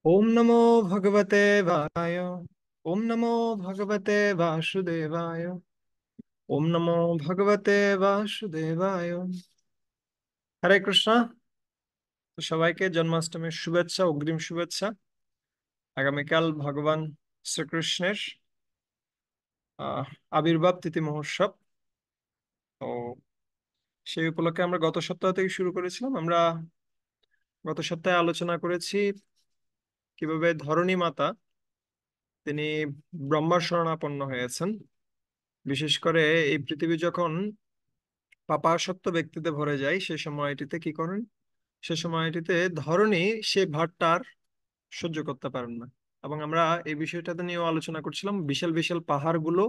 ओम नमो भगवते वाय। ओम नमो भगवते वासुदेवाय। ओम नमो भगवते वासुदेवाय। হরে কৃষ্ণ। তো সবাইকে জন্মাষ্টমীর শুভেচ্ছা, অগ্রিম শুভেচ্ছা। আগামীকাল ভগবান শ্রীকৃষ্ণের আহ আবির্ভাব তিথি মহোৎসব। তো সেই উপলক্ষে আমরা গত সপ্তাহ থেকে শুরু করেছিলাম। আমরা গত সপ্তাহে আলোচনা করেছি কিভাবে ধরণী মাতা তিনি ব্রহ্মার শরণাপন্ন হয়েছেন। বিশেষ করে এই পৃথিবী যখন পাপাসক্ত ব্যক্তিতে ভরে যায় সে সময়টিতে কি করেন, সে সময়টিতে ধরনী সে ভারটার সহ্য করতে পারেন না। এবং আমরা এই বিষয়টাতে নিয়েও আলোচনা করছিলাম, বিশাল বিশাল পাহাড়গুলো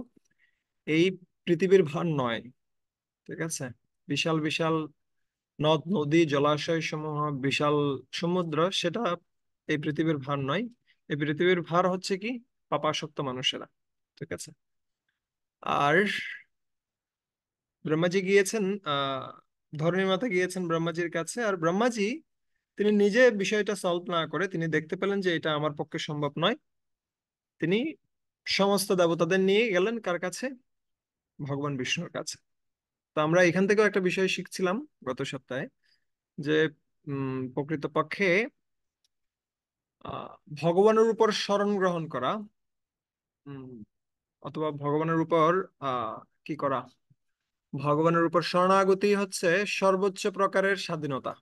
এই পৃথিবীর ভার নয়। ঠিক আছে, বিশাল বিশাল নদ নদী জলাশয় সমূহ, বিশাল সমুদ্র, সেটা এই পৃথিবীর ভার নয়। এই পৃথিবীর ভার হচ্ছে কি পাপাসক্ত মানুষেরা। ঠিক আছে। আর ব্রহ্মাজি গিয়েছেন, ধরণী মাতা গিয়েছেন ব্রহ্মাজির কাছে, আর ব্রহ্মাজি তিনি নিজে বিষয়টা সলভ না করে তিনি দেখতে পেলেন যে এটা আমার পক্ষে সম্ভব নয়। তিনি সমস্ত দেবতাদের নিয়ে গেলেন কার কাছে? ভগবান বিষ্ণুর কাছে। তো আমরা এখান থেকেও একটা বিষয় শিখছিলাম গত সপ্তাহে, যে প্রকৃতপক্ষে ভগবানের উপর শরণ গ্রহণ করা, উম, অথবা ভগবানের উপর আহ কি করা, ভগবানের উপর শরণাগতি হচ্ছে সর্বোচ্চ প্রকারের স্বাধীনতা।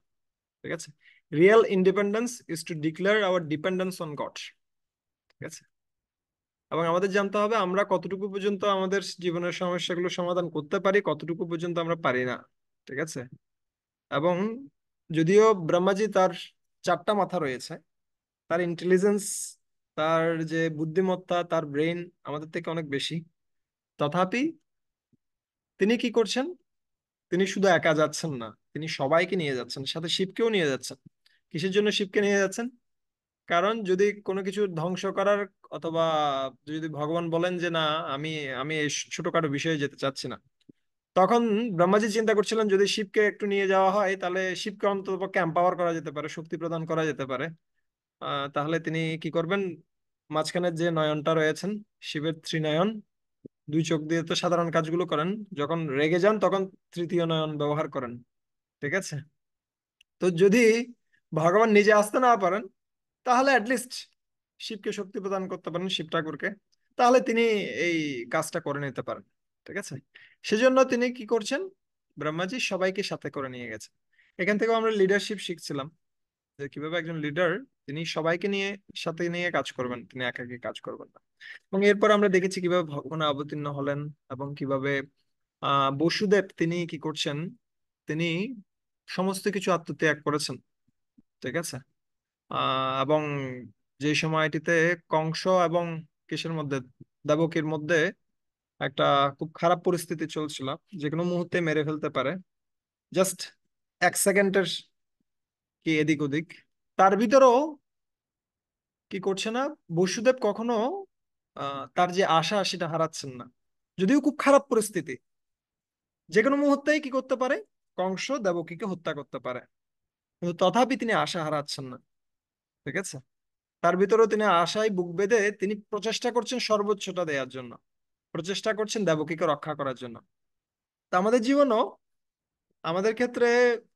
ঠিক আছে। Real independence is to declare our dependence on God. ঠিক আছে। এবং আমাদের জানতে হবে আমরা কতটুকু পর্যন্ত আমাদের জীবনের সমস্যাগুলো সমাধান করতে পারি, কতটুকু পর্যন্ত আমরা পারি না। ঠিক আছে। এবং যদিও ব্রহ্মাজি তার চারটা মাথা রয়েছে, তার ইন্টেলিজেন্স, তার যে বুদ্ধিমত্তা, তার ব্রেন আমাদের থেকে অনেক বেশি, তথাপি তিনি কি করছেন? তিনি শুধু একা যাচ্ছেন না, তিনি সবাইকে নিয়ে যাচ্ছেন, সাথে শিবকেও নিয়ে যাচ্ছেন। কিসের জন্য শিবকে নিয়ে যাচ্ছেন? কারণ যদি কোনো কিছু ধ্বংস করার, অথবা যদি ভগবান বলেন যে না, আমি আমি এই ছোটখাটো বিষয়ে যেতে চাচ্ছি না, তখন ব্রহ্মাজি চিন্তা করছিলেন যদি শিবকে একটু নিয়ে যাওয়া হয় তাহলে শিবকে অন্ততপক্ষে এম্পাওয়ার করা যেতে পারে, শক্তি প্রদান করা যেতে পারে। তাহলে তিনি কি করবেন? মাঝখানে যে নয়নটা রয়েছেন, শিবের ত্রিনয়ন, দুই চোখ দিয়ে তো সাধারণ কাজগুলো করেন, যখন রেগে যান তখন তৃতীয় নয়ন ব্যবহার করেন। ঠিক আছে। তো যদি ভগবান নিজে আসতে না পারেন তাহলে অ্যাটলিস্ট শিবকে শক্তি প্রদান করতে পারেন, শিব ঠাকুরকে, তাহলে তিনি এই কাজটা করে নিতে পারেন। ঠিক আছে। সেজন্য তিনি কি করছেন? ব্রহ্মাজি সবাইকে সাথে করে নিয়ে গেছেন। এখান থেকেও আমরা লিডারশিপ শিখছিলাম, যে কিভাবে একজন লিডার তিনি সবাইকে নিয়ে সাথে নিয়ে কাজ করবেন, তিনি একাকী কাজ করবেন না। এবং এরপর আমরা দেখেছি কিভাবে ভগবান অবতীর্ণ হলেন, এবং কিভাবে বসুদেব তিনি কি করছেন, তিনি সমস্ত কিছু আত্মত্যাগ করেছেন। ঠিক আছে। এবং যে সময়টিতে কংস এবং কিসের মধ্যে, দেবকীর মধ্যে একটা খুব খারাপ পরিস্থিতি চলছিল, যে কোনো মুহূর্তে মেরে ফেলতে পারে, জাস্ট এক সেকেন্ডের কি এদিক ওদিক, তার ভিতরেও কি করছে না, বসুদেব কখনো তার যে আশা সেটা হারাচ্ছেন না। যদিও খুব খারাপ পরিস্থিতি, যে কোনো মুহূর্তেই কি করতে পারে, কংস দেবকীকে হত্যা করতে পারে, কিন্তু তথাপি তিনি আশা হারাচ্ছেন না। ঠিক আছে। তার ভিতরেও তিনি আশায় বুক বেঁধে তিনি প্রচেষ্টা করছেন সর্বোচ্চটা দেওয়ার জন্য, প্রচেষ্টা করছেন দেবকীকে রক্ষা করার জন্য। তা আমাদের জীবনও, আমাদের ক্ষেত্রে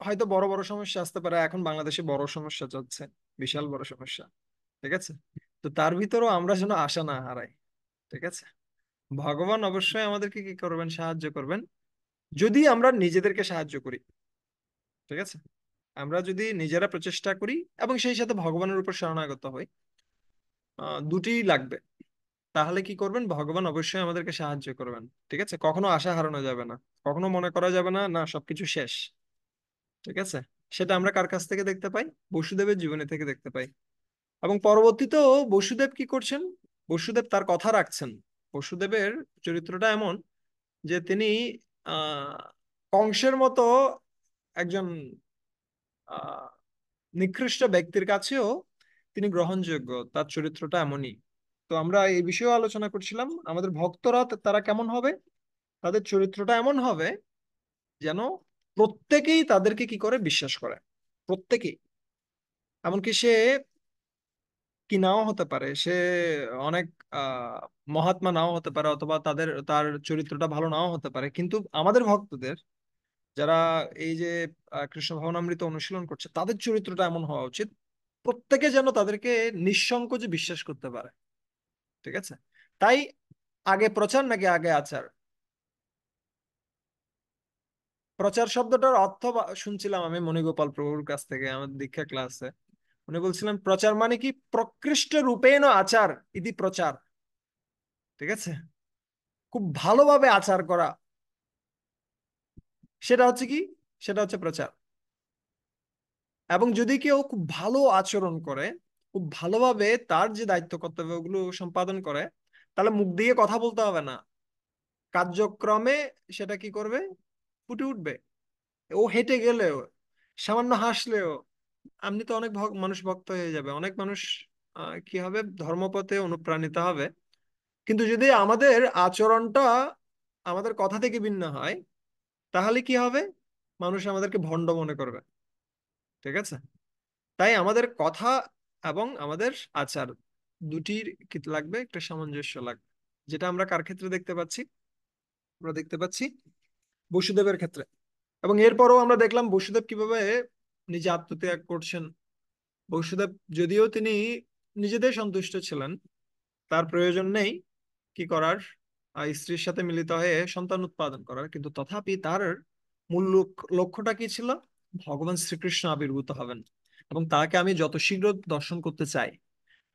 হয়তো বড় বড় সমস্যা আসতে পারে, এখন বাংলাদেশে বড় সমস্যা চলছে, বিশাল বড় সমস্যা। ঠিক আছে। তো তার ভিতরেও আমরা যেন আশা না হারাই। ঠিক আছে। ভগবান অবশ্যই আমাদেরকে কি করবেন? সাহায্য করবেন, যদি আমরা নিজেদেরকে সাহায্য করি। ঠিক আছে। আমরা যদি নিজেরা প্রচেষ্টা করি এবং সেই সাথে ভগবানের উপর শরণাগত হই, দুটিই লাগবে, তাহলে কি করবেন? ভগবান অবশ্যই আমাদেরকে সাহায্য করবেন। ঠিক আছে। কখনো আশা হারানো যাবে না, কখনো মনে করা যাবে না না সবকিছু শেষ। ঠিক আছে। সেটা আমরা কার কাছ থেকে দেখতে পাই? বসুদেবের জীবনী থেকে দেখতে পাই। এবং পরবর্তীতেও বসুদেব কি করছেন? বসুদেব তার কথা রাখছেন। বসুদেবের চরিত্রটা এমন যে তিনি আহ কংসের মতো একজন আহ নিকৃষ্ট ব্যক্তির কাছেও তিনি গ্রহণযোগ্য, তার চরিত্রটা এমনই। তো আমরা এই বিষয়েও আলোচনা করছিলাম, আমাদের ভক্তরা তারা কেমন হবে, তাদের চরিত্রটা এমন হবে যেন প্রত্যেকেই তাদেরকে কি করে? বিশ্বাস করে। প্রত্যেকেই। এমনকি সে কি নাও হতে পারে, সে অনেক আহ মহাত্মা নাও হতে পারে, অথবা তার চরিত্রটা ভালো নাও হতে পারে, কিন্তু আমাদের ভক্তদের যারা এই যে কৃষ্ণ ভাবনামৃত অনুশীলন করছে, তাদের চরিত্রটা এমন হওয়া উচিত প্রত্যেকে যেন তাদেরকে নিঃসংকোচে বিশ্বাস করতে পারে। ঠিক আছে? তাই আগে প্রচার নাকি আগে আচার? প্রচার শব্দটার অর্থ শুনছিলাম আমি মণিগোপাল প্রভুর কাছ থেকে আমাদের দীক্ষা ক্লাসে। উনি বলছিলেন প্রচার মানে কি, প্রকৃষ্ট রূপেণ আচার ইতি প্রচার। ঠিক আছে? খুব ভালোভাবে আচার করা, সেটা হচ্ছে কি, সেটা হচ্ছে প্রচার। এবং যদি কেউ খুব ভালো আচরণ করে, খুব ভালোভাবে তার যে দায়িত্ব কর্তব্য ওগুলো সম্পাদন করে, তাহলে মুখ দিয়ে কথা বলতে হবে না, কার্যক্রমে সেটা কি করবে, ফুটে উঠবে। ও হেঁটে গেলেও, সামান্য হাসলেও, আপনি তো অনেক মানুষ ভক্ত হয়ে যাবে, অনেক মানুষ কি হবে, ধর্মপথে অনুপ্রাণিত হবে। কিন্তু যদি আমাদের আচরণটা আমাদের কথা থেকে ভিন্ন হয়, তাহলে কি হবে, মানুষ আমাদেরকে ভণ্ড মনে করবে। ঠিক আছে? তাই আমাদের কথা এবং আমাদের আচার দুটির কি লাগবে, একটা সামঞ্জস্য লাগবে। যেটা আমরা কার ক্ষেত্রে দেখতে পাচ্ছি, আমরা দেখতে পাচ্ছি বসুদেবের ক্ষেত্রে। এবং এরপরও আমরা দেখলাম বসুদেব কিভাবে নিজে আত্মত্যাগ করছেন। বসুদেব যদিও তিনি নিজেদের সন্তুষ্ট ছিলেন, তার প্রয়োজন নেই কি করার, স্ত্রীর সাথে মিলিত হয়ে সন্তান উৎপাদন করার, কিন্তু তথাপি তার মূল লক্ষ্যটা কি ছিল, ভগবান শ্রীকৃষ্ণ আবির্ভূত হবেন এবং তাকে আমি যত শীঘ্র দর্শন করতে চাই।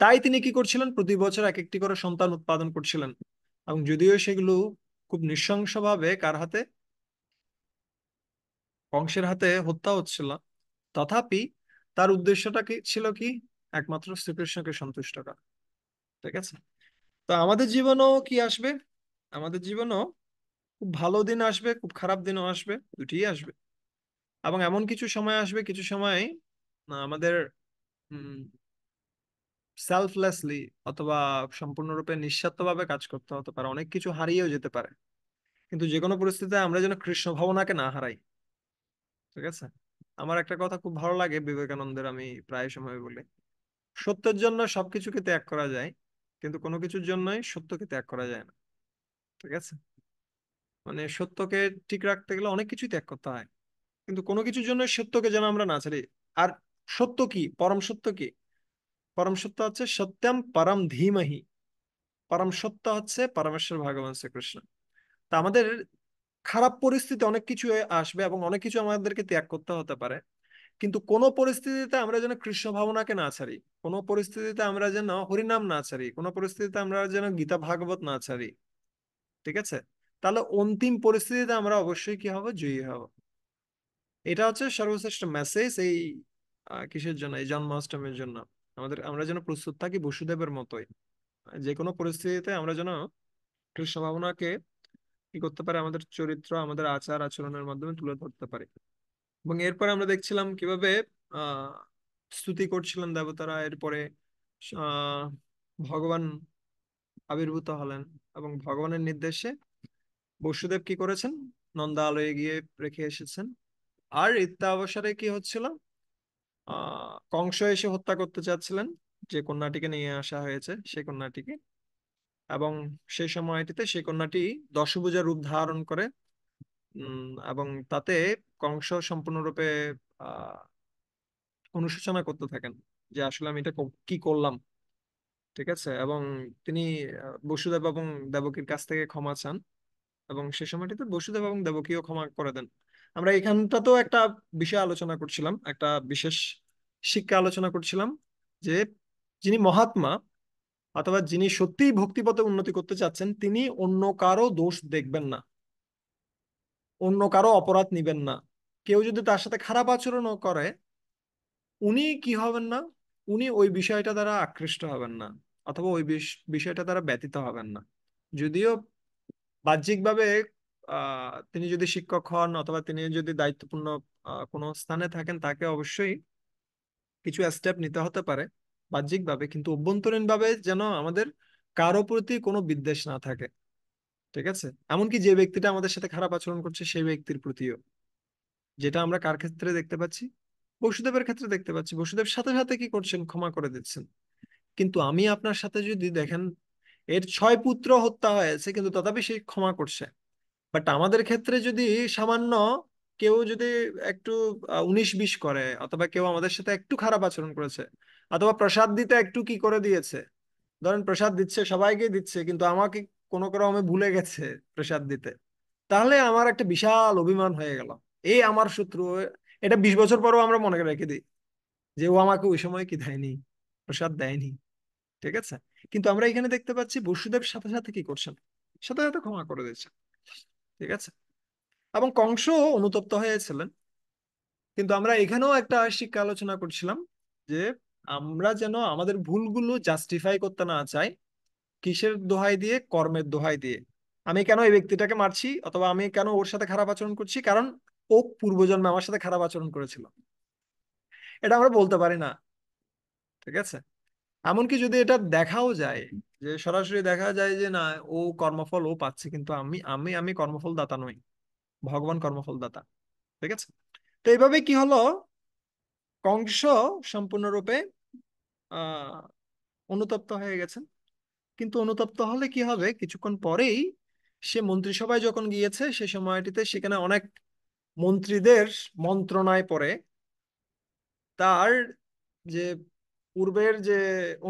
তাই তিনি কি করছিলেন, প্রতি বছর এক একটি করে সন্তান উৎপাদন করছিলেন। এবং যদিও সেগুলো খুব নৃশংসভাবে কার হাতে, কংসের হাতে হত্যা হচ্ছিল, তথাপি তার উদ্দেশ্যটা কি ছিল, কি, একমাত্র শ্রীকৃষ্ণকে সন্তুষ্ট করা। ঠিক আছে? তো আমাদের জীবনেও কি আসবে, আমাদের জীবনেও খুব ভালো দিন আসবে, খুব খারাপ দিনও আসবে, দুটিই আসবে। এবং এমন কিছু সময় আসবে, কিছু সময় আমাদের সেলফলেসলি অথবা সম্পূর্ণরূপে নিঃস্বার্থভাবে কাজ করতে হতে পারে, অনেক কিছু হারিয়েও যেতে পারে। কিন্তু যে কোনো পরিস্থিতিতে আমরা যেন কৃষ্ণ ভাবনাকে না হারাই। ঠিক আছে? আমার একটা কথা খুব ভালো লাগে বিবেকানন্দের, আমি প্রায় সময় বলি, সত্যের জন্য সবকিছুকে ত্যাগ করা যায়, কিন্তু কোনো কিছুর জন্যই সত্যকে ত্যাগ করা যায় না। ঠিক আছে? মানে সত্যকে ঠিক রাখতে গেলে অনেক কিছুই ত্যাগ করতে হয়, কিন্তু কোনো কিছুর জন্য সত্যকে যেন আমরা না ছাড়ি। আর সত্য কি, পরম সত্য কি? পরম সত্য হচ্ছে সত্যম পরম ধীমহি। পরম সত্য হচ্ছে পরমেশ্বর ভগবান শ্রীকৃষ্ণ। তা আমাদের খারাপ পরিস্থিতি অনেক কিছু আসবে এবং অনেক কিছু আমাদেরকে ত্যাগ করতে হতে পারে, কিন্তু কোনো পরিস্থিতিতে আমরা যেন কৃষ্ণ ভাবনাকে না ছাড়ি, কোনো পরিস্থিতিতে আমরা যেন হরিনাম না ছাড়ি, কোনো পরিস্থিতিতে আমরা যেন গীতা ভাগবত না ছাড়ি। ঠিক আছে? তাহলে অন্তিম পরিস্থিতিতে আমরা অবশ্যই কি হব, জয়ী হব। এটা হচ্ছে সর্বশ্রেষ্ঠ মেসেজ এই কিসের জন্য, এই জন্মাষ্টমীর জন্য। আমরা যেন প্রস্তুত থাকি বসুদেবের মতোই, যে কোনো পরিস্থিতিতে আমরা যেন কৃষ্ণ ভাবনাকে কি করতে পারি, আমাদের চরিত্র, আমাদের আচার আচরণের মাধ্যমে তুলে ধরতে পারি। এবং এরপরে আমরা দেখছিলাম কিভাবে আহ স্তুতি করছিলেন দেবতারা। এরপরে আহ ভগবান আবির্ভূত হলেন এবং ভগবানের নির্দেশে বসুদেব কি করেছেন, নন্দালয়ে গিয়ে রেখে এসেছেন। আর ইত্যা অবসরে কি হচ্ছিল, কংস এসে হত্যা করতে চাচ্ছিলেন যে কন্যাটিকে নিয়ে আসা হয়েছে, সেই কন্যাটিকে। এবং সেই সময়টিতে সেই কন্যাটি দশভুজা রূপ ধারণ করে, এবং তাতে কংস সম্পূর্ণরূপে আহ অনুশোচনা করতে থাকেন যে আসলে আমি এটা কি করলাম। ঠিক আছে? এবং তিনি বসুদেব এবং দেবকীর কাছ থেকে ক্ষমা চান, এবং সে সময়টিতে বসুদেব এবং দেবকীও ক্ষমা করে দেন। আমরা এখানটাতেও একটা বিষয় আলোচনা করছিলাম, একটা বিশেষ শিক্ষা আলোচনা করছিলাম, যে যিনি মহাত্মা অথবা যিনি সত্যিই ভক্তিপথে উন্নতি করতে চাচ্ছেন, তিনি অন্য কারো দোষ দেখবেন না, অন্য কারো অপরাধ নিবেন না। কেউ যদি তার সাথে খারাপ আচরণও করে, উনি কি হবেন না, উনি ওই বিষয়টা দ্বারা আকৃষ্ট হবেন না, অথবা ওই বিষয়টা দ্বারা ব্যতীত হবেন না। যদিও বাহ্যিকভাবে তিনি যদি শিক্ষক হন অথবা তিনি যদি দায়িত্বপূর্ণ কোনো স্থানে থাকেন, তাকে অবশ্যই কিছু স্টেপ নিতে হতে পারে বাহ্যিকভাবে, কিন্তু অভ্যন্তরীণ ভাবে যেন আমাদের কারো প্রতি কোনো বিদ্বেষ না থাকে। ঠিক আছে? এমনকি যে ব্যক্তিটা আমাদের সাথে খারাপ আচরণ করছে সেই ব্যক্তির প্রতিও, যেটা আমরা কার ক্ষেত্রে দেখতে পাচ্ছি, বসুদেবের ক্ষেত্রে দেখতে পাচ্ছি। বসুদেব সাথে সাথে কি করছেন, ক্ষমা করে দিচ্ছেন। কিন্তু আমি আপনার সাথে যদি দেখেন, এর 6 পুত্র হত্যা হয়েছে কিন্তু তথাপি সে ক্ষমা করছে। বাট আমাদের ক্ষেত্রে যদি সামান্য কেউ যদি একটু 19-20 করে, অথবা কেউ আমাদের সাথে একটু খারাপ আচরণ করেছে, অথবা প্রসাদ দিতে একটু কি করে দিয়েছে, ধরেন প্রসাদ দিচ্ছে, সবাইকে দিচ্ছে, কিন্তু আমাকে কোনো ক্রমে ভুলে গেছে প্রসাদ দিতে, তাহলে আমার একটা বিশাল অভিমান হয়ে গেল। এই আমার শত্রু। এটা 20 বছর পরেও আমরা মনে রেখে দিই যে ও আমাকে ওই সময় কি দেয়নি, প্রসাদ দেয়নি। ঠিক আছে। কিন্তু আমরা এখানে দেখতে পাচ্ছি বসুদেব সাথে সাথে কি করছেন, সাথে সাথে ক্ষমা করে দিচ্ছেন। ঠিক আছে। এবং কংস অনুতপ্ত হয়েছিলেন। কিন্তু আমরা এখানেও একটা শিক্ষা আলোচনা করছিলাম যে আমরা যেন আমাদের ভুলগুলো জাস্টিফাই করতে না চাই। কিসের দোহাই দিয়ে? কর্মের দোহাই দিয়ে। আমি কেন এই ব্যক্তিটাকে মারছি, অথবা আমি কেন ওর সাথে খারাপ আচরণ করছি? কারণ ও পূর্বজন্মে আমার সাথে খারাপ আচরণ করেছিল। এটা আমরা বলতে পারি না। ঠিক আছে। এমনকি যদি এটা দেখাও যায়, যে সরাসরি দেখা যায় যে না, ও কর্মফল ও পাচ্ছে, কিন্তু আমি কর্মফল দাতা নই, ভগবান কর্মফল দাতা। ঠিক আছে। তো এইভাবে কি হলো, কংস সম্পূর্ণরূপে আহ অনুতপ্ত হয়ে গেছেন। কিন্তু অনুতপ্ত হলে কি হবে, কিছুক্ষণ পরেই সে মন্ত্রিসভায় যখন গিয়েছে, সে সময়টিতে সেখানে অনেক মন্ত্রীদের মন্ত্রণায় পড়ে তার যে পূর্বের যে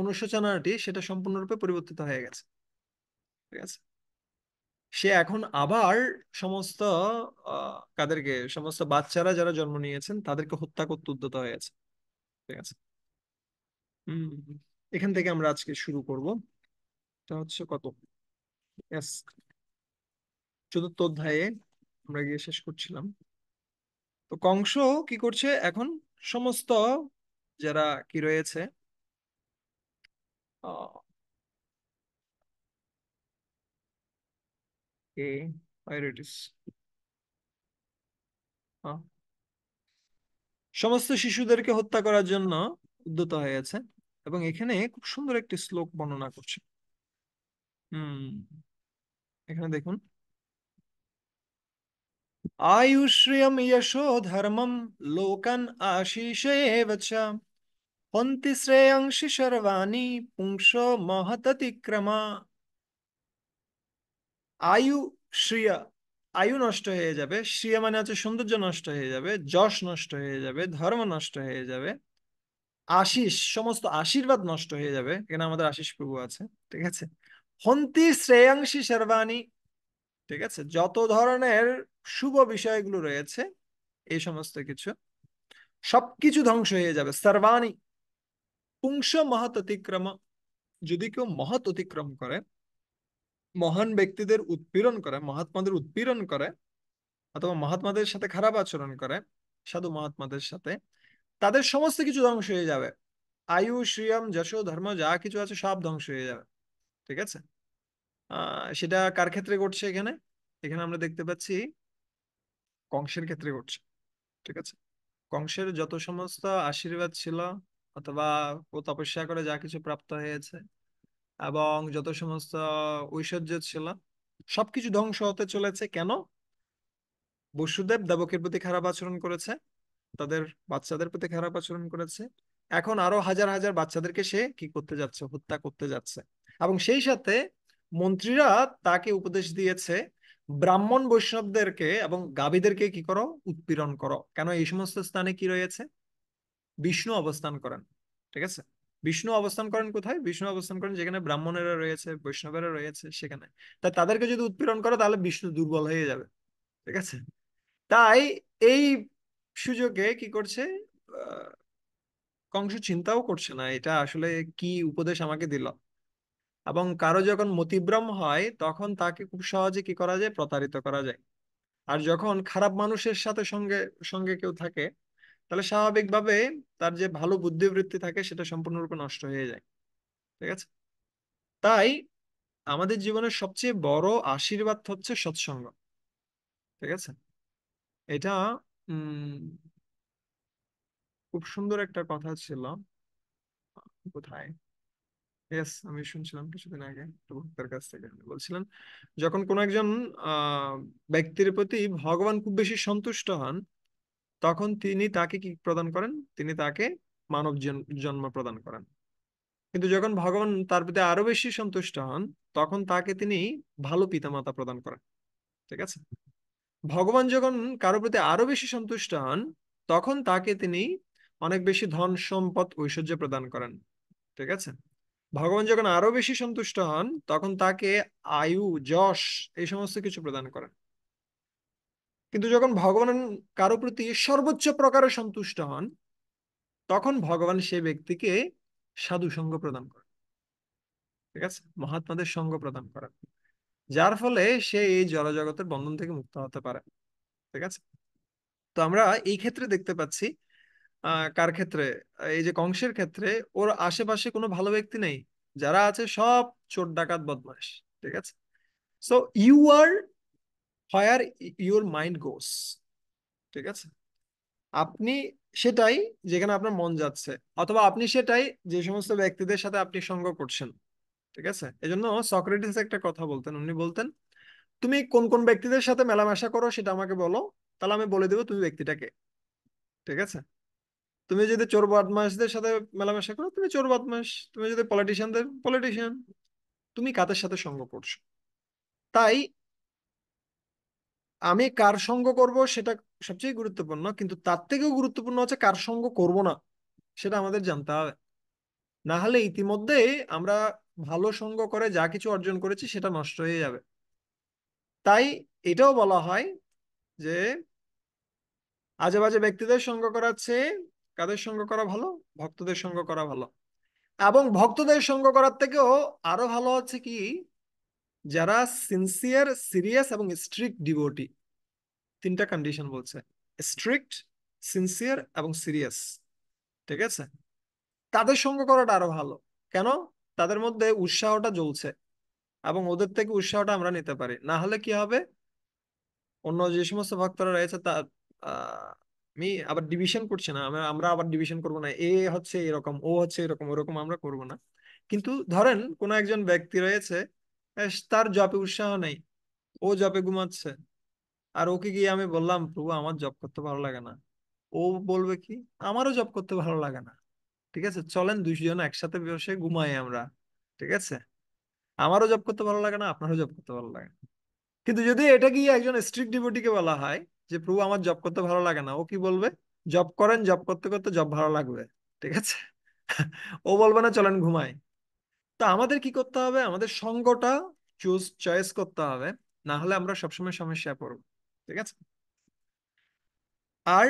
অনুশোচনাটি সেটা সম্পূর্ণরূপে পরিবর্তিত হয়ে গেছে। ঠিক আছে। সে এখন আবার সমস্ত কাদেরকে, সমস্ত বাচ্চারা যারা জন্ম নিয়েছেন তাদেরকে হত্যা করতে উদ্যত হয়েছে। ঠিক আছে। হম। এখান থেকে আমরা আজকে শুরু করব। এটা হচ্ছে কত, Yes, 4th অধ্যায়ে আমরা গিয়ে শেষ করছিলাম। তো কংস কি করছে এখন, সমস্ত যারা কি রয়েছে, আহ, কে প্রায়োরিটিস, সমস্ত শিশুদেরকে হত্যা করার জন্য উদ্যত হয়েছে। এবং এখানে খুব সুন্দর একটি শ্লোক বর্ণনা করছে। হুম। এখানে দেখুন, আয়ুশ্রিয়ম যশো ধর্মম লোকন আশিষ এব চ হন্তি শ্রেয়াংসি সর্বাণি পুংসো মহততিক্রমা। আয়ু, শ্রিয়া, আয়ু নষ্ট হয়ে যাবে, শ্রিয়া মানে হচ্ছে সৌন্দর্য নষ্ট হয়ে যাবে, যশ নষ্ট হয়ে যাবে, ধর্ম নষ্ট হয়ে যাবে, আশিস সমস্ত আশীর্বাদ নষ্ট হয়ে যাবে, এখানে আমাদের আশিস প্রভু আছে। ঠিক আছে। হন্তি শ্রেয়াংসি সর্বাণি। ঠিক আছে। যত ধরনের শুভ বিষয়গুলো রয়েছে, এই সমস্ত কিছু সবকিছু ধ্বংস হয়ে যাবে। সর্বাণি পুংস মহৎ অতিক্রম। যদি কেউ মহৎ অতিক্রম করে, মহান ব্যক্তিদের উৎপীড়ন করে, মহাত্মাদের উৎপীড়ন করে, অথবা মহাত্মাদের সাথে খারাপ আচরণ করে, সাধু মহাত্মাদের সাথে, তাদের সমস্ত কিছু ধ্বংস হয়ে যাবে। আয়ু, শ্রিয়ম, যশো, ধর্ম যা কিছু আছে সব ধ্বংস হয়ে যাবে। ঠিক আছে। সেটা কার ক্ষেত্রে ঘটছে এখানে? এখানে আমরা দেখতে পাচ্ছি কংসের ক্ষেত্রে ঘটছে। ঠিক আছে। কংসের যত সমস্ত আশীর্বাদ ছিল, অথবা ও তপস্যা করে যা কিছু প্রাপ্ত হয়েছে, এবং যত সমস্ত ঐশ্বর্য ছিল, সবকিছু ধ্বংস হতে চলেছে। কেন? বসুদেব দেবকীর প্রতি খারাপ আচরণ করেছে, তাদের বাচ্চাদের প্রতি খারাপ আচরণ করেছে। এখন আরো হাজার হাজার বাচ্চাদেরকে সে কি করতে যাচ্ছে, হত্যা করতে যাচ্ছে। এবং সেই সাথে মন্ত্রীরা তাকে উপদেশ দিয়েছে, ব্রাহ্মণ বৈষ্ণবদেরকে এবং গাভীদেরকে কি করো, উৎপীড়ন করো। কেন? এই সমস্ত স্থানে কি রয়েছে, বিষ্ণু অবস্থান করেন। ঠিক আছে। বিষ্ণু অবস্থান করেন কোথায়? বিষ্ণু অবস্থান করেন যেখানে ব্রাহ্মণেরা রয়েছে, বৈষ্ণবেরা রয়েছে সেখানে। তাই তাদেরকে যদি উৎপীড়ন করো তাহলে বিষ্ণু দুর্বল হয়ে যাবে। ঠিক আছে। তাই এই সুযোগে কি করছে, আহ, কংস চিন্তাও করছে না এটা আসলে কি উপদেশ আমাকে দিল। এবং কারো যখন মতিভ্রম হয় তখন তাকে খুব সহজে কি করা যায়, প্রতারিত করা যায়। আর যখন খারাপ মানুষের সাথে সঙ্গে সঙ্গে কেউ থাকে, তাহলে স্বাভাবিকভাবে তার যে ভালো বুদ্ধিবৃত্তি থাকে সেটা সম্পূর্ণরূপে নষ্ট হয়ে যায়। ঠিক আছে। তাই আমাদের জীবনের সবচেয়ে বড় আশীর্বাদ হচ্ছে সৎসঙ্গ। ঠিক আছে। এটা উম খুব সুন্দর একটা কথা ছিল, কোথায়, ইয়েস, আমি শুনছিলাম কিছুদিন আগে একটা ভক্তের কাছ থেকে, উনি বলছিলেন যখন কোন একজন আহ ব্যক্তির প্রতি ভগবান খুব বেশি সন্তুষ্ট হন, তখন তিনি তাকে কি প্রদান করেন, তিনি তাকে মানব জন্ম প্রদান করেন। কিন্তু যখন ভগবান তার প্রতি আরো বেশি সন্তুষ্ট হন, তখন তাকে তিনি ভালো পিতামাতা প্রদান করেন। ঠিক আছে। ভগবান যখন কারো প্রতি আরো বেশি সন্তুষ্ট হন, তখন তাকে তিনি অনেক বেশি ধন সম্পদ ঐশ্বর্য প্রদান করেন। ঠিক আছে। ভগবান যখন আরো বেশি সন্তুষ্ট হন, তখন তাকে আয়ু, যশ, এই সমস্ত কিছু প্রদান করেন। কিন্তু যখন ভগবান কারো প্রতি সর্বোচ্চ প্রকারে সন্তুষ্ট হন, তখন ভগবান সেই ব্যক্তিকে সাধু সঙ্গ প্রদান করেন। ঠিক আছে, মহাত্মাদের সঙ্গ প্রদান করেন, যার ফলে সে এই জড়জগতের বন্ধন থেকে মুক্ত হতে পারে। ঠিক আছে। তো আমরা এই ক্ষেত্রে দেখতে পাচ্ছি, কার ক্ষেত্রে, এই যে কংসের ক্ষেত্রে, ওর আশেপাশে কোনো ভালো ব্যক্তি নেই, যারা আছে সব চোর ডাকাত বদমাশ। ঠিক আছে। So you are where your mind goes. ঠিক আছে। আপনি সেটাই, যেখানে আপনার মন যাচ্ছে, অথবা আপনি সেটাই যে সমস্ত ব্যক্তিদের সাথে আপনি সঙ্গ করছেন। ঠিক আছে। এজন্য সক্রেটিস একটা কথা বলতেন, উনি বলতেন, তুমি কোন কোন ব্যক্তিদের সাথে মেলামেশা করো সেটা আমাকে বলো, তাহলে আমি বলে দেবো তুমি ব্যক্তিটাকে। ঠিক আছে। তুমি যদি চোর বদমাশদের সাথে মেলামেশা করো, তুমি চোর বদমাশ। তুমি যদি পলিটিশিয়ানদের, পলিটিশিয়ান। তুমি কাদের সাথে সঙ্গ করছো। তাই আমি কার সঙ্গ করব সেটা সবচেয়ে গুরুত্বপূর্ণ, কিন্তু তার থেকেও গুরুত্বপূর্ণ হচ্ছে কার সঙ্গ করব না, সেটা আমাদের জানতে হবে। না হলে ইতিমধ্যে আমরা ভালো সঙ্গ করে যা কিছু অর্জন করেছি সেটা নষ্ট হয়ে যাবে। তাই এটাও বলা হয় যে আজে বাজে ব্যক্তিদের সঙ্গ করার চেয়ে কাদের সঙ্গ করা ভালো, ভক্তদের সঙ্গ করা ভালো। এবং ভক্তদের সঙ্গ করার থেকেও আরো ভালো হচ্ছে কি, যারা সিনসিয়ার, সিরিয়াস এবং স্ট্রিক্ট ডিভোটি। তিনটা কন্ডিশন বলছে: স্ট্রিক্ট, সিনসিয়ার এবং সিরিয়াস। ঠিক আছে। তাদের সঙ্গ করাটা আরো ভালো। কেন? তাদের মধ্যে উৎসাহটা জ্বলছে, এবং ওদের থেকে উৎসাহটা আমরা নিতে পারি। না হলে কি হবে, অন্য যে সমস্ত ভক্তরা রয়েছে তা, আহ, আমি আবার ডিভিশন করছি না, আমরা আমরা আবার ডিভিশন করব না, এ হচ্ছে এরকম, ও হচ্ছে এরকম, ওরকম আমরা করব না। কিন্তু ধরেন কোন একজন ব্যক্তি রয়েছে, তার জপে উৎসাহ নেই, ও জপে ঘুমাচ্ছে, আর ওকে গিয়ে আমি বললাম, প্রভু আমার জব করতে ভালো লাগে না। ও বলবে কি, আমারও জব করতে ভালো লাগে না। ঠিক আছে, চলেন দুইজন একসাথে বসে ঘুমাই আমরা। ঠিক আছে, আমারও জব করতে ভালো লাগে না, আপনারও জব করতে ভালো লাগে না। কিন্তু যদি এটা গিয়ে একজন স্ট্রিক্ট ডিভোটিকে বলা হয় যে প্রভু আমার জব করতে ভালো লাগে না, ও কি বলবে? জব করেন, জব করতে করতে জব ভালো লাগবে। ঠিক আছে। ও বলবে না চলেন ঘুমাই। তো আমাদের কি করতে হবে, আমাদের সঙ্গটা চয়েস করতে হবে, না হলে আমরা সবসময় সমস্যায় পড়বো। ঠিক আছে। আর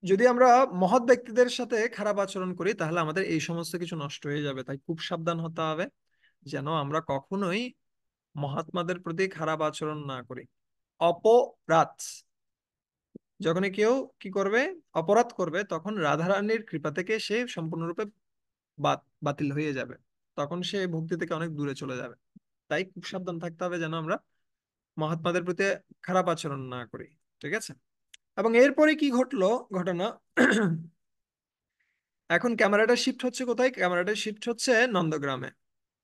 যদি আমরা মহৎ ব্যক্তিদের সাথে খারাপ আচরণ করি, তাহলে আমাদের এই সমস্ত কিছু নষ্ট হয়ে যাবে। তাই খুব সাবধান হতে হবে, যেন আমরা কখনোই মহাত্মাদের প্রতি খারাপ আচরণ না করি। অপরাধ, যখনই কেউ কি করবে, অপরাধ করবে, তখন রাধারানীর কৃপা থেকে সে সম্পূর্ণরূপে বাতিল হয়ে যাবে। তখন সে ভক্তি থেকে অনেক দূরে চলে যাবে। তাই খুব সাবধান থাকতে হবে যেন আমরা মহাত্মাদের প্রতি খারাপ আচরণ না করি। ঠিক আছে। এবং এরপরে কি ঘটলো ঘটনা, এখন ক্যামেরাটা শিফট হচ্ছে কোথায়? ক্যামেরাটা শিফট হচ্ছে নন্দগ্রামে।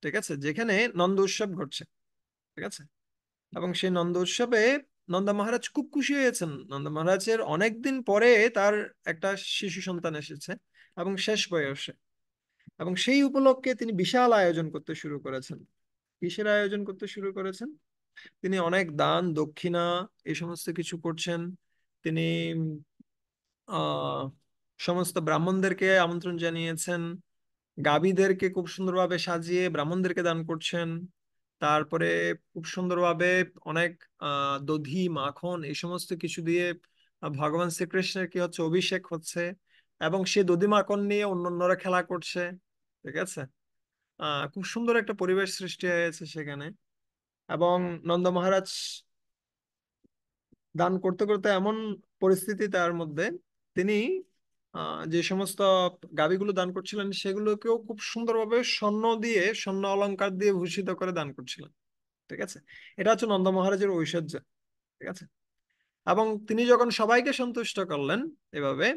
ঠিক আছে, যেখানে নন্দ উৎসব ঘটছে। ঠিক আছে। এবং সেই নন্দ উৎসবে নন্দা মহারাজ খুব খুশি হয়েছেন। নন্দা মহারাজের অনেকদিন পরে তার একটা শিশু সন্তান এসেছে, এবং শেষ বয়সে। এবং সেই উপলক্ষে তিনি বিশাল আয়োজন করতে শুরু করেছেন। কিসের আয়োজন করতে শুরু করেছেন? তিনি অনেক দান দক্ষিণা এই সমস্ত কিছু করছেন। তিনি আহ সমস্ত ব্রাহ্মণদেরকে আমন্ত্রণ জানিয়েছেন, গাভীদেরকে খুব সুন্দরভাবে সাজিয়ে ব্রাহ্মণদেরকে দান করছেন। তারপরে খুব সুন্দরভাবে অনেক দধি, মাখন এই সমস্ত কিছু দিয়ে ভগবান শ্রীকৃষ্ণের কি হচ্ছে, অভিষেক হচ্ছে। এবং সে দধি মাখন নিয়ে অন্যান্যরা খেলা করছে। ঠিক আছে। খুব সুন্দর একটা পরিবেশ সৃষ্টি হয়েছে সেখানে। এবং নন্দ মহারাজ দান করতে করতে এমন পরিস্থিতি তার মধ্যে, তিনি যে সমস্ত গাভীগুলো দান করছিলেন সেগুলোকেও খুব সুন্দরভাবে স্বর্ণ দিয়ে, স্বর্ণ অলংকার দিয়ে ভূষিত করে দান করছিলেন। ঠিক আছে। এটা হচ্ছে নন্দ মহারাজের ঐশ্বর্য। ঠিক আছে। এবং তিনি যখন সবাইকে সন্তুষ্ট করলেন এভাবে,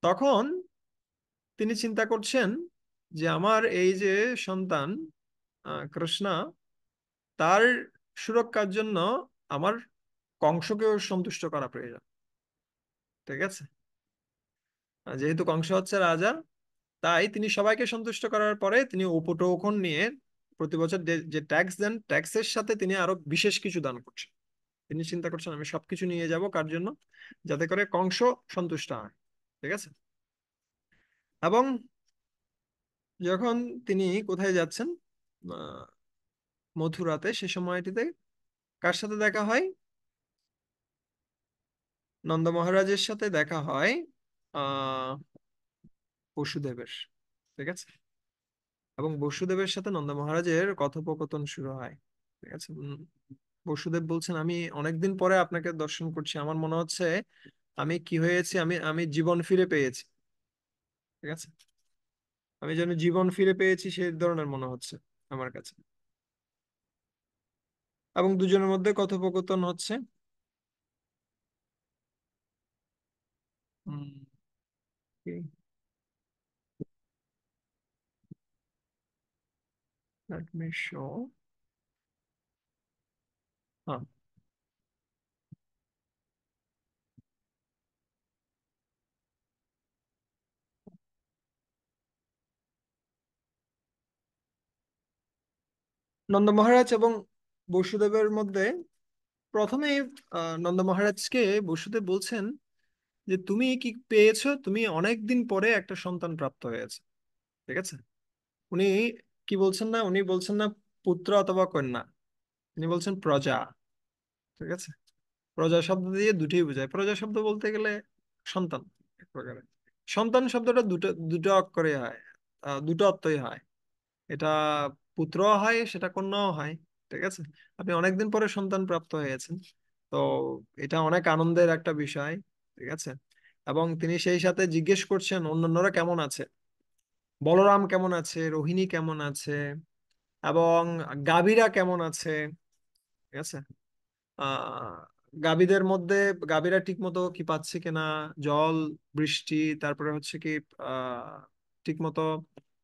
তখন তিনি চিন্তা করছেন যে আমার এই যে সন্তান কৃষ্ণা, তার সুরক্ষার জন্য আমার কংসকেও সন্তুষ্ট করা প্রয়োজন। ঠিক আছে। যেহেতু কংস হচ্ছে রাজা, তাই তিনি সবাইকে সন্তুষ্ট করার পরে তিনি উপটোকন নিয়ে প্রতি বছর যে ট্যাক্স দেন, ট্যাক্সের সাথে তিনি আরো বিশেষ কিছু দান করছেন। তিনি চিন্তা করছেন আমি সবকিছু নিয়ে যাব কার জন্য, যাতে করে কংস সন্তুষ্ট হয়। ঠিক আছে। এবং যখন তিনি কোথায় যাচ্ছেন, আহ, মথুরাতে, সে সময়টিতে কার সাথে দেখা হয়? নন্দ মহারাজের সাথে দেখা হয় আহ বসুদেবের। ঠিক আছে। এবং বসুদেবের সাথে নন্দ মহারাজের কথোপকথন শুরু হয়। ঠিক আছে। বসুদেব বলছেন আমি অনেকদিন পরে আপনাকে দর্শন করছি, আমার মনে হচ্ছে আমি কি হয়েছি, আমি আমি জীবন ফিরে পেয়েছি। ঠিক আছে। আমি যেন জীবন ফিরে পেয়েছি সেই ধরনের মনে হচ্ছে আমার কাছে। এবং দুজনের মধ্যে কথোপকথন হচ্ছে। উম, কি? Let me show. হ্যাঁ। নন্দ মহারাজ এবং বসুদেবের মধ্যে প্রথমে নন্দ মহারাজকে বসুদেব বলছেন যে তুমি কি পেয়েছো, তুমি অনেক দিন পরে একটা সন্তান প্রাপ্ত হয়েছে। ঠিক আছে। উনি কি বলছেন না, উনি বলছেন না পুত্র অথবা কন্যা, তিনি বলছেন প্রজা। ঠিক আছে। প্রজা শব্দ দিয়ে দুটোই বোঝায়। প্রজা শব্দ বলতে গেলে সন্তান এক প্রকারের। সন্তান শব্দটা দুটো দুটো অক্ষরে হয়, দুটো অর্থই হয়। এটা পুত্র হয়, সেটা কন্যাও হয়। ঠিক আছে। আপনি অনেকদিন পরে সন্তান প্রাপ্ত হয়েছেন, তো এটা অনেক আনন্দের একটা বিষয়। ঠিক আছে। এবং তিনি সেই সাথে জিজ্ঞেস করছেন অন্যান্যরা কেমন আছে, বলরাম কেমন আছে, রোহিণী কেমন আছে, এবং গাভীরা কেমন আছে। ঠিক আছে। আহ গাভীদের মধ্যে গাভীরা ঠিক মতো কি পাচ্ছে কিনা, জল, বৃষ্টি, তারপরে হচ্ছে কি আহ ঠিক মতো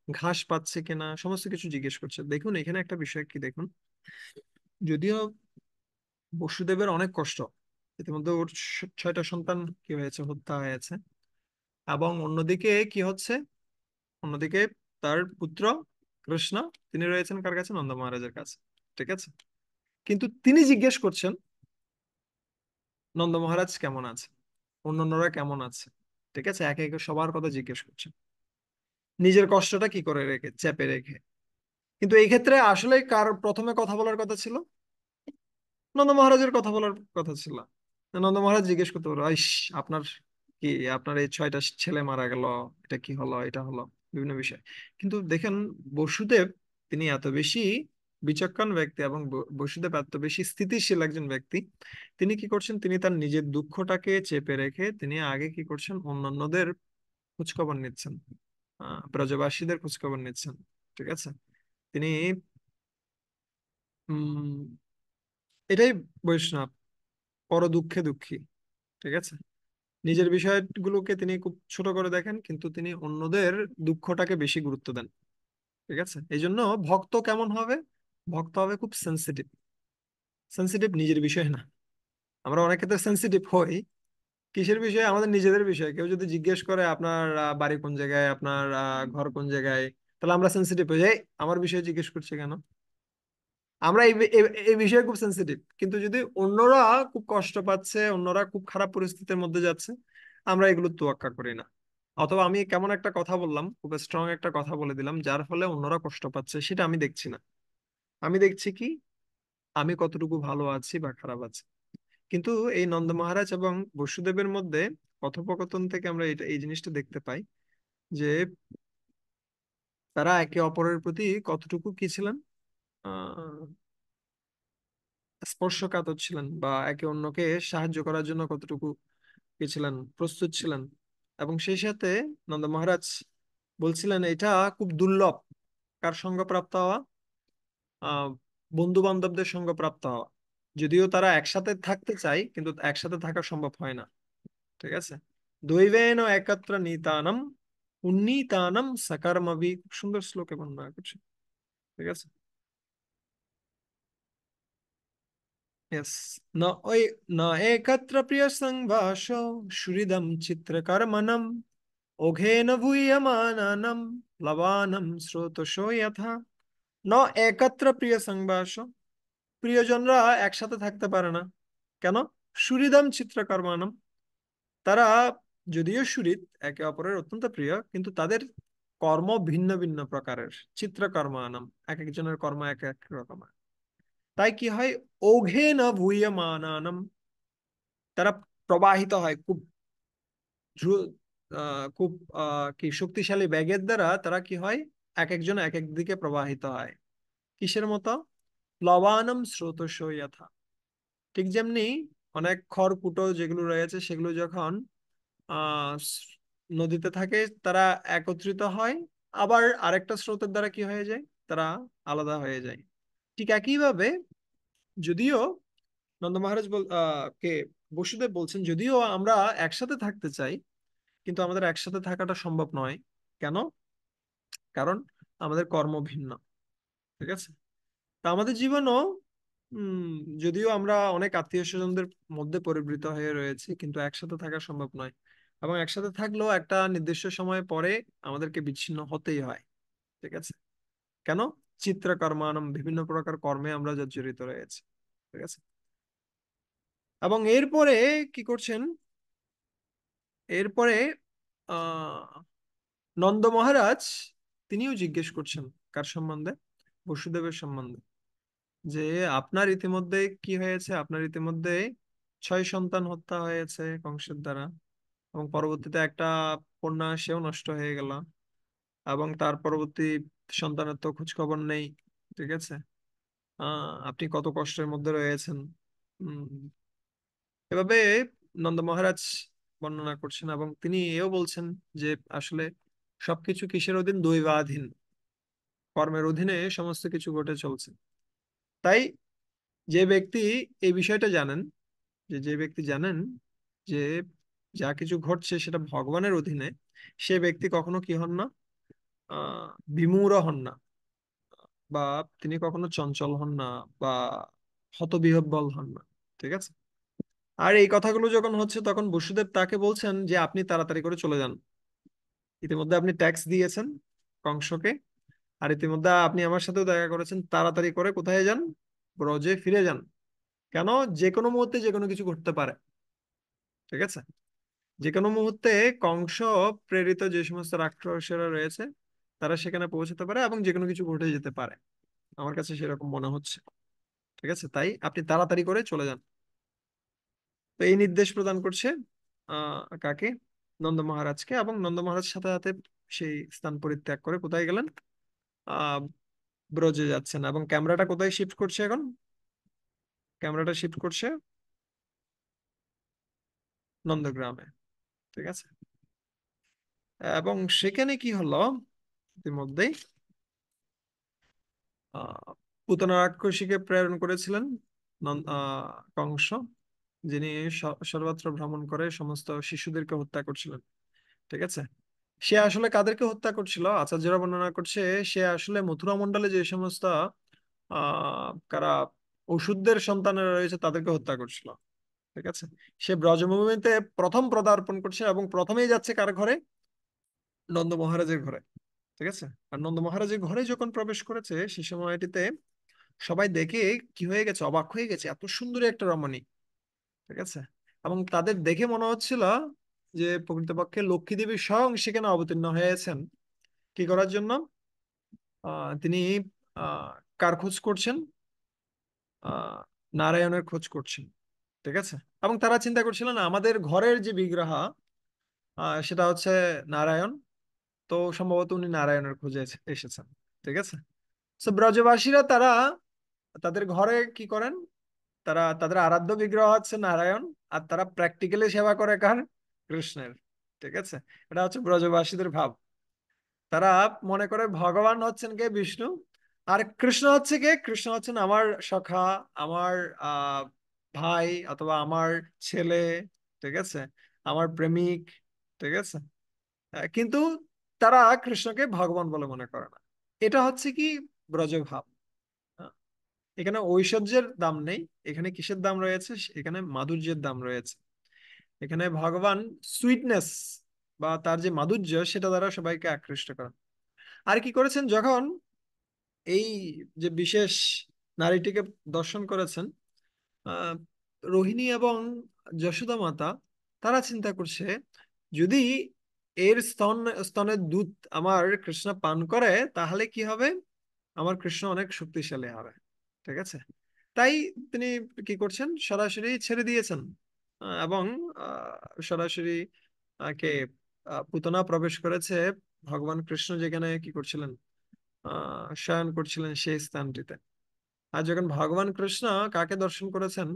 ঘাস পাচ্ছে কিনা, সমস্ত কিছু জিজ্ঞেস করছে। দেখুন এখানে একটা বিষয় কি দেখুন, যদিও বসুদেবের অনেক কষ্ট, ইতিমধ্যে ওর 6টা সন্তান কি হয়েছে, হত্যা হয়েছে। এবং অন্যদিকে কি হচ্ছে, অন্যদিকে তার পুত্র কৃষ্ণ, তিনি রয়েছেন কার কাছে? নন্দ মহারাজের কাছে। ঠিক আছে। কিন্তু তিনি জিজ্ঞেস করছেন নন্দ মহারাজ কেমন আছে, অন্যান্যরা কেমন আছে। ঠিক আছে। একে একে সবার কথা জিজ্ঞেস করছেন, নিজের কষ্টটা কি করে রেখে চেপে রেখে। কিন্তু এই ক্ষেত্রে আসলে কার প্রথমে কথা বলার কথা ছিল? নন্দ মহারাজের কথা বলার কথা ছিল। নন্দ মহারাজ জিজ্ঞেস করতে পারো ইস, আপনার কি, আপনার এই 6টা ছেলে মারা গেল, এটা কি হলো, এটা হলো, বিভিন্ন বিষয়। কিন্তু দেখেন বসুদেব, তিনি এত বেশি বিচক্ষণ ব্যক্তি এবং বসুদেব এত বেশি স্থিতিশীল একজন ব্যক্তি। তিনি কি করছেন, তিনি তার নিজের দুঃখটাকে চেপে রেখে তিনি আগে কি করছেন, অন্যান্যদের খোঁজখবর নিচ্ছেন, ব্রজবাসীদের খোঁজখবর নিচ্ছেন। ঠিক আছে। তিনি উম এটাই বৈষ্ণব, পর দুঃখে দুঃখী। ঠিক আছে। নিজের বিষয়গুলোকে তিনি খুব ছোট করে দেখেন, কিন্তু তিনি অন্যদের দুঃখটাকে বেশি গুরুত্ব দেন। ঠিক আছে। এই জন্য ভক্ত কেমন হবে, ভক্ত হবে খুব সেন্সিটিভ। সেন্সিটিভ নিজের বিষয় না। আমরা অনেক ক্ষেত্রে সেন্সিটিভ হই কিসের বিষয়ে, আমাদের নিজেদের বিষয়ে। কেউ যদি জিজ্ঞেস করে আপনার বাড়ি কোন জায়গায়, আপনার ঘর কোন জায়গায়, তাহলে আমরা সেন্সিটিভ হয়ে যাই, আমার বিষয়ে জিজ্ঞেস করছে কেন। আমরা এই বিষয়ে খুব সেন্সিটিভ। কিন্তু যদি অন্যরা খুব কষ্ট পাচ্ছে, অন্যরা খুব খারাপ পরিস্থিতির মধ্যে যাচ্ছে, আমরা এগুলো তোয়াক্কা করি না। অথবা আমি কেমন একটা কথা বললাম, খুব স্ট্রং একটা কথা বলে দিলাম, যার ফলে অন্যরা কষ্ট পাচ্ছে, সেটা আমি দেখছি না। আমি দেখছি কি, আমি কতটুকু ভালো আছি বা খারাপ আছি। কিন্তু এই নন্দ মহারাজ এবং বসুদেবের মধ্যে কথোপকথন থেকে আমরা এই জিনিসটা দেখতে পাই যে তারা একে অপরের প্রতি কতটুকু কি ছিলেন, আহ স্পর্শকাতর ছিলেন, বা একে অন্যকে সাহায্য করার জন্য কতটুকু কি ছিলেন, প্রস্তুত ছিলেন। এবং সেই সাথে নন্দ মহারাজ বলছিলেন এটা খুব দুর্লভ, কার সঙ্গ প্রাপ্ত হওয়া, বন্ধু বান্ধবদের সঙ্গ প্রাপ্ত হওয়া। যদিও তারা একসাথে থাকতে চায়, কিন্তু একসাথে থাকা সম্ভব হয় না। ঠিক আছে। দৈবেন একত্র নিতানম উন্নীতানম সকর্মভি, খুব সুন্দর শ্লোকে বর্ণনা করছে। ঠিক আছে। यस। न न एकत्र प्रिय संभाषो सुहृदं चित्रकर्मणम् ওঘেন ভূয়মানানাম প্লবানম স্রোতস্যো যথা ন একত্র প্রিয় সংবাস। প্রিয়জনরা একসাথে থাকতে পারে না। কেন? সুহৃদম চিত্রকর্মাণম। তারা যদিও সুহৃদ, একে অপরের অত্যন্ত প্রিয়, কিন্তু তাদের কর্ম ভিন্ন ভিন্ন প্রকারের। চিত্রকর্মাণম, এক একজনের কর্ম এক এক রকম। তাই কি হয়? ওঘে না ভূয়মানানম, তারা প্রবাহিত হয় খুব দ্রু- খুব কি শক্তিশালী ব্যাগের দ্বারা তারা কি হয়, এক একজন এক এক দিকে প্রবাহিত হয়। কিসের মতো? প্লবানম স্রোতস্য যথা। ঠিক যেমনি অনেক খড়কুটো যেগুলো রয়েছে সেগুলো যখন নদীতে থাকে তারা একত্রিত হয়, আবার আরেকটা স্রোতের দ্বারা কি হয়ে যায়, তারা আলাদা হয়ে যায়। ঠিক একইভাবে, যদিও নন্দ মহারাজ কে বসুদেব বলছেন, যদিও আমরা একসাথে থাকতে চাই, কিন্তু আমাদের একসাথে থাকাটা সম্ভব নয়। কেন? কারণ আমাদের কর্ম ভিন্ন। ঠিক আছে? তা আমাদের জীবনও উম যদিও আমরা অনেক আত্মীয় স্বজনদের মধ্যে পরিবৃত হয়ে রয়েছি, কিন্তু একসাথে থাকা সম্ভব নয়। এবং একসাথে থাকলেও একটা নির্দিষ্ট সময় পরে আমাদেরকে বিচ্ছিন্ন হতেই হয়। ঠিক আছে? কেন? চিত্রকর্মানম, বিভিন্ন প্রকার কর্মে আমরা জর্জরিত রয়েছে। ঠিক আছে? এবং এরপরে কি করছেন? এরপরে আহ নন্দ মহারাজ তিনিও জিজ্ঞেস করছেন। কার সম্বন্ধে? বসুদেবের সম্বন্ধে। যে আপনার ইতিমধ্যে কি হয়েছে? আপনার ইতিমধ্যে 6 সন্তান হত্যা হয়েছে কংসের দ্বারা, এবং পরবর্তীতে একটা কন্যা, সেও নষ্ট হয়ে গেল, এবং তার পরবর্তী সন্তানের তো খোঁজ খবর নেই। ঠিক আছে? আপনি কত কষ্টের মধ্যে রয়েছেন। উম, এভাবে নন্দ মহারাজ বর্ণনা করছেন, এবং তিনি এও বলছেন যে আসলে সবকিছু কিসের অধীন? দৈবাধীন, কর্মের অধীনে সমস্ত কিছু ঘটে চলছে। তাই যে ব্যক্তি এই বিষয়টা জানেন, যে ব্যক্তি জানেন যে যা কিছু ঘটছে সেটা ভগবানের অধীনে, সে ব্যক্তি কখনো কি হন না, আহ বিমূঢ় হন না, বা তিনি কখনো চঞ্চল হন না, বা হতবিহ্বল হন না। ঠিক আছে? আর এই কথাগুলো যখন হচ্ছে, তখন বসুদেব তাকে বলছেন যে আপনি তাড়াতাড়ি করে চলে যান। ইতিমধ্যে আপনি ট্যাক্স দিয়েছেন কংসকে, আর ইতিমধ্যে আপনি আমার সাথেও দেখা করেছেন। তাড়াতাড়ি করে কোথায় যান? ব্রজে ফিরে যান। কেন? যে কোনো মুহূর্তে যে কোনো কিছু ঘটতে পারে। ঠিক আছে? যে কোনো মুহূর্তে কংস প্রেরিত যে সমস্ত রাক্ষসেরা রয়েছে, তারা সেখানে পৌঁছতে পারে, এবং যে কোনো কিছু ঘটে যেতে পারে। আমার কাছে সেরকম মনে হচ্ছে। ঠিক আছে? তাই আপনি তাড়াতাড়ি করে চলে যান। তো এই নির্দেশ প্রদান করছে কাকে? নন্দ মহারাজকে। এবং নন্দ মহারাজ সাথে সাথে সেই স্থান পরিত্যাগ করে কোথায় গেলেন? আহ ব্রজে যাচ্ছেন। এবং ক্যামেরাটা কোথায় শিফট করছে এখন? ক্যামেরাটা শিফট করছে নন্দগ্রামে। ঠিক আছে? এবং সেখানে কি হলো? ইতিমধ্যেই আহ পুতনা রাক্ষসীকে প্রেরণ করেছিলেন কংস, যিনি সর্বত্র ভ্রমণ করে সমস্ত শিশুদেরকে হত্যা করছিলেন। ঠিক আছে? সে আসলে কাদেরকে হত্যা করছিল? আচার্যরা বর্ণনা করছে, সে আসলে মথুরা মণ্ডলে যে সমস্ত কারা অসুরদের সন্তানেরা রয়েছে তাদেরকে হত্যা করছিল। ঠিক আছে? সে ব্রজভূমিতে প্রথম পদার্পণ করছে, এবং প্রথমেই যাচ্ছে কার ঘরে? নন্দ মহারাজের ঘরে। ঠিক আছে? আর নন্দ মহারাজের ঘরে যখন প্রবেশ করেছে, সে সময়টিতে সবাই দেখে কি হয়ে গেছে, অবাক হয়ে গেছে, এত সুন্দর একটা রমণী। ঠিক আছে? এবং তাদের দেখে মনে হচ্ছিল যে প্রকৃতপক্ষে লক্ষ্মী দেবী স্বয়ং সেখানে অবতীর্ণ হয়েছেন। কি করার জন্য? তিনি আহ কার খোঁজ করছেন? আহ নারায়ণের খোঁজ করছেন। ঠিক আছে? এবং তারা চিন্তা করছিলেন আমাদের ঘরের যে বিগ্রহ, সেটা হচ্ছে নারায়ণ। তো সম্ভবত উনি নারায়ণের খোঁজে এসেছেন। ঠিক আছে? তো ব্রজবাসীরা তারা তাদের ঘরে কি করেন? তারা তাদের আরাধ্য বিগ্রহ হচ্ছে নারায়ণ, আর তারা প্র্যাকটিক্যালি সেবা করে কার? কৃষ্ণের। ঠিক আছে? এটা হচ্ছে ব্রজবাসীদের ভাব। তারা মনে করে ভগবান হচ্ছেন কে? বিষ্ণু। আর কৃষ্ণ হচ্ছে কে? কৃষ্ণ হচ্ছেন আমার সখা, আমার আহ ভাই, অথবা আমার ছেলে। ঠিক আছে? আমার প্রেমিক। ঠিক আছে? কিন্তু তারা কৃষ্ণকে ভগবান বলে মনে করে না। এটা হচ্ছে কি? ব্রজভাব। আহ, এখানে ঐশ্বর্যের দাম নেই। এখানে কিসের দাম রয়েছে? এখানে মাধুর্যের দাম রয়েছে। এখানে ভগবান সুইটনেস, বা তার যে মাধুর্য সেটা দ্বারা সবাইকে আকৃষ্ট করেন। আর কি করেছেন, যখন এই যে বিশেষ নারীটিকে দর্শন করেছেন, আহ রোহিণী এবং যশোদা মাতা, তারা চিন্তা করছে, যদি এর স্তনের দুধ আমার কৃষ্ণ পান করে তাহলে কি হবে, আমার কৃষ্ণ অনেক শক্তিশালী হবে। ঠিক আছে, তাই তিনি কি করছেন, সরাসরি ছেড়ে দিয়েছেন। এবং সরাসরি কে পুতনা প্রবেশ করেছে ভগবান কৃষ্ণ যেখানে কি করছিলেন, শয়ন করছিলেন সেই স্থানটিতে। আর যখন ভগবান কৃষ্ণ কাকে দর্শন করেছেন,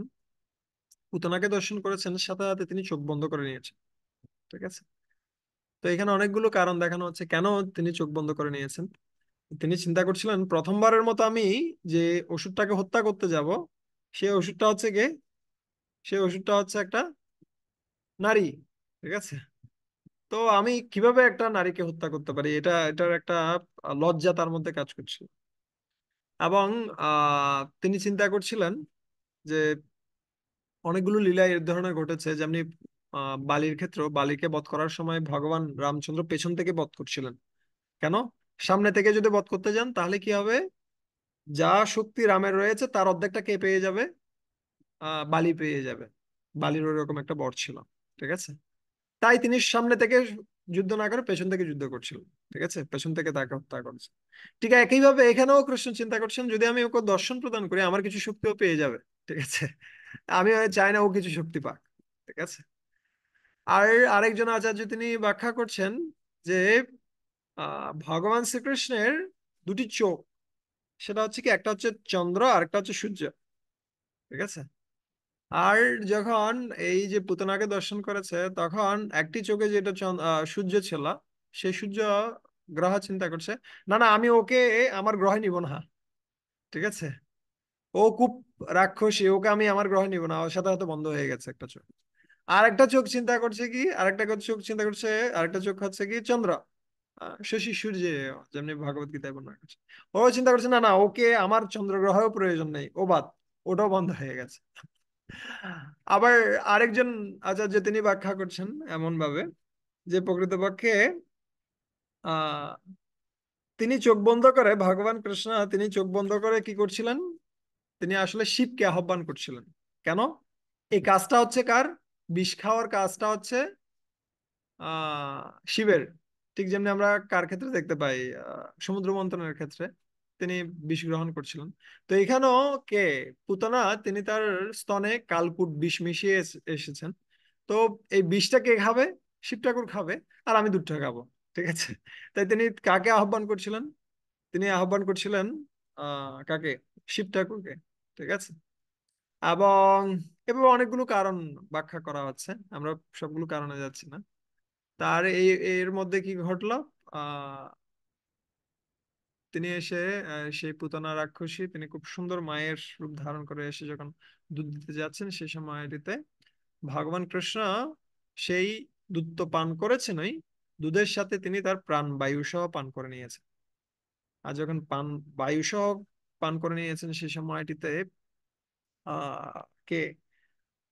পুতনাকে দর্শন করেছেন, সাথে সাথে তিনি চোখ বন্ধ করে নিয়েছেন। ঠিক আছে, তো এখানে অনেকগুলো কারণ দেখানো হচ্ছে কেন তিনি চোখ বন্ধ করে নিয়েছেন। তিনি চিন্তা করছিলেন, প্রথমবারের মতো আমি যে ওষুধটাকে হত্যা করতে যাব, সেই ওষুধটা হচ্ছে গে সেই ওষুধটা হচ্ছে একটা নারী। ঠিক আছে, তো আমি কিভাবে একটা নারীকে হত্যা করতে পারি, এটার একটা লজ্জা তার মধ্যে কাজ করছিল। এবং তিনি চিন্তা করছিলেন যে অনেকগুলো লীলা এর ধরনের ঘটেছে, যেমনি বালির ক্ষেত্র, বালিকে বধ করার সময় ভগবান রামচন্দ্র পেছন থেকে বধ করছিলেন। কেন, সামনে থেকে যদি বধ করতে যান তাহলে কি হবে, যা শক্তি রামের রয়েছে তার অর্ধেকটা কে পেয়ে যাবে, বালি পেয়ে যাবে। বালির ওরকম একটা বর ছিল। ঠিক আছে, তাই তিনি সামনে থেকে যুদ্ধ না করে পেছন থেকে যুদ্ধ করছিলেন। ঠিক আছে, পেছন থেকে তাকে হত্যা করেছে। ঠিক একইভাবে এখানেও কৃষ্ণ চিন্তা করছেন, যদি আমি ওকে দর্শন প্রদান করি আমার কিছু শক্তিও পেয়ে যাবে। ঠিক আছে, আমি চাই না ও কিছু শক্তি পাক। ঠিক আছে, আর আরেকজন আচার্য তিনি ব্যাখ্যা করছেন যে ভগবান শ্রীকৃষ্ণের দুটি চোখ, সেটা হচ্ছে কি, একটা হচ্ছে চন্দ্র আর একটা হচ্ছে সূর্য। ঠিক আছে, আর যখন এই যে পুতনাকে দর্শন করেছে তখন একটি চোখে যেটা সূর্য ছিল, সেই সূর্য গ্রহ চিন্তা করছে, না না আমি ওকে আমার গ্রহে নিব না। ঠিক আছে, ও খুব রাক্ষসী, ওকে আমি আমার গ্রহে নিব না, ওর সাথে সাথে বন্ধ হয়ে গেছে একটা চোখ। আরেকটা চোখ চিন্তা করছে কি, আরেকটা চোখ চিন্তা করছে, আরেকটা চোখ হচ্ছে কি চন্দ্র, শশী সূর্য, যেমনি ভগবত গীতায় বর্ণনা করছে। ও চিন্তা করছে, না না ওকে আমার চন্দ্রগ্রহেও প্রয়োজন নেই, ও বাদ, ওটাও বন্ধ হয়ে গেছে। আবার আরেকজন আচার্য তিনি ব্যাখ্যা করছেন এমন ভাবে যে প্রকৃতপক্ষে আহ তিনি চোখ বন্ধ করে, ভগবান কৃষ্ণ তিনি চোখ বন্ধ করে কি করছিলেন, তিনি আসলে শিবকে আহ্বান করছিলেন। কেন, এই কাজটা হচ্ছে কার, বিষ খাওয়ার কাজটা হচ্ছে শিবের। ঠিক যেমনি আমরা কার ক্ষেত্রে দেখতে পাই, সমুদ্র মন্থনের ক্ষেত্রে তিনি বিষ গ্রহণ করছিলেন। তো এখানেও কে, পুতনা, তিনি তার স্তনে কালকুট বিষ মিশিয়ে এসেছেন। তো এই বিষটা কে খাবে, শিব ঠাকুর খাবে, আর আমি দুধটা খাবো। ঠিক আছে, তাই তিনি কাকে আহ্বান করছিলেন, তিনি আহ্বান করছিলেন কাকে, শিব ঠাকুরকে। ঠিক আছে, এবং এভাবে অনেকগুলো কারণ ব্যাখ্যা করা হচ্ছে, আমরা সবগুলো কারণে যাচ্ছি না। তার এর মধ্যে কি ঘটলো, আহ তিনি এসে সেই পুতনা রাক্ষসী, তিনি খুব সুন্দর মায়ের রূপ ধারণ করে এসে যখন দুধ দিতে যাচ্ছেন, সেই সময়টিতে ভগবান কৃষ্ণ সেই দুধ তো পান করেছেনই, দুধের সাথে তিনি তার প্রাণ বায়ু সহ পান করে নিয়েছেন। আর যখন বায়ু সহ পান করে নিয়েছেন সেই সময়টিতে কে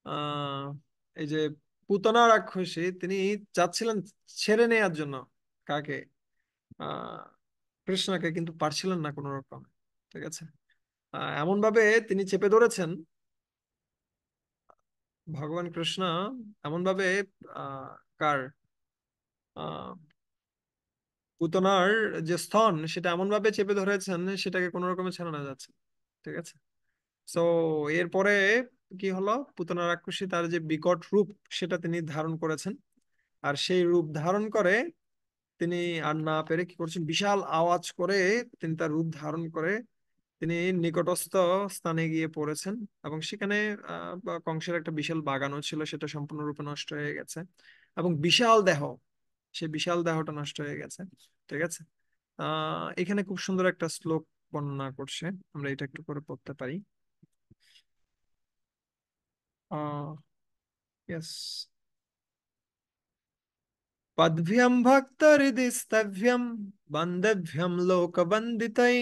আহ এই যে পুতনা রাক্ষসী, তিনি চাচ্ছিলেন ছেড়ে নেয়ার জন্য কাকে, আহ কৃষ্ণকে, কিন্তু পারছিলেন না কোনো রকম। ঠিক আছে, এমন ভাবে তিনি চেপে ধরেছেন ভগবান কৃষ্ণ, এমন ভাবে আহ কার আহ পুতনার যে স্তন সেটা এমন ভাবে চেপে ধরেছেন, সেটাকে কোনো রকমে ছাড়ানো যাচ্ছে। ঠিক আছে, তো এরপরে কি হলো, পুতনা রাক্ষসী তার যে বিকট রূপ সেটা তিনি ধারণ করেছেন। আর সেই রূপ ধারণ করে তিনি আর না পেরে কি করছেন, বিশাল আওয়াজ করে তিনি তার রূপ ধারণ করে তিনি নিকটস্থ স্থানে গিয়ে পড়েছেন। এবং সেখানে কংসের একটা বিশাল বাগানও ছিল, সেটা সম্পূর্ণরূপে নষ্ট হয়ে গেছে। এবং বিশাল দেহ, সেই বিশাল দেহটা নষ্ট হয়ে গেছে। ঠিক আছে, এখানে খুব সুন্দর একটা শ্লোক বর্ণনা করছে, আমরা এটা একটু করে পড়তে পারি। আহ ইয়েস, পদ্ভ্যম ভক্ত হৃদয় স্তভ্যম বন্ধভ্যম লোকবন্দিতৈ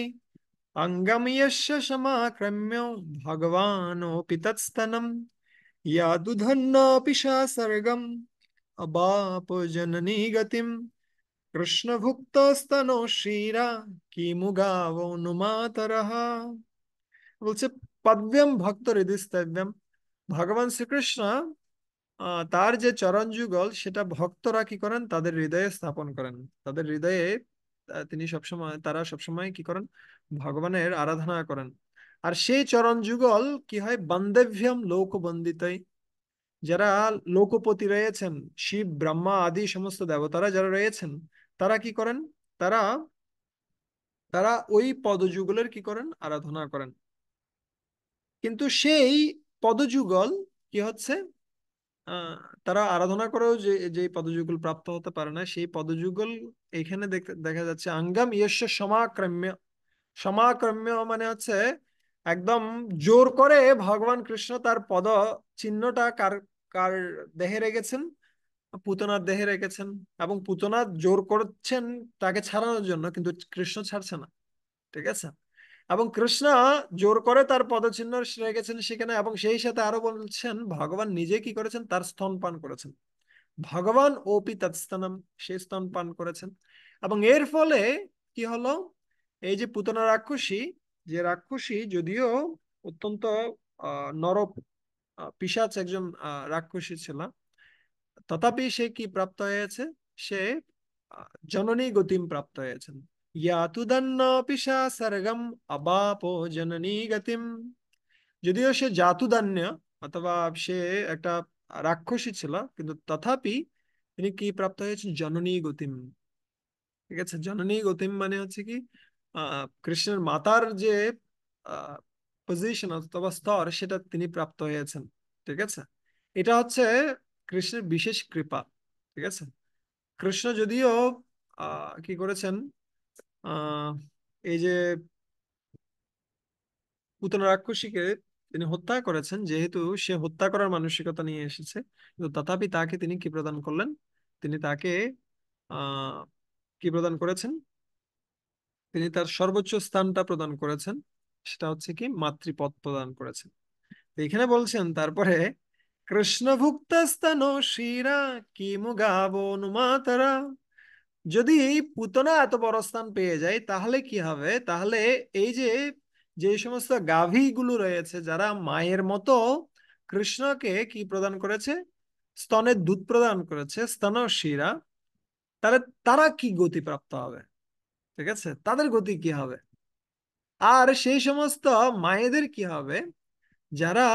অঙ্গম यस्य समाक्रम्य भगवानोऽपि तत्स्तनम् यादुधन्नापि सर्गम अबाप जननी गतिम कृष्ण भुक्तस्तनो क्षीरा किमु गावो नुमातरः। বলছে পদ্মম ভক্ত হৃদয়স্তব্যম, ভগবান শ্রীকৃষ্ণ তার যে চরণ যুগল সেটা ভক্তরা কি করেন, তাদের হৃদয়ে স্থাপন করেন। তাদের হৃদয়ে তিনি সবসময়, তারা সবসময় কি করেন, ভগবানের আরাধনা করেন। আর সেই চরণ যুগল কি হয়, বান্ধব্যম লোকবন্দিতই, যারা লোকপতি রয়েছেন, শিব ব্রহ্মা আদি সমস্ত দেবতারা যারা রয়েছেন, তারা কি করেন, তারা তারা ওই পদযুগলের কি করেন, আরাধনা করেন। কিন্তু সেই পদযুগল কি হচ্ছে, আহ তারা আরাধনা করেও যে যে পদযুগল প্রাপ্ত হতে পারে না, সেই পদযুগল এখানে দেখা যাচ্ছে আঙ্গাম ইয়স্য সমাক্রম্য। সমাক্রম্য মানে হচ্ছে একদম জোর করে ভগবান কৃষ্ণ তার পদ চিহ্নটা কার কার দেহে রেখেছেন, পুতনার দেহে রেখেছেন। এবং পুতনা জোর করছেন তাকে ছাড়ানোর জন্য, কিন্তু কৃষ্ণ ছাড়ছে না। ঠিক আছে। এবং কৃষ্ণ জোর করে তার পদচিহ্ন রেখেছেন সেখানে, এবং সেই সাথে আরো বলছেন ভগবান নিজে কি করেছেন, তার স্তন পান করেছেন। ভগবান ওপি তৎস্তনম, সে স্তন পান করেছেন। এবং এর ফলে কি হলো, এই যে পুতনা রাক্ষসী, যে রাক্ষসী যদিও অত্যন্ত নর পিশাচ একজন রাক্ষসী ছিল, তথাপি সে কি প্রাপ্ত হয়েছে, সে জননী গতিম প্রাপ্ত হয়েছেন। ইয়াতুদন্ন পিশাচর্গম অবাপো জননী গতিম। যদিও সে জাতুদান্য, অথবা সে একটা রাক্ষসী ছিল, কিন্তু তথাপি তিনি কি প্রাপ্ত হয়েছেন, জননী গতিম। ঠিক আছে। জননী গতিম মানে হচ্ছে কি, কৃষ্ণের মাতার যে পজিশন অথবা স্তর, সেটা তিনি প্রাপ্ত হয়েছেন। ঠিক আছে। এটা হচ্ছে কৃষ্ণের বিশেষ কৃপা। ঠিক আছে। কৃষ্ণ যদিও কি করেছেন, আহ এই যে পুতনা রাক্ষসীকে তিনি হত্যা করেছেন, যেহেতু সে হত্যা করার মানসিকতা নিয়ে এসেছে, কিন্তু তথাপি তাকে তিনি কি প্রদান করলেন, তিনি তাকে আহ কি প্রদান করেছেন, তিনি তার সর্বোচ্চ স্থানটা প্রদান করেছেন। সেটা হচ্ছে কি, মাতৃপদ প্রদান করেছেন। তো এখানে বলছেন তারপরে, কৃষ্ণভুক্তস্তন শিরা কিমু গাবো, যদি এই পুতনা এত বড় স্থান পেয়ে যায় তাহলে কি হবে, তাহলে এই যে যে সমস্ত গাভীগুলো রয়েছে যারা মায়ের মতো কৃষ্ণকে কি প্রদান করেছে, স্তনের দুধ প্রদান করেছে, স্তনশীরা, তাহলে তারা কি গতি প্রাপ্ত হবে। ঠিক আছে, তাদের গতি কি হবে। আর সেই সমস্ত মায়েদের কি হবে, যারা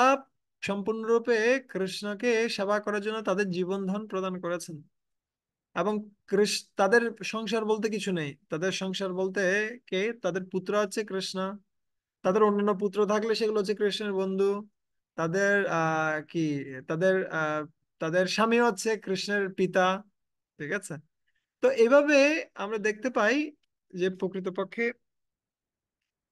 সম্পূর্ণরূপে কৃষ্ণকে সেবা করার জন্য তাদের জীবন ধন প্রদান করেছেন। এবং তাদের সংসার বলতে কিছু নেই, তাদের সংসার বলতে কে, তাদের পুত্র হচ্ছে কৃষ্ণ, তাদের অন্যান্য পুত্র থাকলে সেগুলো হচ্ছে কৃষ্ণের বন্ধু, তাদের কি, তাদের তাদের স্বামী হচ্ছে কৃষ্ণের পিতা। ঠিক আছে। তো এভাবে আমরা দেখতে পাই যে প্রকৃতপক্ষে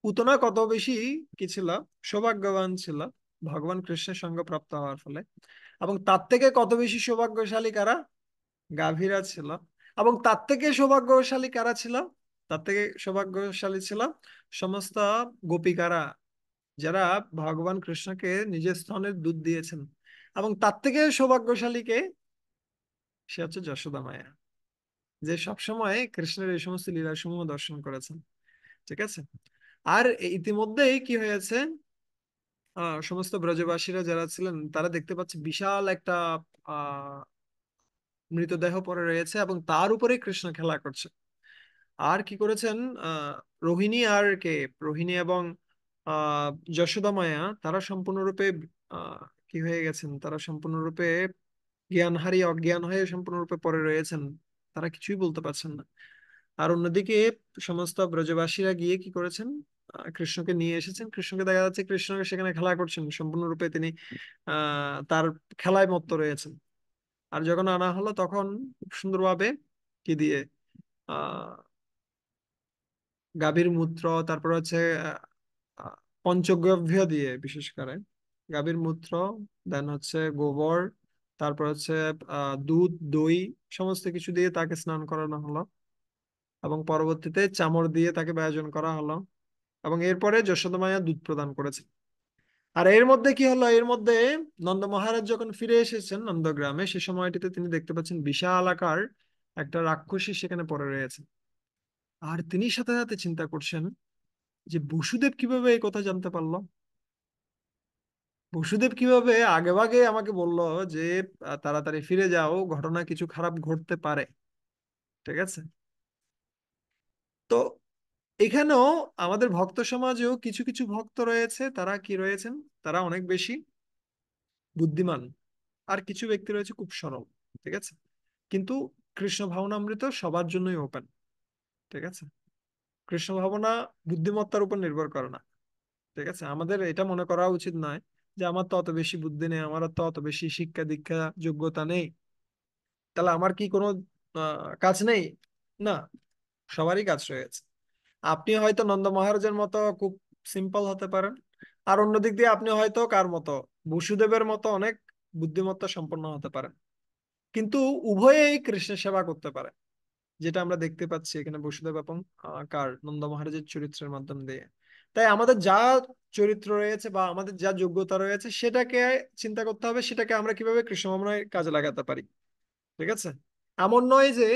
পুতনা কত বেশি কি ছিল, সৌভাগ্যবান ছিল ভগবান কৃষ্ণের সঙ্গ প্রাপ্ত হওয়ার ফলে। এবং তার থেকে কত বেশি সৌভাগ্যশালী কারা, গাভীরা ছিল। এবং তার থেকে সৌভাগ্যশালী কারা ছিল, তার থেকে সৌভাগ্যশালী ছিল সমস্ত গোপিকারা, যারা ভগবান কৃষ্ণকে নিজের স্তনের দুধ দিয়েছেন। এবং তার থেকে সৌভাগ্যশালী কে, সে হচ্ছে যশোদা মায়া, যে সবসময় কৃষ্ণের এই সমস্ত লীলাসমূহ দর্শন করেছেন। ঠিক আছে। আর ইতিমধ্যেই কি হয়েছে, সমস্ত ব্রজবাসীরা যারা ছিলেন তারা দেখতে পাচ্ছে বিশাল একটা আহ মৃতদেহ পড়ে রয়েছে, এবং তার উপরে কৃষ্ণ খেলা করছে। আর কি করেছেন, আহ রোহিণী আর কে, রোহিণী এবং আহ যশোদা মায়া, তারা সম্পূর্ণরূপে আহ কি হয়ে গেছেন, তারা সম্পূর্ণরূপে জ্ঞান হারিয়ে অজ্ঞান হয়ে সম্পূর্ণরূপে পড়ে রয়েছেন। তারা কিছুই বলতে পারছেন না। আর অন্যদিকে সমস্ত ব্রজবাসীরা গিয়ে কি করেছেন, কৃষ্ণকে নিয়ে এসেছেন। কৃষ্ণকে দেখা যাচ্ছে কৃষ্ণকে সেখানে খেলা করছেন, সম্পূর্ণরূপে তিনি তার খেলায় মত্ত রয়েছেন। আর যখন আনা হলো তখন খুব সুন্দরভাবে কি দিয়ে, আহ গাভীর মূত্র, তারপর হচ্ছে আহ, আহ, পঞ্চগব্য দিয়ে, বিশেষ করে গাভীর মূত্র, দেন হচ্ছে গোবর, তারপর হচ্ছে দুধ দই, সমস্ত কিছু দিয়ে তাকে স্নান করানো হলো। এবং পরবর্তীতে চামড় দিয়ে তাকে ব্যজন করা হলো। এবং এরপরে যশোদা মায়া দুধ প্রদান করেছে। আর এর মধ্যে কি হলো, এর মধ্যে নন্দ মহারাজ যখন ফিরে এসেছেন নন্দগ্রামে, সে সময়টিতে তিনি দেখতে পাচ্ছেন বিশাল আকার একটা রাক্ষসী সেখানে পড়ে রয়েছে। আর তিনি সাথে সাথে চিন্তা করছেন যে বসুদেব কিভাবে এই কথা জানতে পারলো। বসুদেব কিভাবে আগেভাগে আমাকে বলল যে তাড়াতাড়ি ফিরে যাও, ঘটনা কিছু খারাপ ঘটতে পারে। ঠিক আছে। তো এখানেও আমাদের ভক্ত সমাজেও কিছু কিছু ভক্ত রয়েছে, তারা কি রয়েছেন, তারা অনেক বেশি বুদ্ধিমান। আর কিছু ব্যক্তি রয়েছে খুব সরল। ঠিক আছে। কিন্তু কৃষ্ণ ভাবনামৃত সবার জন্যই ওপেন। ঠিক আছে। কৃষ্ণ ভাবনা বুদ্ধিমত্তার উপর নির্ভর করে না। ঠিক আছে। আমাদের এটা মনে করা উচিত নয় যে আমার তো অত বেশি বুদ্ধি নেই, আমার তো অত বেশি শিক্ষা দীক্ষা যোগ্যতা নেই, তাহলে আমার কি কোনো কাজ নেই। না, সবারই কাজ রয়েছে। আপনি হয়তো নন্দ মহারাজের মতো খুব সিম্পল হতে পারেন, আর অন্য দিক দিয়ে আপনি হয়তো কার মতো, বসুদেবের মতো অনেক বুদ্ধিমত্তা সম্পন্ন হতে পারেন। কিন্তু উভয়েই কৃষ্ণের সেবা করতে পারে, যেটা আমরা দেখতে পাচ্ছি এখানে বসুদেব এবং কার নন্দ মহারাজের চরিত্রের মাধ্যম দিয়ে। তাই আমাদের যা চরিত্র রয়েছে বা আমাদের যা যোগ্যতা রয়েছে সেটাকে চিন্তা করতে হবে, সেটাকে আমরা কিভাবে কৃষ্ণ ভাবনায় কাজে লাগাতে পারি। ঠিক আছে। এমন নয় যে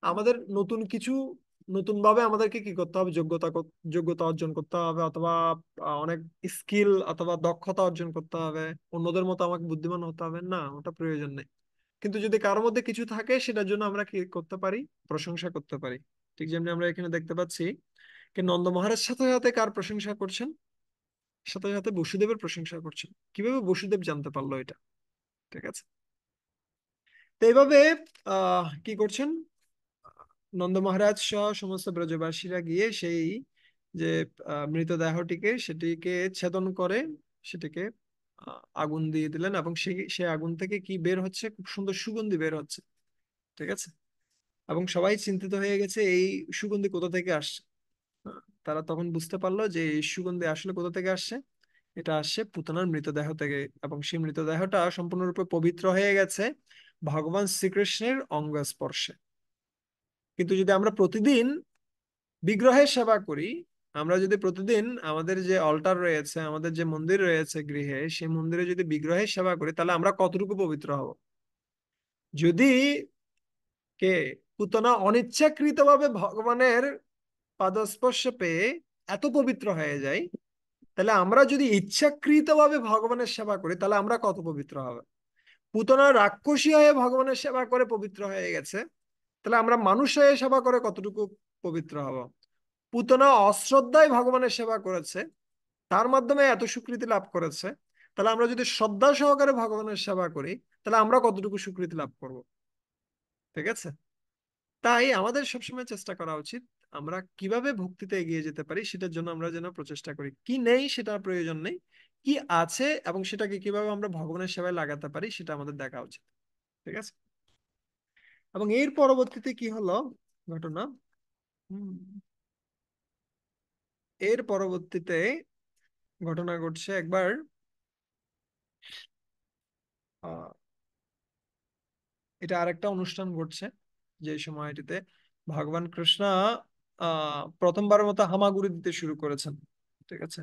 আমাদের নতুন কিছু, নতুন ভাবে আমাদেরকে কি করতে হবে, যোগ্যতা অর্জন করতে হবে, অথবা অনেক স্কিল অথবা দক্ষতা অর্জন করতে হবে, অন্যদের মতো আমাকে বুদ্ধিমান হতে হবে, না, ওটা প্রয়োজন নেই। কিন্তু যদি কারোর মধ্যে কিছু থাকে সেটার জন্য আমরা কি করতে পারি, প্রশংসা করতে পারি। ঠিক যেমনি আমরা এখানে দেখতে পাচ্ছি যে নন্দ মহারাজ সাথে সাথে কার প্রশংসা করছেন, সাথে সাথে বসুদেবের প্রশংসা করছেন। কিভাবে বসুদেব জানতে পারলো এটা। ঠিক আছে। তো এইভাবে কি করছেন, নন্দ মহারাজ সহ সমস্ত ব্রজবাসীরা গিয়ে সেই যে মৃতদেহটিকে সেটিকে ছেদন করে সেটিকে আগুন দিয়ে দিলেন, এবং সেই আগুন থেকে কি বের হচ্ছে, খুব সুন্দর সুগন্ধি বের হচ্ছে। ঠিক আছে। এবং সবাই চিন্তিত হয়ে গেছে এই সুগন্ধি কোথা থেকে আসছে। তারা তখন বুঝতে পারলো যে এই সুগন্ধি আসলে কোথা থেকে আসছে, এটা আসছে পুতনার মৃতদেহ থেকে, এবং সেই মৃতদেহটা সম্পূর্ণরূপে পবিত্র হয়ে গেছে ভগবান শ্রীকৃষ্ণের অঙ্গ স্পর্শে। কিন্তু যদি আমরা প্রতিদিন বিগ্রহের সেবা করি, আমরা যদি প্রতিদিন আমাদের যে অল্টার রয়েছে, আমাদের যে মন্দির রয়েছে গৃহে, সেই মন্দিরে যদি বিগ্রহের সেবা করি, তাহলে আমরা কতটুকু পবিত্র হব। যদি কে পুতনা অনিচ্ছাকৃতভাবে ভগবানের পাদস্পর্শ পেয়ে এত পবিত্র হয়ে যায়, তাহলে আমরা যদি ইচ্ছাকৃতভাবে ভগবানের সেবা করি, তাহলে আমরা কত পবিত্র হবে। পুতনা রাক্ষসী হয়ে ভগবানের সেবা করে পবিত্র হয়ে গেছে, তাহলে আমরা মানুষ হয়ে সেবা করে কতটুকু পবিত্র হব। পুতনা অশ্রদ্ধায় ভগবানের সেবা করেছে, তার মাধ্যমে এত স্বীকৃতি লাভ করেছে, তাহলে আমরা যদি শ্রদ্ধা সহকারে ভগবানের সেবা করি, তাহলে আমরা কতটুকু স্বীকৃতি লাভ করব। ঠিক আছে। তাই আমাদের সবসময় চেষ্টা করা উচিত আমরা কিভাবে ভক্তিতে এগিয়ে যেতে পারি, সেটার জন্য আমরা যেন প্রচেষ্টা করি। কি নেই সেটা প্রয়োজন নেই, কি আছে এবং সেটাকে কিভাবে আমরা ভগবানের সেবায় লাগাতে পারি সেটা আমাদের দেখা উচিত। ঠিক আছে। এবং এর পরবর্তীতে কি হলো ঘটনা, হুম, এর পরবর্তীতে ঘটনা ঘটছে একবার, আহ, এটা আরেকটা অনুষ্ঠান ঘটছে যে সময়টিতে ভগবান কৃষ্ণ প্রথমবারের মতো হামাগুড়ি দিতে শুরু করেছেন। ঠিক আছে।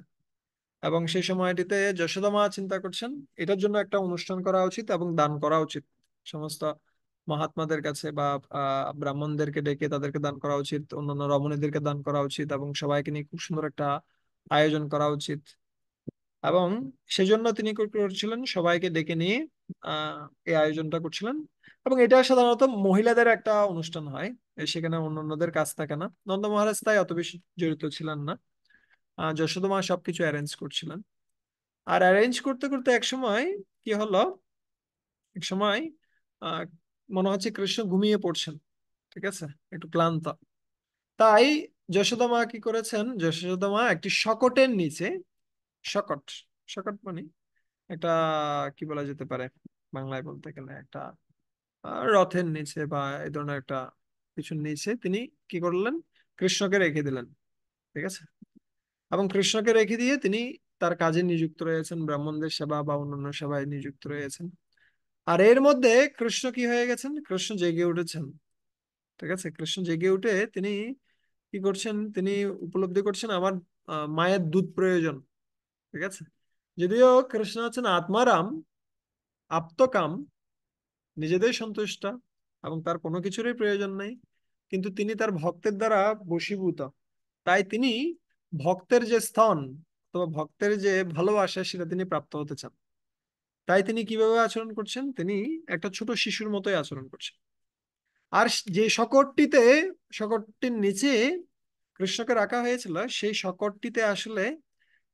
এবং সেই সময়টিতে যশোদা মা চিন্তা করছেন এটার জন্য একটা অনুষ্ঠান করা উচিত এবং দান করা উচিত। সমস্ত মহাত্মাদের কাছে বা ব্রাহ্মণদেরকে ডেকে তাদেরকে দান করা উচিত, অন্যান্য রমণীদেরকে দান করা উচিত, এবং সবাইকে নিয়ে খুব সুন্দর একটা আয়োজন করা উচিত। এবং সেজন্য তিনি কি করছিলেন, সবাইকে ডেকে নিয়ে এই আয়োজনটা করছিলেন। এবং এটা সাধারণত মহিলাদের একটা অনুষ্ঠান হয়, সেখানে অন্যান্যদের কাজ থাকে না। নন্দ মহারাজ তাই অত বেশি জড়িত ছিলেন না। যশোদা মা সবকিছু অ্যারেঞ্জ করছিলেন। আর অ্যারেঞ্জ করতে করতে এক সময় কি হলো, এক সময় আহ মনে হচ্ছে কৃষ্ণ ঘুমিয়ে পড়ছেন। ঠিক আছে। একটু ক্লান্ত। তাই যশোদা মা কি করেছেন, যশোদা মা একটি শকটের নিচে, শকট, শকট মানে একটা, কি বলা যেতে পারে বাংলায় বলতে গেলে, একটা রথের নিচে বা এই ধরনের একটা কিছুর নিচে তিনি কি করলেন, কৃষ্ণকে রেখে দিলেন। ঠিক আছে। এবং কৃষ্ণকে রেখে দিয়ে তিনি তার কাজে নিযুক্ত রয়েছেন, ব্রাহ্মণদের সেবা বা অন্যান্য সেবায় নিযুক্ত রয়েছেন। আর এর মধ্যে কৃষ্ণ কি হয়ে গেছেন, কৃষ্ণ জেগে উঠেছেন। ঠিক আছে। কৃষ্ণ জেগে উঠে তিনি কি করছেন, তিনি উপলব্ধি করছেন আমার মায়ের দুধ প্রয়োজন। ঠিক আছে। যদিও কৃষ্ণ হচ্ছেন আত্মারাম, আপ্তকাম, নিজেদের সন্তুষ্ট, এবং তার কোনো কিছুরই প্রয়োজন নেই, কিন্তু তিনি তার ভক্তের দ্বারা বশীভূত। তাই তিনি ভক্তের যে স্থান অথবা ভক্তের যে ভালোবাসা সেটা তিনি প্রাপ্ত হতে চান। তাই তিনি কিভাবে আচরণ করছেন, তিনি একটা ছোট শিশুর মতোই আচরণ করছেন। আর যে শকটটিতে, শকটটির নিচে কৃষ্ণকে রাখা হয়েছিল, সেই শকটটিতে আসলে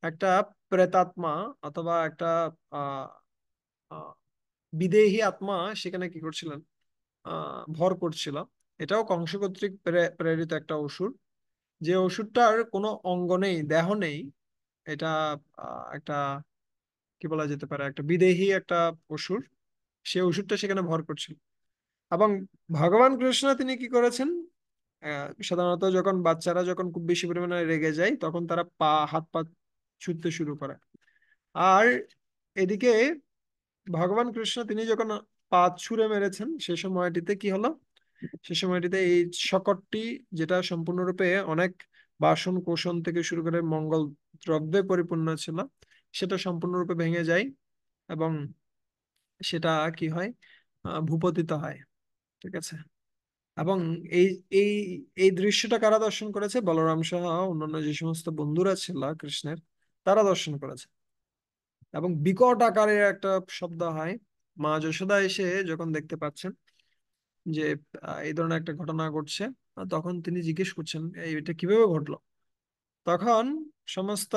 একটা প্রেতাত্মা অথবা একটা আহ আহ, বিদেহী আত্মা সেখানে কি করছিলেন, ভর করছিল। এটাও কংস কর্তৃক প্রেরিত একটা অসুর, যে অসুরটার কোনো অঙ্গ নেই, দেহ নেই। এটা একটা কি বলা যেতে পারে, একটা বিদেহী একটা অসুর, সে অসুরটা সেখানে ভর করছিল। এবং ভগবান কৃষ্ণ তিনি কি করেছেন, সাধারণত যখন বাচ্চারা যখন খুব বেশি পরিমাণে রেগে যায় তখন তারা হাত পা ছুটতে শুরু করে। আর এদিকে ভগবান কৃষ্ণ তিনি যখন পা ছুঁড়ে মেরেছেন সে সময়টিতে কি হলো, সে সময়টিতে এই শকটটি, যেটা সম্পূর্ণরূপে অনেক বাসন কোসন থেকে শুরু করে মঙ্গল দ্রব্যে পরিপূর্ণ ছিল, সেটা সম্পূর্ণরূপে ভেঙে যায় এবং সেটা কি হয়, ভূপতিত হয়। ঠিক আছে। এবং এই এই এই দৃশ্যটা কারা দর্শন করেছে, বলরাম সহ অন্যান্য যে সমস্ত বন্ধুরা ছিল কৃষ্ণের, তারা দর্শন করেছে। এবং বিকট আকারের একটা শব্দ হয়। মা যশোদা এসে যখন দেখতে পাচ্ছেন যে এই ধরনের একটা ঘটনা ঘটছে, তখন তিনি জিজ্ঞেস করছেন এটা কিভাবে ঘটলো। তখন সমস্ত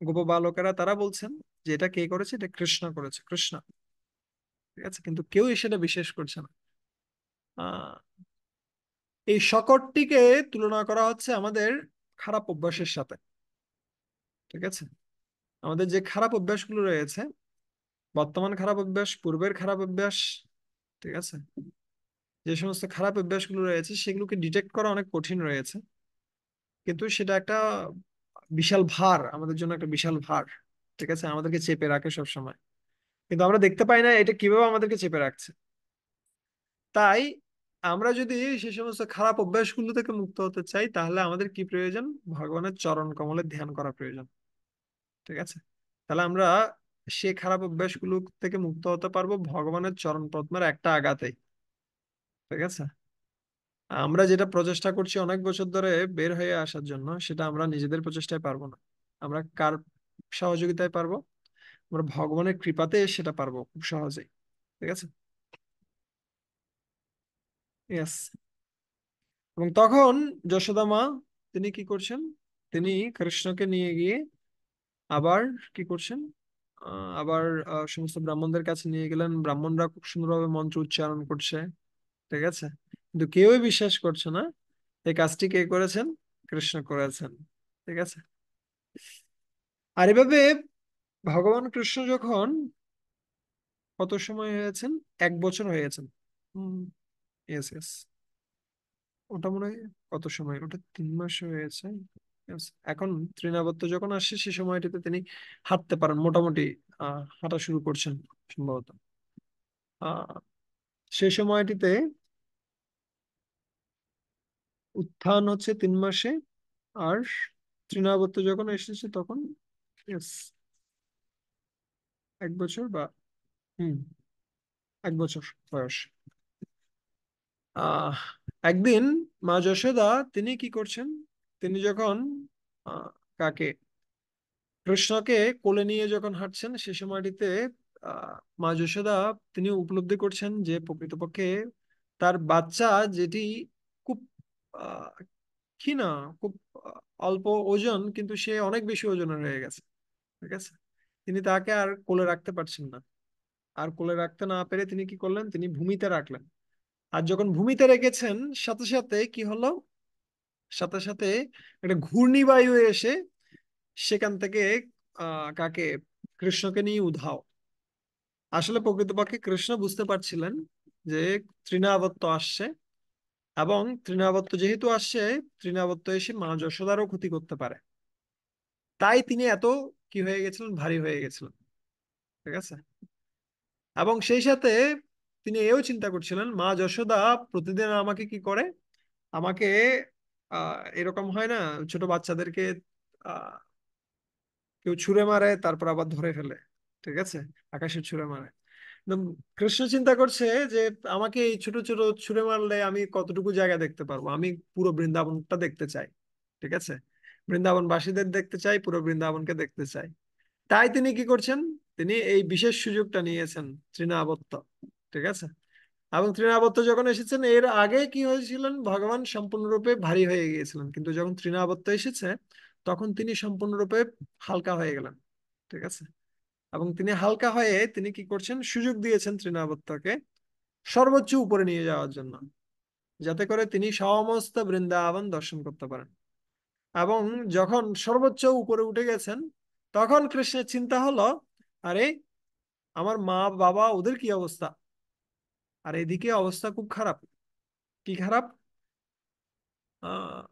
গোপ বালকেরা তারা বলছেন যে এটা কে করেছে, এটা কৃষ্ণ করেছে, কৃষ্ণ। ঠিক আছে, কিন্তু কেউই সেটা বিশ্বাস করছে না। আহ এই শকটটিকে তুলনা করা হচ্ছে আমাদের খারাপ অভ্যাসের সাথে। ঠিক আছে, আমাদের যে খারাপ অভ্যাসগুলো রয়েছে, বর্তমান খারাপ অভ্যাস, পূর্বের খারাপ অভ্যাস, ঠিক আছে, যে সমস্ত খারাপ অভ্যাসগুলো রয়েছে সেগুলোকে ডিটেক্ট করা অনেক কঠিন রয়েছে। কিন্তু সেটা একটা বিশাল ভার, আমাদের জন্য একটা বিশাল ভার। ঠিক আছে, আমাদেরকে চেপে রাখে সব সময়, কিন্তু আমরা দেখতে পাই না এটা কিভাবে আমাদেরকে চেপে রাখছে। তাই আমরা যদি সে সমস্ত খারাপ অভ্যাসগুলো থেকে মুক্ত হতে চাই তাহলে আমাদের কি প্রয়োজন, ভগবানের চরণ কমলে ধ্যান করা প্রয়োজন। ঠিক আছে, তাহলে আমরা সে খারাপ অভ্যাসগুলো থেকে মুক্ত হতে পারবো ভগবানের চরণ পদ্মের একটা আঘাতেই। ঠিক আছে, আমরা যেটা প্রচেষ্টা করছি অনেক বছর ধরে বের হয়ে আসার জন্য, সেটা আমরা নিজেদের প্রচেষ্টায় পারবো না। আমরা কার সহযোগিতায় পারবো, আমরা ভগবানের কৃপাতে সেটা পারবো খুব সহজেই। ঠিক আছে। ইয়েস। এবং তখন যশোদা মা তিনি কি করছেন, তিনি কৃষ্ণকে নিয়ে গিয়ে আবার কি করছেন, আবার সমস্ত ব্রাহ্মণদের কাছে নিয়ে গেলেন। ব্রাহ্মণরা খুব সুন্দরভাবে মন্ত্র উচ্চারণ করছে। ঠিক আছে, কিন্তু কেউই বিশ্বাস করছে না এই কাজটি কে করেছেন, কৃষ্ণ করেছেন। ঠিক আছে। আর এভাবে ভগবান কৃষ্ণ যখন, কত সময় হয়েছেন, 1 বছর হয়েছেন। হুম, ইয়েস ইয়েস। ওটা মনে হয় কত সময়, ওটা 3 মাস হয়েছে। Yes, এখন তৃণাবর্ত যখন আসছে সে সময়টিতে তিনি হাঁটতে পারেন মোটামুটি, হাঁটা শুরু করছেন সম্ভবত। আহ সেই সময়টিতে উত্থান হচ্ছে 3 মাসে, আর তৃণাবর্ত যখন এসেছে তখন yes, 1 বছর বা হুম 1 বছর বয়স। আহ একদিন মা যশোদা তিনি কি করছেন, তিনি যখন আহ কাকে, কৃষ্ণকে কোলে নিয়ে যখন হাঁটছেন সে সময়টিতে আহ মা যশোদা তিনি উপলব্ধি করছেন যে প্রকৃতপক্ষে তার বাচ্চা, যেটি খুব আহ ক্ষীণা, খুব অল্প ওজন, কিন্তু সে অনেক বেশি ওজনের হয়ে গেছে। ঠিক আছে, তিনি তাকে আর কোলে রাখতে পারছেন না। আর কোলে রাখতে না পেরে তিনি কি করলেন, তিনি ভূমিতে রাখলেন। আর যখন ভূমিতে রেখেছেন সাথে সাথে কি হলো, সাথে সাথে একটা ঘূর্ণিবায়ু এসে সেখান থেকে কাকে, কৃষ্ণকে নিয়ে উধাও। আসলে প্রকৃতপক্ষে কৃষ্ণ বুঝতে পারছিলেন যে তৃণাবর্ত আসছে, এবং তৃণাবর্ত যেহেতু আসছে, তৃণাবর্ত এসে মা যশোদারও ক্ষতি করতে পারে। তাই তিনি এত কি হয়ে গেছিলেন, ভারী হয়ে গেছিলেন। ঠিক আছে। এবং সেই সাথে তিনি এও চিন্তা করছিলেন মা যশোদা প্রতিদিন আমাকে কি করে, আমাকে এরকম হয় না, ছোট বাচ্চাদেরকে কেউ ছুঁড়ে মারে তারপর আবার ধরে ফেলে, ঠিক আছে, আকাশে ছুঁড়ে মারে। তো কৃষ্ণ চিন্তা করছে যে আমাকে এই ছোট ছোট ছুঁড়ে মারলে আমি কতটুকু জায়গা দেখতে পারবো, আমি পুরো বৃন্দাবনটা দেখতে চাই, ঠিক আছে, বৃন্দাবনবাসীদের দেখতে চাই, পুরো বৃন্দাবনকে দেখতে চাই। তাই তিনি কি করছেন, তিনি এই বিশেষ সুযোগটা নিয়েছেন, তৃণাবর্ত, ঠিক আছে। এবং তৃণাবর্ত যখন এসেছেন, এর আগে কি হয়েছিলেন, ভগবান সম্পূর্ণরূপে ভারী হয়ে গিয়েছিলেন, কিন্তু যখন তৃণাবর্ত এসেছে তখন তিনি সম্পূর্ণরূপে হালকা হয়ে গেলেন, ঠিক আছে। এবং তিনি হালকা হয়ে তিনি কি করছেন, সুযোগ দিয়েছেন তৃণাবর্তকে সর্বোচ্চ উপরে নিয়ে যাওয়ার জন্য, যাতে করে তিনি সমস্ত বৃন্দাবন দর্শন করতে পারেন। এবং যখন সর্বোচ্চ উপরে উঠে গেছেন, তখন কৃষ্ণের চিন্তা হলো, আরে আমার মা বাবা ওদের কি অবস্থা, আর এদিকে অবস্থা খুব খারাপ। কি খারাপ? আহ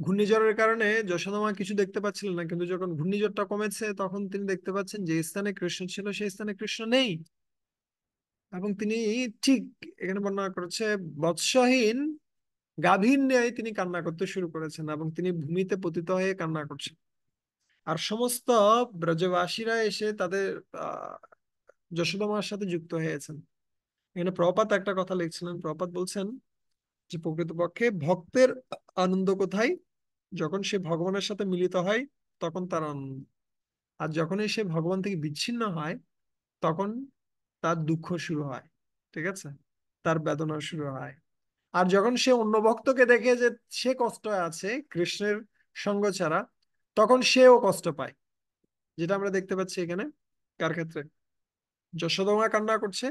ঘূর্ণিঝড়ের কারণে যশোদা মা কিছু দেখতে পাচ্ছিলেন না, কিন্তু যখন ঘূর্ণিঝড়টা কমেছে তখন তিনি দেখতে পাচ্ছেন যে স্থানে কৃষ্ণ ছিল সেই স্থানে কৃষ্ণ নেই। এবং তিনি ঠিক এখানে বর্ণনা করেছে, বৎসহীন গাভীর ন্যায় তিনি কান্না করতে শুরু করেছেন এবং তিনি ভূমিতে পতিত হয়ে কান্না করছেন। আর সমস্ত ব্রজবাসীরা এসে তাদের আহ যশোদা মার সাথে যুক্ত হয়েছেন। এখানে প্রপাত একটা কথা লিখছিলেন, প্রপাত বলছেন যে প্রকৃতপক্ষে ভক্তের আনন্দ কোথায়, যখন সে ভগবানের সাথে মিলিত হয় তখন তার আনন্দ। আর যখনই সে ভগবান থেকে বিচ্ছিন্ন হয় তখন তার দুঃখ শুরু হয়, ঠিক আছে, তার বেদনা শুরু হয়। আর যখন সে অন্য ভক্তকে দেখে যে সে কষ্ট আছে কৃষ্ণের সঙ্গ ছাড়া, তখন সেও কষ্ট পায়, যেটা আমরা দেখতে পাচ্ছি এখানে। কার ক্ষেত্রে? যশোদা মা কান্না করছে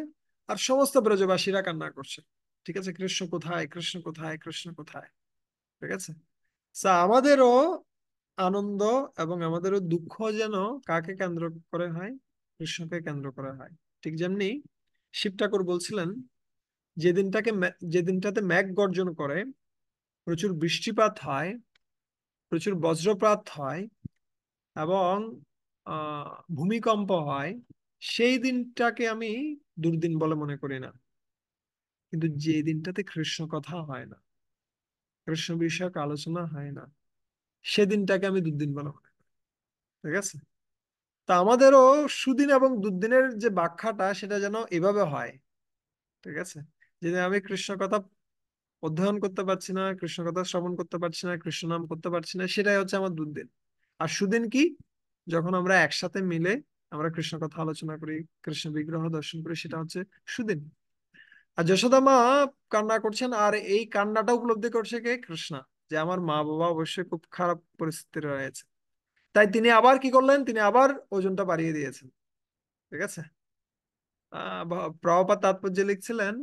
আর সমস্ত ব্রজবাসীরা কান্না করছে, ঠিক আছে, কৃষ্ণ কোথায়, কৃষ্ণ কোথায়, কৃষ্ণ কোথায়, ঠিক আছে। আমাদেরও আনন্দ এবং আমাদেরও দুঃখ যেন কাকে কেন্দ্র করে হয়, কৃষ্ণকে কেন্দ্র করে হয়। ঠিক যেমনি শিব ঠাকুর বলছিলেন, যে দিনটাতে মেঘ গর্জন করে, প্রচুর বৃষ্টিপাত হয়, প্রচুর বজ্রপাত হয় এবং ভূমিকম্প হয়, সেই দিনটাকে আমি দুর্দিন বলে মনে করি না। কিন্তু যে দিনটাতে কৃষ্ণ কথা হয় না, কৃষ্ণ বিষয়ক আলোচনা হয় না, সেদিনটাকে আমি দুর্দিন বলে মনে করি, ঠিক আছে। তা আমাদেরও সুদিন এবং দুর্দিনের যে ব্যাখ্যাটা সেটা যেন এভাবে হয়, ঠিক আছে। যেদিন আমি কৃষ্ণ কথা অধ্যয়ন করতে পারছি না, কৃষ্ণ কথা শ্রবণ করতে পারছি না, কৃষ্ণ নাম করতে পারছি না, সেটাই হচ্ছে আমার দুর্দিন। আর সুদিন কি? যখন আমরা একসাথে মিলে আমরা কৃষ্ণ কথা আলোচনা করি, কৃষ্ণ বিগ্রহ দর্শন করি, সেটা হচ্ছে সুদিন। আর যশোদা মা কান্না করছেন, আর এই কান্নাটা উপলব্ধি করছে কে? কৃষ্ণ। যে আমার মা বাবা অবশ্যই খুব খারাপ পরিস্থিতি রয়েছে। তাই তিনি আবার কি করলেন, তিনি আবার ওজনটা বাড়িয়ে দিয়েছেন, ঠিক আছে। প্রভুপাদ তাৎপর্য লিখছিলেন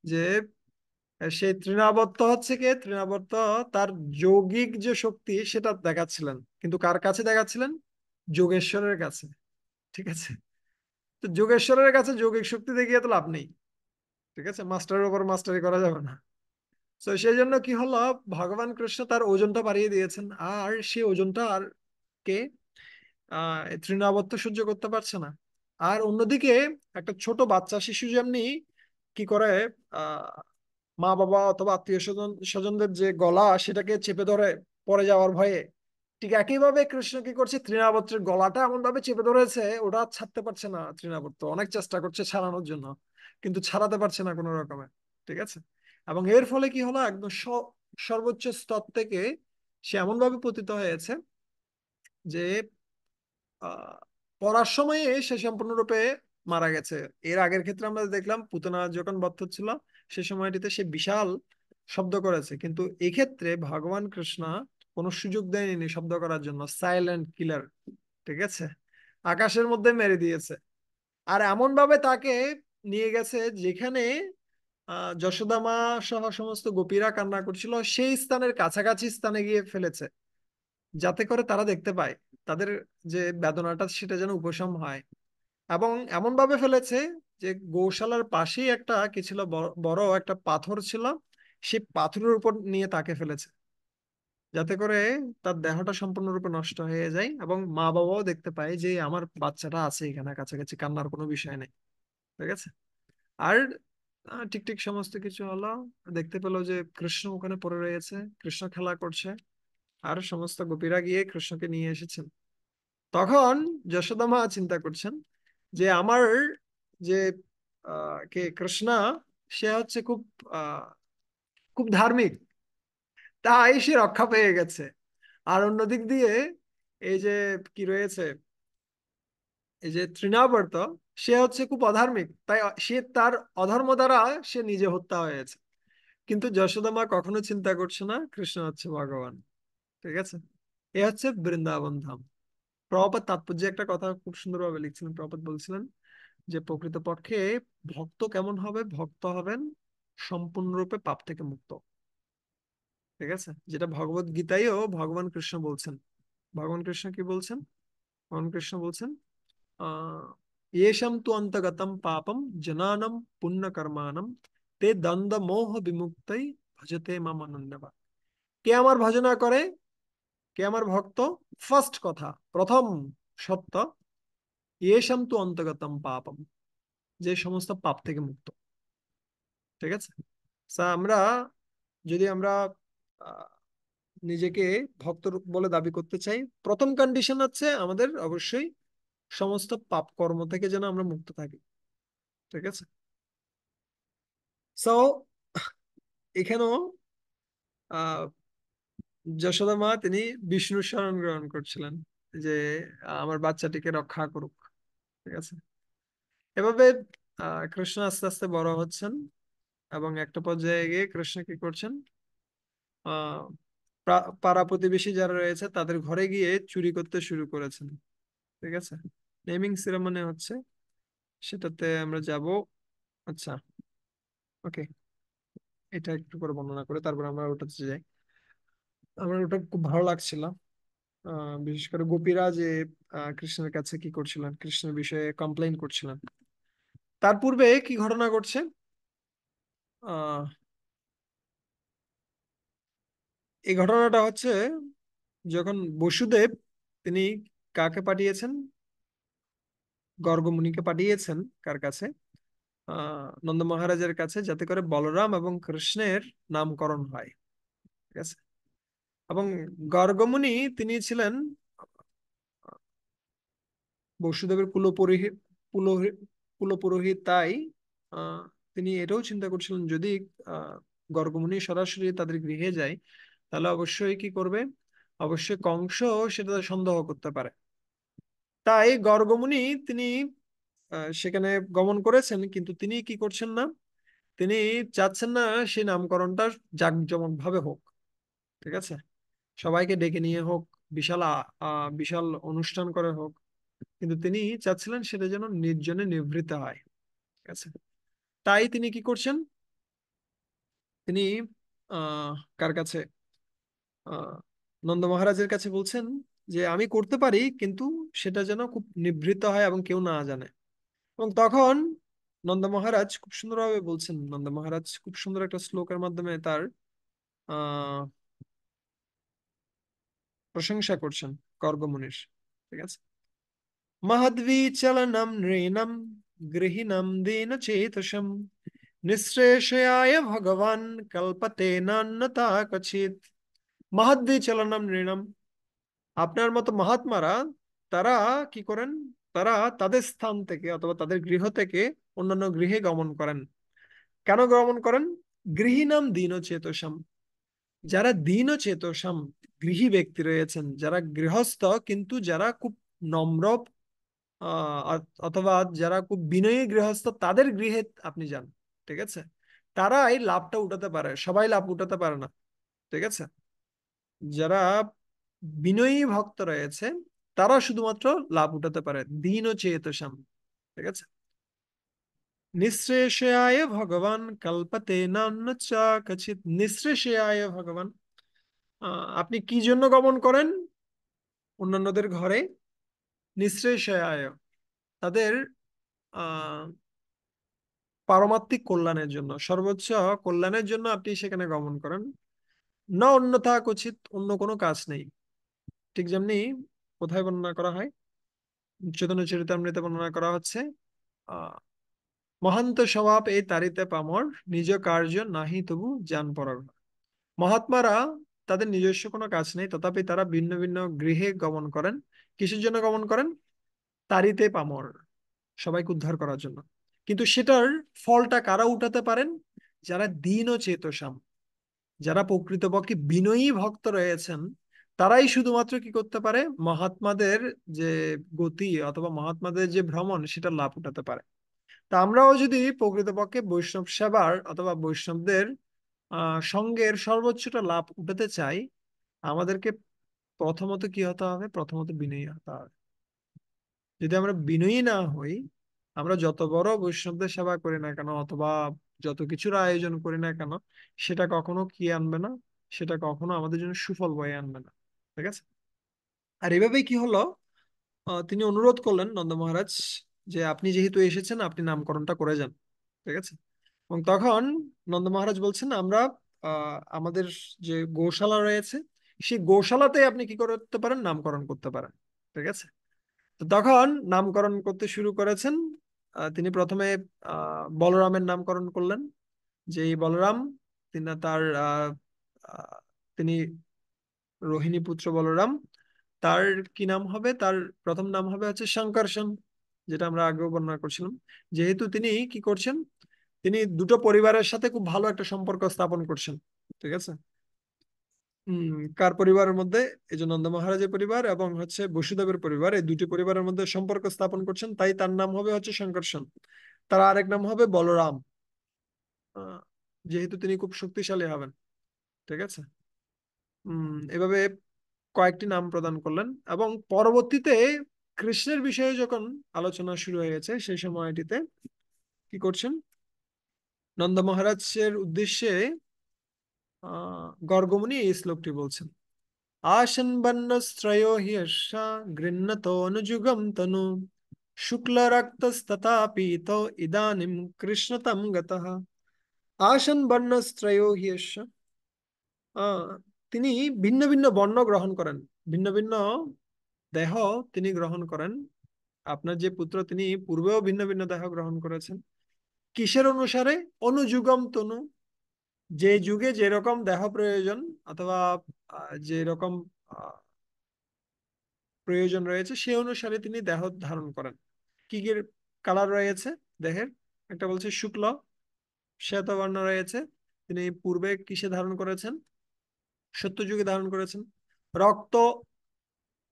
যে সেই তৃণাবর্ত হচ্ছে কে, তৃণাবর্ত তার যৌগিক যে শক্তি সেটা দেখাচ্ছিলেন, কিন্তু কার কাছে দেখাচ্ছিলেন? যোগেশ্বরের কাছে, ঠিক আছে। তো যোগেশ্বরের কাছে যৌগিক শক্তি দেখিয়ে তো লাভ নেই, ঠিক আছে, মাস্টারের উপর মাস্টারি করা যাবে না। তো সেই জন্য কি হলো, ভগবান কৃষ্ণ তার ওজনটা বাড়িয়ে দিয়েছেন, আর সেই ওজনটা আর কে তৃণাবর্ত সহ্য করতে পারছে না। আর অন্যদিকে একটা ছোট বাচ্চা শিশু যেমনি কি করে আহ মা বাবা অথবা আত্মীয় স্বজন স্বজনদের যে গলা সেটাকে চেপে ধরে পড়ে যাওয়ার ভয়ে, ঠিক একইভাবে কৃষ্ণ কি করছে, তৃণাবর্তের গলাটা এমন ভাবে চেপে ধরেছে, ওটা আর ছাড়তে পারছে না। তৃণাবর্ত অনেক চেষ্টা করছে ছাড়ানোর জন্য, কিন্তু ছাড়াতে পারছে না কোনো রকমে, ঠিক আছে। এবং এর ফলে কি হলো, একদম সর্বোচ্চ স্তর থেকে সে এমন ভাবে পতিত হয়েছে যে আহ পড়ার সময়ে সে সম্পূর্ণরূপে মারা গেছে। এর আগের ক্ষেত্রে আমরা দেখলাম পুতনা যখন বদ্ধ ছিল সে সময়টিতে সে বিশাল শব্দ করেছে, কিন্তু এক্ষেত্রে ভগবান কৃষ্ণ কোনো সুযোগ দেয়নি শব্দ করার জন্য, সাইলেন্ট কিলার, ঠিক আছে, আকাশের মধ্যে মেরে দিয়েছে। আর এমন ভাবে তাকে নিয়ে গেছে যেখানে যশোদা মা সহ সমস্ত গোপীরা কান্না করছিল সেই স্থানের কাছাকাছি স্থানে গিয়ে ফেলেছে, যাতে করে তারা দেখতে পায় তাদের যে বেদনাটা সেটা যেন উপশম হয়। এবং এমন ভাবে ফেলেছে যে গৌশালার পাশেই একটা কি ছিল, বড় বড় একটা পাথর ছিল, সেই পাথরের উপর নিয়ে তাকে ফেলেছে, যাতে করে তার দেহটা সম্পূর্ণরূপে নষ্ট হয়ে যায় এবং মা বাবাও দেখতে পায় যে আমার বাচ্চাটা আছে এখানে কাছাকাছি, কান্নার কোনো বিষয় নেই, ঠিক আছে। আর ঠিক ঠিক সমস্ত কিছু হলো, দেখতে পেলো যে কৃষ্ণ ওখানে পড়ে রয়েছে, কৃষ্ণ খেলা করছে, আর সমস্ত গোপীরা গিয়ে কৃষ্ণকে নিয়ে এসেছেন। তখন যশোদা মা চিন্তা করছেন যে আমার যে কে কৃষ্ণা, সে হচ্ছে খুব আহ খুব ধার্মিক, তাই সে রক্ষা পেয়ে গেছে। আর অন্যদিক দিয়ে এই যে কি রয়েছে, এই যে তৃণাবর্ত, সে হচ্ছে খুব অধার্মিক, তাই সে তার অধর্ম দ্বারা সে নিজে হত্যা হয়েছে। কিন্তু যশোদা মা কখনো চিন্তা করছে না কৃষ্ণ হচ্ছে ভগবান। ঠিক আছে, এ হচ্ছে বৃন্দাবন ধাম। প্রভুপাদ তাৎপর্যে একটা কথা খুব সুন্দরভাবে লিখছিলেন। প্রভুপাদ বলছিলেন যে প্রকৃতপক্ষে ভক্ত কেমন হবে, ভক্ত হবেন সম্পূর্ণরূপে পাপ থেকে মুক্ত। ঠিক আছে, যেটা ভগবত গীতায়ও ভগবান কৃষ্ণ বলছেন। ভগবান কৃষ্ণ কি বলছেন? ভগবান কৃষ্ণ বলছেন येषां तु अन्तगतं पापं जनानं पुण्यकर्माणं ते দ্বন্দ্ব মোহ বিমুক্তই ভজতে মাম অনন্যবা। কে আমার ভজনা করে, কে আমার ভক্ত, ফার্স্ট কথা, প্রথম সত্য, येषां तु অন্তগতম পাপম, যে সমস্ত পাপ থেকে মুক্ত। ঠিক আছে, আমরা যদি আমরা আহ, নিজেকে ভক্ত বলে দাবি করতে চাই, প্রথম কন্ডিশন হচ্ছে আমাদের অবশ্যই সমস্ত পাপ কর্ম থেকে যেন আমরা মুক্ত থাকি। ঠিক আছে, সো এখানেও আহ যশোদা মা তিনি বিষ্ণুর শরণ গ্রহণ করছিলেন যে আমার বাচ্চাটিকে রক্ষা করুক। ঠিক আছে, এভাবে কৃষ্ণ আস্তে আস্তে বড় হচ্ছেন এবং একটা পর্যায়ে গিয়ে কৃষ্ণ কি করছেন, আহ পাড়া প্রতিবেশী যারা রয়েছে তাদের ঘরে গিয়ে চুরি করতে শুরু করেছেন। ঠিক আছে, নেমিং সেরেমনি হচ্ছে, সেটাতে আমরা যাব। আচ্ছা, ওকে, এটা একটু করে বর্ণনা করে তারপর আমরা ওটাতে যাই। আমার ওটা খুব ভালো লাগছিল, বিশেষ করে গোপীরা যে কৃষ্ণের কাছে কি করছিলেন, কৃষ্ণের বিষয়ে কমপ্লেইন করছিলেন। তার পূর্বে কি ঘটনা ঘটছে, আহ এই ঘটনাটা হচ্ছে যখন বসুদেব তিনি কাকে পাঠিয়েছেন, গর্গমুনিকে পাঠিয়েছেন কার কাছে, নন্দ মহারাজের কাছে, যাতে করে বলরাম এবং কৃষ্ণের নামকরণ হয়। ঠিক আছে, এবং গর্গমুনি তিনি ছিলেন বসুদেবের পুলোহিত কুলপুরোহিত, তাই আহ, তিনি এটাও চিন্তা করছিলেন যদি গর্গমুনি সরাসরি তাদের গৃহে যায় তাহলে অবশ্যই কি করবে, অবশ্যই কংস সেটা সন্দেহ করতে পারে। তাই গর্গমুনি তিনি সেখানে গমন করেছেন, কিন্তু তিনি কি করছেন না, তিনি চাচ্ছেন না সেই নামকরণটা জাঁকজমক ভাবে হোক। ঠিক আছে, সবাইকে ডেকে নিয়ে হোক, বিশাল অনুষ্ঠান করে হোক, কিন্তু তিনি চাচ্ছিলেন সেটা যেন নির্জনে নিভৃত হয়। ঠিক আছে, তাই তিনি কি করছেন, তিনি কার কাছে, আহ নন্দ মহারাজের কাছে বলছেন যে আমি করতে পারি, কিন্তু সেটা যেন খুব নিভৃত হয় এবং কেউ না জানে। এবং তখন নন্দ মহারাজ খুব সুন্দরভাবে বলছেন, নন্দ মহারাজ খুব সুন্দর একটা শ্লোকের মাধ্যমে তার আহ প্রশংসা করছেন গর্গমুনির। ঠিক আছে, महद्विचलनं नृणां गृहीणं दीनचेतसं निःश्रेषयाय भगवान् कल्पते नान्यथा क्वचित्। महद्विचलनं नृणां, আপনার মতো মহাত্মারা তারা কি করেন, তারা তাদের স্থান থেকে অথবা তাদের গৃহ থেকে অন্যান্য গৃহে গমন করেন। কেন গমন করেন? গৃহীণাম দীনচেতসাম, যারা দীনচেতসাম গৃহী ব্যক্তি রয়েছেন, যারা গৃহস্থ কিন্তু যারা খুব নম্র, অথবা যারা খুব বিনয়ী গৃহস্থ, তাদের গৃহে আপনি যান। ঠিক আছে, তারা এই লাভটা উঠাতে পারে, সবাই লাভ উঠাতে পারে না। ঠিক আছে, যারা বিনয়ী ভক্ত রয়েছে তারা শুধুমাত্র লাভ উঠাতে পারে, দীন ও চেতসাম। ঠিক আছে, নিঃশ্রেষায় ভগবান কল্পতে নান্য চ কচিত। নিঃশ্রেষায় ভগবান, আপনি কি জন্য গমন করেন অন্যান্যদের ঘরে? নিঃশ্রেষায়, তাদের আহ পারমাত্মিক কল্যাণের জন্য, সর্বোচ্চ কল্যাণের জন্য আপনি সেখানে গমন করেন। না অন্যথা কচিত, অন্য কোনো কাজ নেই। ঠিক যেমনি কোথায় বর্ণনা করা হয়, চৈতন্য চরিতামৃতে বর্ণনা করা হচ্ছে, আহ মহান্ত স্বভাব এই তারিতে পামর, নিজ কার্য নাহি তবু যান পরগ। মহাত্মারা তাদের নিজস্ব কোনো কাজ নেই, তথাপি তারা ভিন্ন ভিন্ন গৃহে গমন করেন, কিসের জন্য গমন করেন? তারিতে পামর, সবাইকে উদ্ধার করার জন্য। কিন্তু সেটার ফলটা কারা উঠাতে পারেন? যারা দীন ও চেতসাম, যারা প্রকৃতপক্ষে বিনয়ী ভক্ত রয়েছেন, তারাই শুধুমাত্র কি করতে পারে, মহাত্মাদের যে গতি অথবা মহাত্মাদের যে ভ্রমণ সেটা লাভ উঠাতে পারে। তা আমরাও যদি প্রকৃতপক্ষে বৈষ্ণব সেবার অথবা বৈষ্ণবদের সঙ্গের সর্বোচ্চটা লাভ উঠাতে চাই, আমাদেরকে প্রথমত কি হতে হবে? প্রথমত বিনয়ী হতে হবে। যদি আমরা বিনয়ী না হই, আমরা যত বড় বৈষ্ণবদের সেবা করি না কেন অথবা যত কিছুর আয়োজন করি না কেন, সেটা কখনো কি আনবে না, সেটা কখনো আমাদের জন্য সুফল বয়ে আনবে না। ঠিক আছে? আর এভাবেই কি হলো, তিনি অনুরোধ করলেন নন্দ মহারাজ যে আপনি যেহেতু এসেছেন আপনি নামকরণটা করে যান। ঠিক আছে? এবং তখন নন্দ মহারাজ বলছেন আমরা আমাদের যে গোশালা রয়েছে, সেই গোশালাতে আপনি কি করতে পারেন, নামকরণ করতে পারেন। ঠিক আছে? তো তখন নামকরণ করতে শুরু করেছেন। তিনি প্রথমে বলরামের নামকরণ করলেন, যে এই বলরাম, তিনি তার আহ, তিনি রোহিণী পুত্র বলরাম। তার কি নাম হবে? তার প্রথম নাম হবে হচ্ছে শঙ্কর্ষণ, যেটা আমরা আগেও বর্ণনা করছিলাম। যেহেতু তিনি কি করছেন, তিনি দুটো পরিবারের সাথে খুব ভালো একটা সম্পর্ক স্থাপন করছেন। ঠিক আছে? কার পরিবারের মধ্যে? এই যে নন্দ মহারাজের পরিবার এবং হচ্ছে বসুদেবের পরিবার, এই দুটি পরিবারের মধ্যে সম্পর্ক স্থাপন করছেন, তাই তার নাম হবে হচ্ছে শঙ্কর্ষণ। তার আরেক নাম হবে বলরাম, আহ, যেহেতু তিনি খুব শক্তিশালী হবেন। ঠিক আছে? এভাবে কয়েকটি নাম প্রদান করলেন এবং পরবর্তীতে কৃষ্ণের বিষয়ে যখন আলোচনা শুরু হয়েছে সেই সময়টিতে কি করছেন, নন্দ মহারাজের উদ্দেশ্যে গর্গমুনি এই শ্লোকটি বলছেন। आशन् वर्णस्त्रयो ह्यर्षा गृह्णतोऽनुजुगं तनु शुक्लरक्तस्तथा पीतो इदानीं कृष्णतं गतः। आशन् वर्णस्त्रयो ह्यर्ष, আহ, তিনি ভিন্ন ভিন্ন বর্ণ গ্রহণ করেন, ভিন্ন ভিন্ন দেহ তিনি গ্রহণ করেন। আপনার যে পুত্র তিনি পূর্বেও ভিন্ন ভিন্ন দেহ গ্রহণ করেছেন। কিসের অনুসারে? অনুযুগম তনু, যে যুগে যেরকম দেহ প্রয়োজন অথবা যেরকম প্রয়োজন রয়েছে সে অনুসারে তিনি দেহ ধারণ করেন। কি কি কালার রয়েছে দেহের? একটা বলছে শুক্ল, শ্বেত বর্ণ রয়েছে। তিনি পূর্বে কিসে ধারণ করেছেন? সত্যযুগে ধারণ করেছেন। রক্ত,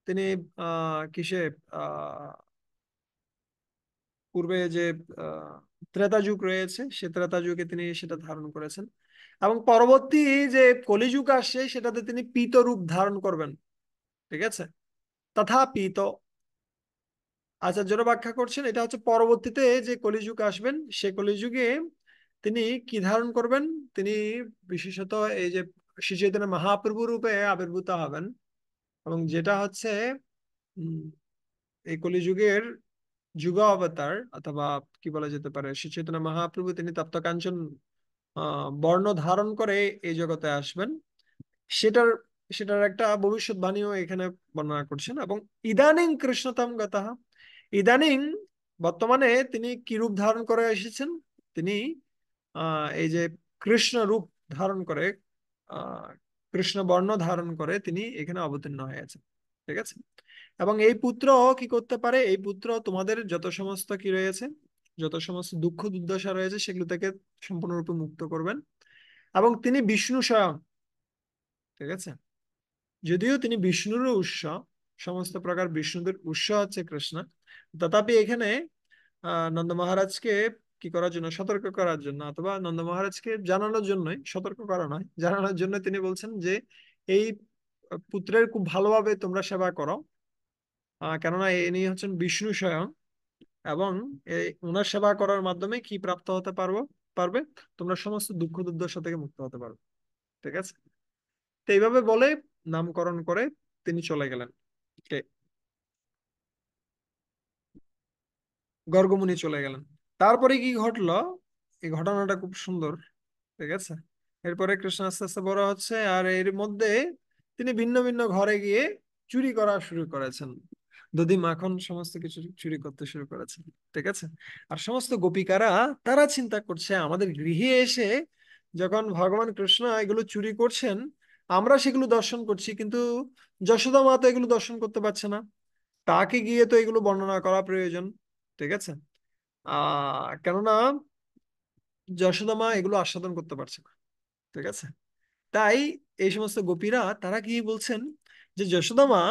তিনি কিসে আহ পূর্বে যে আহ ত্রেতা যুগ রয়েছে সে ত্রেতা যুগে তিনি সেটা ধারণ করেছেন। এবং পরবর্তী যে কলিযুগ আসছে সেটাতে তিনি পীত রূপ ধারণ করবেন। ঠিক আছে? তথা পীত, আচার্যরা ব্যাখ্যা করছেন এটা হচ্ছে পরবর্তীতে যে কলিযুগ আসবেন সে কলিযুগে তিনি কি ধারণ করবেন। তিনি বিশেষত এই যে শ্রী চৈতন্য মহাপ্রভু রূপে আবির্ভূত হবেন। এবং যেটা হচ্ছে উম, এই কলিযুগের যুগ অবতার অথবা কি বলা যেতে পারে, শ্রী চৈতন্য মহাপ্রভু তিনি তপ্তকাঞ্চন বর্ণ ধারণ করে এই জগতে আসবেন। সেটার সেটার একটা ভবিষ্যৎবাণীও এখানে বর্ণনা করছেন। এবং ইদানিং কৃষ্ণতম গতঃ, ইদানিং বর্তমানে তিনি কি রূপ ধারণ করে এসেছেন? তিনি এই যে কৃষ্ণ রূপ ধারণ করে, আহ কৃষ্ণ বর্ণ ধারণ করে তিনি এখানে অবতীর্ণ হয়েছেন। ঠিক আছে? এবং এই পুত্র কি করতে পারে? এই পুত্র তোমাদের যত সমস্ত কি রয়েছে, যত সমস্ত দুঃখ দুর্দশা রয়েছে সেগুলো থেকে সম্পূর্ণরূপে মুক্ত করবেন। এবং তিনি বিষ্ণু স্বয়ং। ঠিক আছে? যদিও তিনি বিষ্ণুরও উৎস, সমস্ত প্রকার বিষ্ণুদের উৎস হচ্ছে কৃষ্ণ, তথাপি এখানে নন্দ মহারাজকে কি করার জন্য, সতর্ক করার জন্য অথবা নন্দ মহারাজকে জানানোর জন্যই, সতর্ক করা নয় জানানোর জন্য তিনি বলছেন যে এই পুত্রের খুব ভালোভাবে তোমরা সেবা করো, কেননা ইনি হচ্ছেন বিষ্ণু স্বয়ং। এবং এই ওনার সেবা করার মাধ্যমে কি প্রাপ্ত হতে পারবে, তোমরা সমস্ত দুঃখ দুর্দশা থেকে মুক্ত হতে পারবে। ঠিক আছে? তো এইভাবে বলে নামকরণ করে তিনি চলে গেলেন। কে? গর্গমুনি চলে গেলেন। তারপরে কি ঘটলো, এই ঘটনাটা খুব সুন্দর। ঠিক আছে? এরপরে কৃষ্ণ আস্তে আস্তে বড় হচ্ছে আর এর মধ্যে তিনি ভিন্ন ভিন্ন ঘরে গিয়ে চুরি করা শুরু করেছেন। দধি মাখন সমস্ত কিছু চুরি করতে শুরু করেছেন। ঠিক আছে? আর সমস্ত গোপিকারা তারা চিন্তা করছে আমাদের গৃহে এসে যখন ভগবান কৃষ্ণ এগুলো চুরি করছেন আমরা সেগুলো দর্শন করছি, কিন্তু যশোদা মা তো এগুলো দর্শন করতে পারছে না। তাকে গিয়ে তো এগুলো বর্ণনা করা প্রয়োজন, ঠিক আছে। কেননা যশোদা মা এগুলো আস্বাদন করতে পারছে না, ঠিক আছে। তাই এই সমস্ত গোপীরা তারা কি বলছেন, যে যশোদা মা,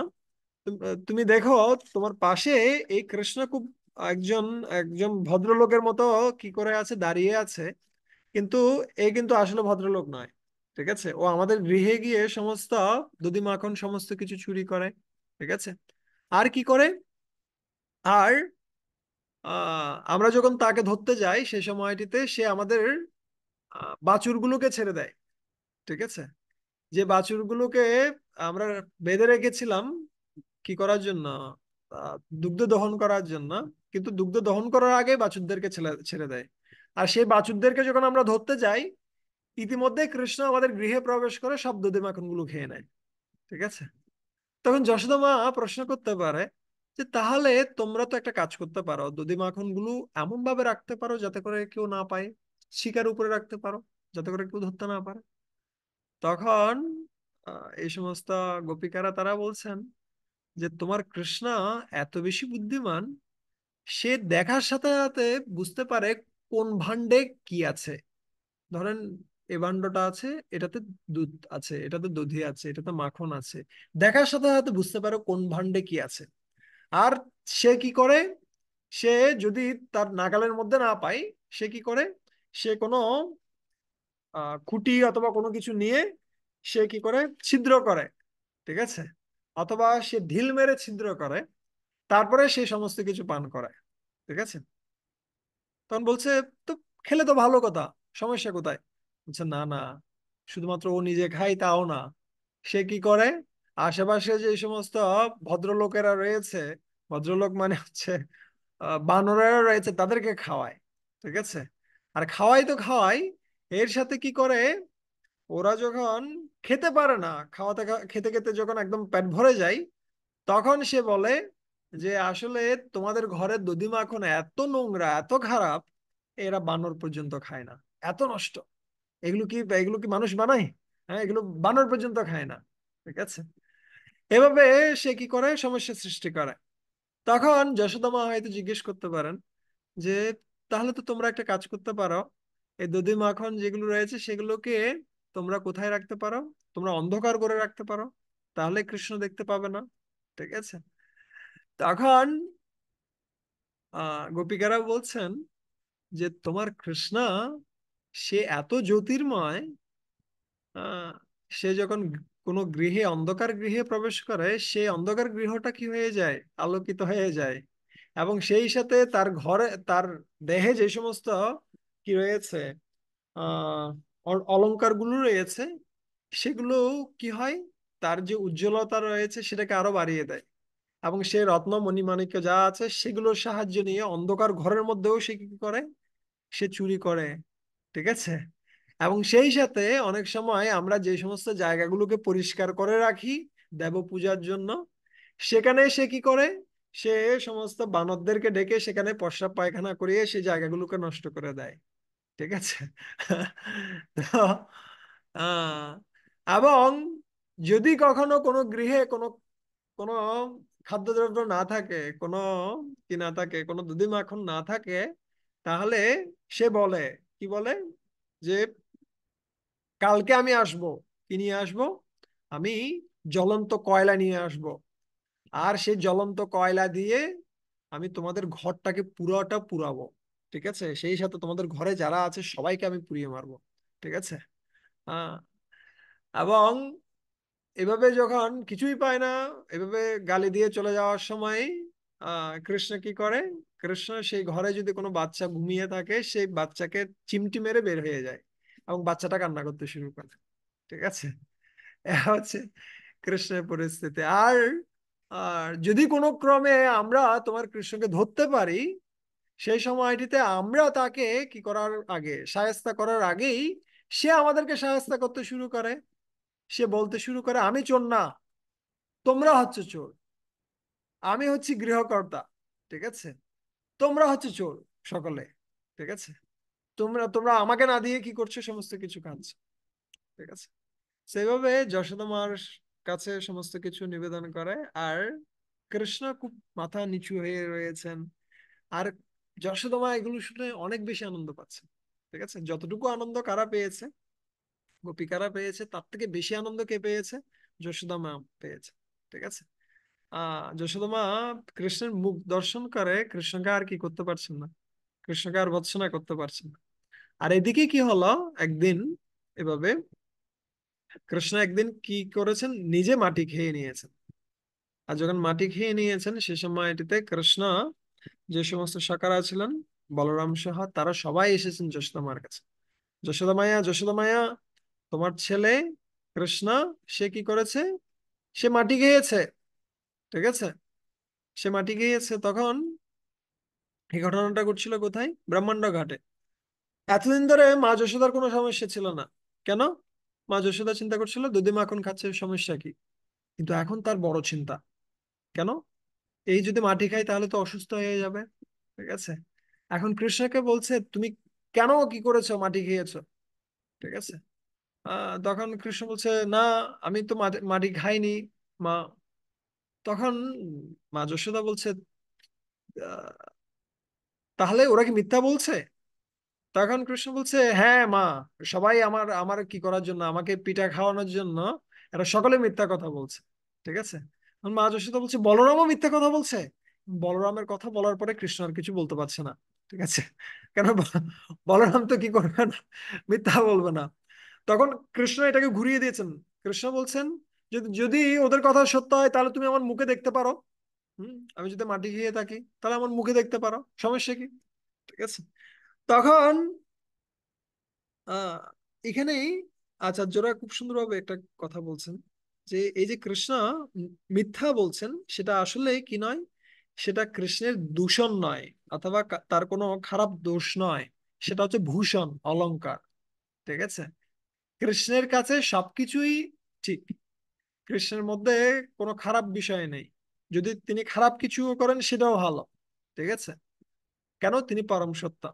তুমি দেখো তোমার পাশে এই কৃষ্ণ খুব একজন একজন ভদ্রলোকের মতো কি করে আছে, দাঁড়িয়ে আছে, কিন্তু এ কিন্তু আসলে ভদ্রলোক নয়, ঠিক আছে। ও আমাদের গৃহে গিয়ে সমস্ত দধি মাখন সমস্ত কিছু চুরি করে, ঠিক আছে। আর কি করে, আর আমরা যখন তাকে ধরতে যাই সেই সময়টিতে সে আমাদের বাছুরগুলোকে ছেড়ে দেয়, ঠিক আছে। যে বাছুরগুলোকে আমরা বেঁধে রেখেছিলাম কি করার জন্য, আহ, দুগ্ধ দহন করার জন্য, কিন্তু দুগ্ধ দহন করার আগে বাছুরদেরকে ছেড়ে ছেড়ে দেয়। আর সেই বাছুরদেরকে যখন আমরা ধরতে যাই, ইতিমধ্যে কৃষ্ণ আমাদের গৃহে প্রবেশ করে সব দধি মাখনগুলো খেয়ে নেয়, ঠিক আছে। তখন যশোদা মা প্রশ্ন করতে পারে যে তাহলে তোমরা তো একটা কাজ করতে পারো, দধি মাখনগুলো এমন ভাবে রাখতে পারো যাতে করে কেউ না পায়, শিকার উপরে রাখতে পারো যাতে করে কেউ ধরতে না পারে। তখন এই সমস্ত গোপিকারা তারা বলছেন যে তোমার কৃষ্ণ এত বেশি বুদ্ধিমান, সে দেখার সাথে সাথে বুঝতে পারে কোন ভাণ্ডে কি আছে। ধরেন এই ভাণ্ডটা আছে, এটাতে দুধ আছে, এটাতে দধি আছে, এটাতে মাখন আছে, দেখার সাথে সাথে বুঝতে পারে কোন ভাণ্ডে কি আছে। আর সে কি করে, সে যদি তার নাগালের মধ্যে না পায়, সে কি করে, সে কোনো খুঁটি অথবা কোনো কিছু নিয়ে সে কি করে ছিদ্র করে, ঠিক আছে, অথবা সে ঢিল মেরে ছিদ্র করে, তারপরে সে সমস্ত কিছু পান করে, ঠিক আছে। তখন বলছে তো খেলে তো ভালো কথা, সমস্যা কোথায়। বলছে না না, শুধুমাত্র ও নিজে খায় তাও না, সে কি করে, আশেপাশে যে সমস্ত ভদ্রলোকেরা রয়েছে, ভদ্রলোক মানে হচ্ছে বানরেরা রয়েছে, তাদেরকে খাওয়ায়, ঠিক আছে। আর খাওয়াই তো খাওয়াই, এর সাথে কি করে, ওরা যখন খেতে পারে না, খাওয়াতে খেতে খেতে যখন একদম পেট ভরে যায়, তখন সে বলে যে আসলে তোমাদের ঘরের দধি মাখন এত নোংরা এত খারাপ, এরা বানর পর্যন্ত খায় না, এত নষ্ট। এগুলো কি মানুষ বানায়? হ্যাঁ, এগুলো বানর পর্যন্ত খায় না, ঠিক আছে। এভাবে সে কি করে সমস্যা সৃষ্টি করে। তখন যশোদা মা হয়তো জিজ্ঞেস করতে পারেন যে তাহলে তো তোমরা একটা কাজ করতে পারো, এই দধি মাখন যেগুলো রয়েছে সেগুলোকে তোমরা কোথায় রাখতে পারো, তোমরা অন্ধকার করে রাখতে পারো, তাহলে কৃষ্ণ দেখতে পাবে না, ঠিক আছে। তখন গোপিকারা বলছেন যে তোমার কৃষ্ণা সে এত জ্যোতির্ময়, আহ, সে যখন কোনো গৃহে অন্ধকার গৃহে প্রবেশ করে, সেই অন্ধকার গৃহটা কি হয়ে যায়, আলোকিত হয়ে যায়। এবং সেই সাথে তার ঘরে তার দেহে যে সমস্ত কি রয়েছে, আহ অলংকার গুলো রয়েছে, সেগুলো কি হয়, তার যে উজ্জ্বলতা রয়েছে সেটাকে আরো বাড়িয়ে দেয়। এবং সে রত্ন মণিমাণিক্য যা আছে সেগুলোর সাহায্য নিয়ে অন্ধকার ঘরের মধ্যেও সে কি করে, সে চুরি করে, ঠিক আছে। এবং সেই সাথে অনেক সময় আমরা যে সমস্ত জায়গাগুলোকে পরিষ্কার করে রাখি দেব পূজার জন্য, সেখানে সে কি করে, সে সমস্ত বানরদেরকে ডেকে সেখানে প্রস্রাব পায়খানা করিয়ে সেই জায়গাগুলোকে নষ্ট করে দেয়, ঠিক আছে। তো আহ, এবং যদি কখনো কোনো গৃহে কোনো কোনো খাদ্যদ্রব্য না থাকে, কোনো কি না থাকে, কোনো দুধি মাখন না থাকে, তাহলে সে বলে, কি বলে, যে কালকে আমি আসব, কি নিয়ে আসব, আমি জ্বলন্ত কয়লা নিয়ে আসব, আর সেই জ্বলন্ত কয়লা দিয়ে আমি তোমাদের ঘরটাকে পুরোটা পুরাবো, ঠিক আছে, সেই সাথে তোমাদের ঘরে যারা আছে সবাইকে আমি পুড়িয়ে মারবো, ঠিক আছে। আহ এবং এভাবে যখন কিছুই পায় না, এভাবে গালি দিয়ে চলে যাওয়ার সময় কৃষ্ণ কি করে, কৃষ্ণ সেই ঘরে যদি কোনো বাচ্চা ঘুমিয়ে থাকে সেই বাচ্চাকে চিমটি মেরে বের হয়ে যায় এবং বাচ্চাটা কান্না করতে শুরু করে, ঠিক আছে। এটা হচ্ছে কৃষ্ণের পরিস্থিতি। আর আর যদি কোনো ক্রমে আমরা তোমার কৃষ্ণকে ধরতে পারি, সেই সময়টিতে আমরা তাকে কি করার আগে, শায়েস্তা করার আগেই সে আমাদেরকে শায়েস্তা করতে শুরু করে। সে বলতে শুরু করে আমি চোর না, তোমরা হচ্ছে চোর, আমি হচ্ছি গৃহকর্তা, ঠিক আছে, তোমরা হচ্ছে চোর সকলে, ঠিক আছে। তোমরা তোমরা আমাকে না দিয়ে কি করছো, সমস্ত কিছু কাজ, ঠিক আছে। সেভাবে যশোদা মার কাছে সমস্ত কিছু নিবেদন করে। আর কৃষ্ণ খুব মাথা নিচু হয়ে রয়েছেন। আর যশোদা মা এগুলো শুনে অনেক বেশি আনন্দ পাচ্ছে। ঠিক আছে, যতটুকু আনন্দ কারা পেয়েছে, গোপিকারা পেয়েছে, তার থেকে বেশি আনন্দ কে পেয়েছে? যশোদা মা পেয়েছে। ঠিক আছে। যশোদা মা কৃষ্ণের মুখ দর্শন করে কৃষ্ণকে আর কি করতে পারছেন না, কৃষ্ণকে আর ভর্ৎসনা করতে পারছেন না। আর এদিকে কি হলো, একদিন এভাবে কৃষ্ণ একদিন কি করেছেন, নিজে মাটি খেয়ে নিয়েছেন। আর যখন মাটি খেয়ে নিয়েছেন সে সময়টিতে কৃষ্ণ, যে সমস্ত সখারা ছিলেন বলরাম সহ, তারা সবাই এসেছেন যশোদা মার কাছে। যশোদা মায়া, যশোদা মায়া, তোমার ছেলে কৃষ্ণ, সে কি করেছে, সে মাটি খেয়েছে। ঠিক আছে, সে মাটি খেয়েছে। তখন এই ঘটনাটা ঘটছিল কোথায়? ব্রহ্মাণ্ড ঘাটে। এতদিন ধরে মা যশোদার কোনো সমস্যা ছিল না। কেন? মা যশোদা চিন্তা করছিল দুধে মাখন খাচ্ছে, সমস্যা কি? কিন্তু এখন তার বড় চিন্তা। কেন? এই যদি মাটি খাই তাহলে তো অসুস্থ হয়ে যাবে। ঠিক আছে, এখন কৃষ্ণকে বলছে তুমি কেন কি করেছো, মাটি খেয়েছো। ঠিক আছে। তখন কৃষ্ণ বলছে না, আমি তো মাটি মাটি খাইনি মা। তখন মা যশোদা বলছে আহ, তাহলে ওরা কি মিথ্যা বলছে? তখন কৃষ্ণ বলছে হ্যাঁ মা, সবাই আমার আমার কি করার জন্য, আমাকে পিঠা খাওয়ানোর জন্য এরা সকলে মিথ্যা কথা বলছে। ঠিক আছে। তখন মা যশোদা বলছে বলরামও মিথ্যা কথা বলছে। বলরামের কথা বলার পরে কৃষ্ণ আর কিছু বলতে পারছে না। ঠিক আছে, কেন বলরাম তো কি করবে না, মিথ্যা বলবে না। তখন কৃষ্ণ এটাকে ঘুরিয়ে দিয়েছেন। কৃষ্ণ বলছেন যদি যদি ওদের কথা সত্য হয় তাহলে তুমি আমার মুখে দেখতে পারো। আমি যদি মাটি খেয়ে থাকি তাহলে আমার মুখে দেখতে পারো, সমস্যা কি? ঠিক আছে। তখন আহ এখানেই আচার্যরা খুব সুন্দরভাবে একটা কথা বলছেন, যে এই যে কৃষ্ণ মিথ্যা বলছেন সেটা আসলে কি নয়, সেটা কৃষ্ণের দূষণ নয়, অথবা তার কোনো খারাপ দোষ নয়, সেটা হচ্ছে ভূষণ, অলংকার। ঠিক আছে, কৃষ্ণের কাছে সবকিছুই ঠিক, কৃষ্ণের মধ্যে কোনো খারাপ বিষয় নেই। যদি তিনি খারাপ কিছু করেন সেটাও ভালো। ঠিক আছে, কেন? তিনি পরম সত্তা।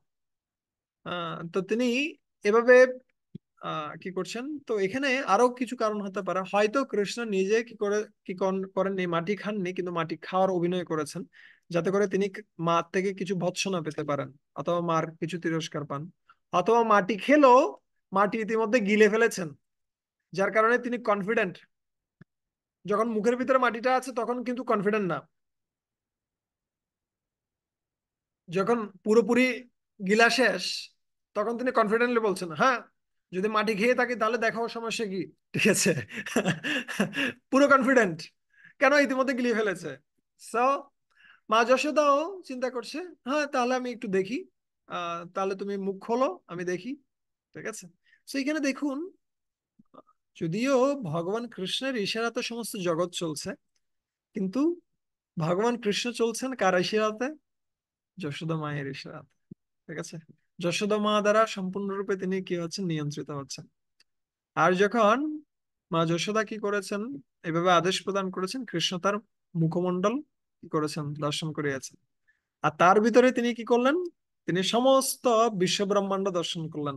তো তিনি এভাবে কি করছেন, তো এখানে আরো কিছু কারণ হতে পারে। হয়তো কৃষ্ণ নিজে কি করে করেননি, মাটি খাননি, কিন্তু মাটি খাওয়ার অভিনয় করেছেন, যাতে করে তিনি মা থেকে কিছু ভৎসনা পেতে পারেন, অথবা মার কিছু তিরস্কার পান। অথবা মাটি খেলেও মাটি ইতিমধ্যে গিলে ফেলেছেন, যার কারণে তিনি কনফিডেন্ট। যখন মুখের ভিতরে মাটিটা আছে তখন কিন্তু কনফিডেন্ট না, যখন পুরোপুরি গিলা শেষ তখন তিনি কনফিডেন্টলি বলছেন হ্যাঁ, যদি মাটি খেয়ে থাকি তাহলে দেখাও, সমস্যা কি? ঠিক আছে। পুরো কনফিডেন্ট, কেন? ইতিমধ্যে গিলিয়ে ফেলেছে। সো মা যশোদাও চিন্তা করছে হ্যাঁ তাহলে আমি একটু দেখি, তাহলে তুমি মুখ খোলো, আমি দেখি। ঠিক আছে। তো এখানে দেখুন, যদিও ভগবান কৃষ্ণের ইশারাতে সমস্ত জগৎ চলছে, কিন্তু ভগবান কৃষ্ণ চলছেন কার ইশারাতে? যশোদা মায়ের ইশারাতে। ঠিক আছে, যশোদা মা দ্বারা সম্পূর্ণরূপে তিনি কি হচ্ছেন, নিয়ন্ত্রিত হচ্ছেন। আর যখন মা যশোদা কি করেছেন, এভাবে আদেশ প্রদান করেছেন, কৃষ্ণ তার মুখমণ্ডল কি করেছেন, দর্শন করিয়াছেন। আর তার ভিতরে তিনি কি করলেন, তিনি সমস্ত বিশ্ব ব্রহ্মাণ্ড দর্শন করলেন।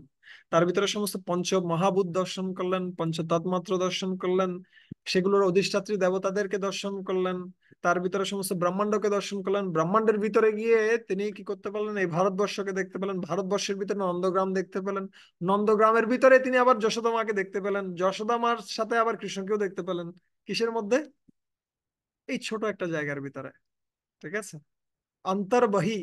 তার ভিতরে সমস্ত পঞ্চ মহাভূত দর্শন করলেন, পঞ্চ তন্মাত্র দর্শন করলেন, সেগুলোর অধিষ্ঠাত্রী দেবতাদেরকে দর্শন করলেন। তার ভিতরে সমস্ত ব্রহ্মাণ্ডকে দর্শন করলেন। ব্রহ্মাণ্ডের ভিতরে গিয়ে তিনি কি করতে পারলেন, এই ভারতবর্ষকে দেখতে পেলেন, ভারতবর্ষের ভিতরে নন্দগ্রাম দেখতে পেলেন, নন্দগ্রামের ভিতরে তিনি আবার যশোদা মাকে দেখতে পেলেন, যশোদা মার সাথে আবার কৃষ্ণকেও দেখতে পেলেন। কিসের মধ্যে? এই ছোট একটা জায়গার ভিতরে। ঠিক আছে, অন্তর্বহী,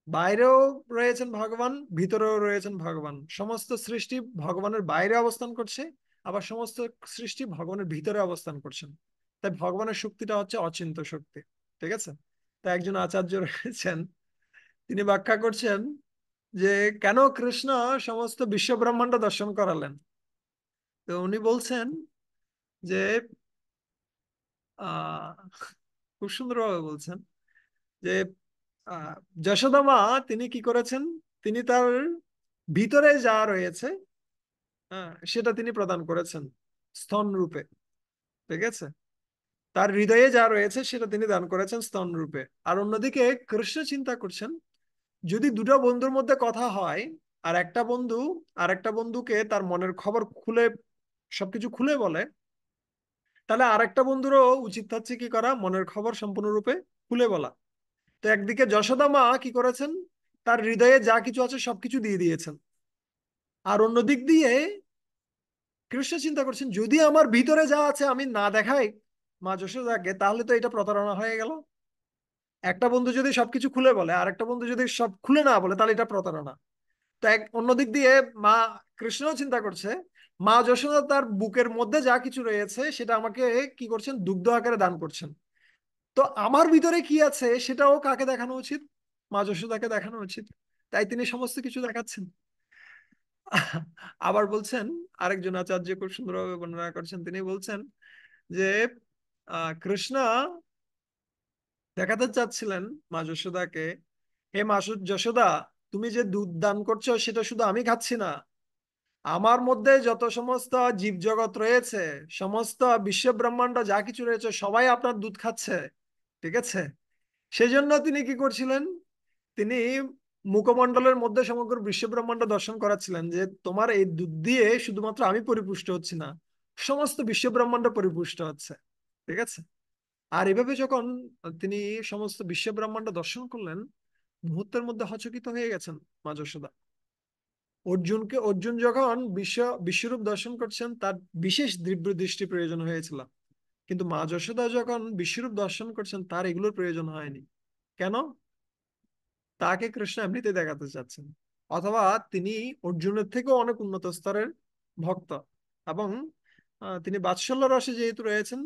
বাইরেও রয়েছেন ভগবান, ভিতরেও রয়েছেন ভগবান। সমস্ত সৃষ্টি ভগবানের বাইরে অবস্থান করছে, আবার সমস্ত সৃষ্টি ভগবানের ভিতরে অবস্থান করছেন। তাই ভগবানের শক্তিটা হচ্ছে অচিন্ত শক্তি। ঠিক আছে। তাই একজন আচার্য রয়েছেন, তিনি ব্যাখ্যা করছেন যে কেন কৃষ্ণ সমস্ত বিশ্ব ব্রহ্মাণ্ড দর্শন করালেন। তো উনি বলছেন যে আহ খুব সুন্দরভাবে বলছেন যে আহ যশোদা মা তিনি কি করেছেন, তিনি তার ভিতরে যা রয়েছে সেটা তিনি প্রদান করেছেন স্তন রূপে। ঠিক আছে, তার হৃদয়ে যা রয়েছে সেটা তিনি দান করেছেন স্তন রূপে। আর অন্যদিকে কৃষ্ণ চিন্তা করছেন, যদি দুটো বন্ধুর মধ্যে কথা হয়, আর একটা বন্ধু আর একটা বন্ধুকে তার মনের খবর খুলে, সবকিছু খুলে বলে, তাহলে আরেকটা বন্ধুরও উচিত হচ্ছে কি করা, মনের খবর সম্পূর্ণরূপে খুলে বলা। তো একদিকে যশোদা মা কি করেছেন, তার হৃদয়ে যা কিছু আছে সবকিছু দিয়ে দিয়েছেন। আর অন্য দিক দিয়ে কৃষ্ণ চিন্তা করছেন, যদি আমার ভিতরে যা আছে আমি না দেখাই মা যশোদাকে, তাহলে তো এটা প্রতারণা হয়ে গেল। একটা বন্ধু যদি সবকিছু খুলে বলে আর একটা বন্ধু যদি সব খুলে না বলে, তাহলে এটা প্রতারণা। তো অন্য দিক দিয়ে মা কৃষ্ণ চিন্তা করছে, মা যশোদা তার বুকের মধ্যে যা কিছু রয়েছে সেটা আমাকে কি করছেন, দুগ্ধ আকারে দান করছেন। তো আমার ভিতরে কি আছে সেটাও কাকে দেখানো উচিত, মা যশোদাকে দেখানো উচিত। তাই তিনি সমস্ত কিছু দেখাচ্ছেন। আবার বলছেন, আরেকজন আচার্য খুব সুন্দরভাবে বর্ণনা করছেন, তিনি বলছেন যে কৃষ্ণ দেখাতে চাচ্ছিলেন মা যশোদাকে, হে মা যশোদা, তুমি যে দুধ দান করছো সেটা শুধু আমি খাচ্ছি না, আমার মধ্যে যত সমস্ত জীবজগৎ রয়েছে, সমস্ত বিশ্ব ব্রহ্মাণ্ড যা কিছু রয়েছে সবাই আপনার দুধ খাচ্ছে। ঠিক আছে। সেই জন্য তিনি কি করছিলেন, তিনি মুখমণ্ডলের মধ্যে সমগ্র বিশ্ব ব্রহ্মাণ্ড দর্শন করাচ্ছিলেন যে তোমার এই দুধ দিয়ে শুধুমাত্র আমি পরিপুষ্ট হচ্ছি না, সমস্ত বিশ্ব ব্রহ্মাণ্ড পরিপুষ্ট হচ্ছে। ঠিক আছে। আর এভাবে যখন তিনি সমস্ত বিশ্ব ব্রহ্মাণ্ড দর্শন করলেন, মুহূর্তের মধ্যে হচকিত হয়ে গেছেন মা যশোদা। অর্জুন যখন বিশ্বরূপ দর্শন করছেন, তার বিশেষ দিব্য দৃষ্টি প্রয়োজন হয়েছিল। কিন্তু মা যশোদা যখন বিশ্বরূপ দর্শন করছেন, তার এগুলোর প্রয়োজন হয়নি। কেন? তাকে কৃষ্ণ এমনিতে দেখাতে চাচ্ছেন। অথবা তিনি অর্জুনের থেকেও অনেক উন্নত স্তরের ভক্ত, এবং তিনি বাৎসল্য রসে যেহেতু রয়েছেন,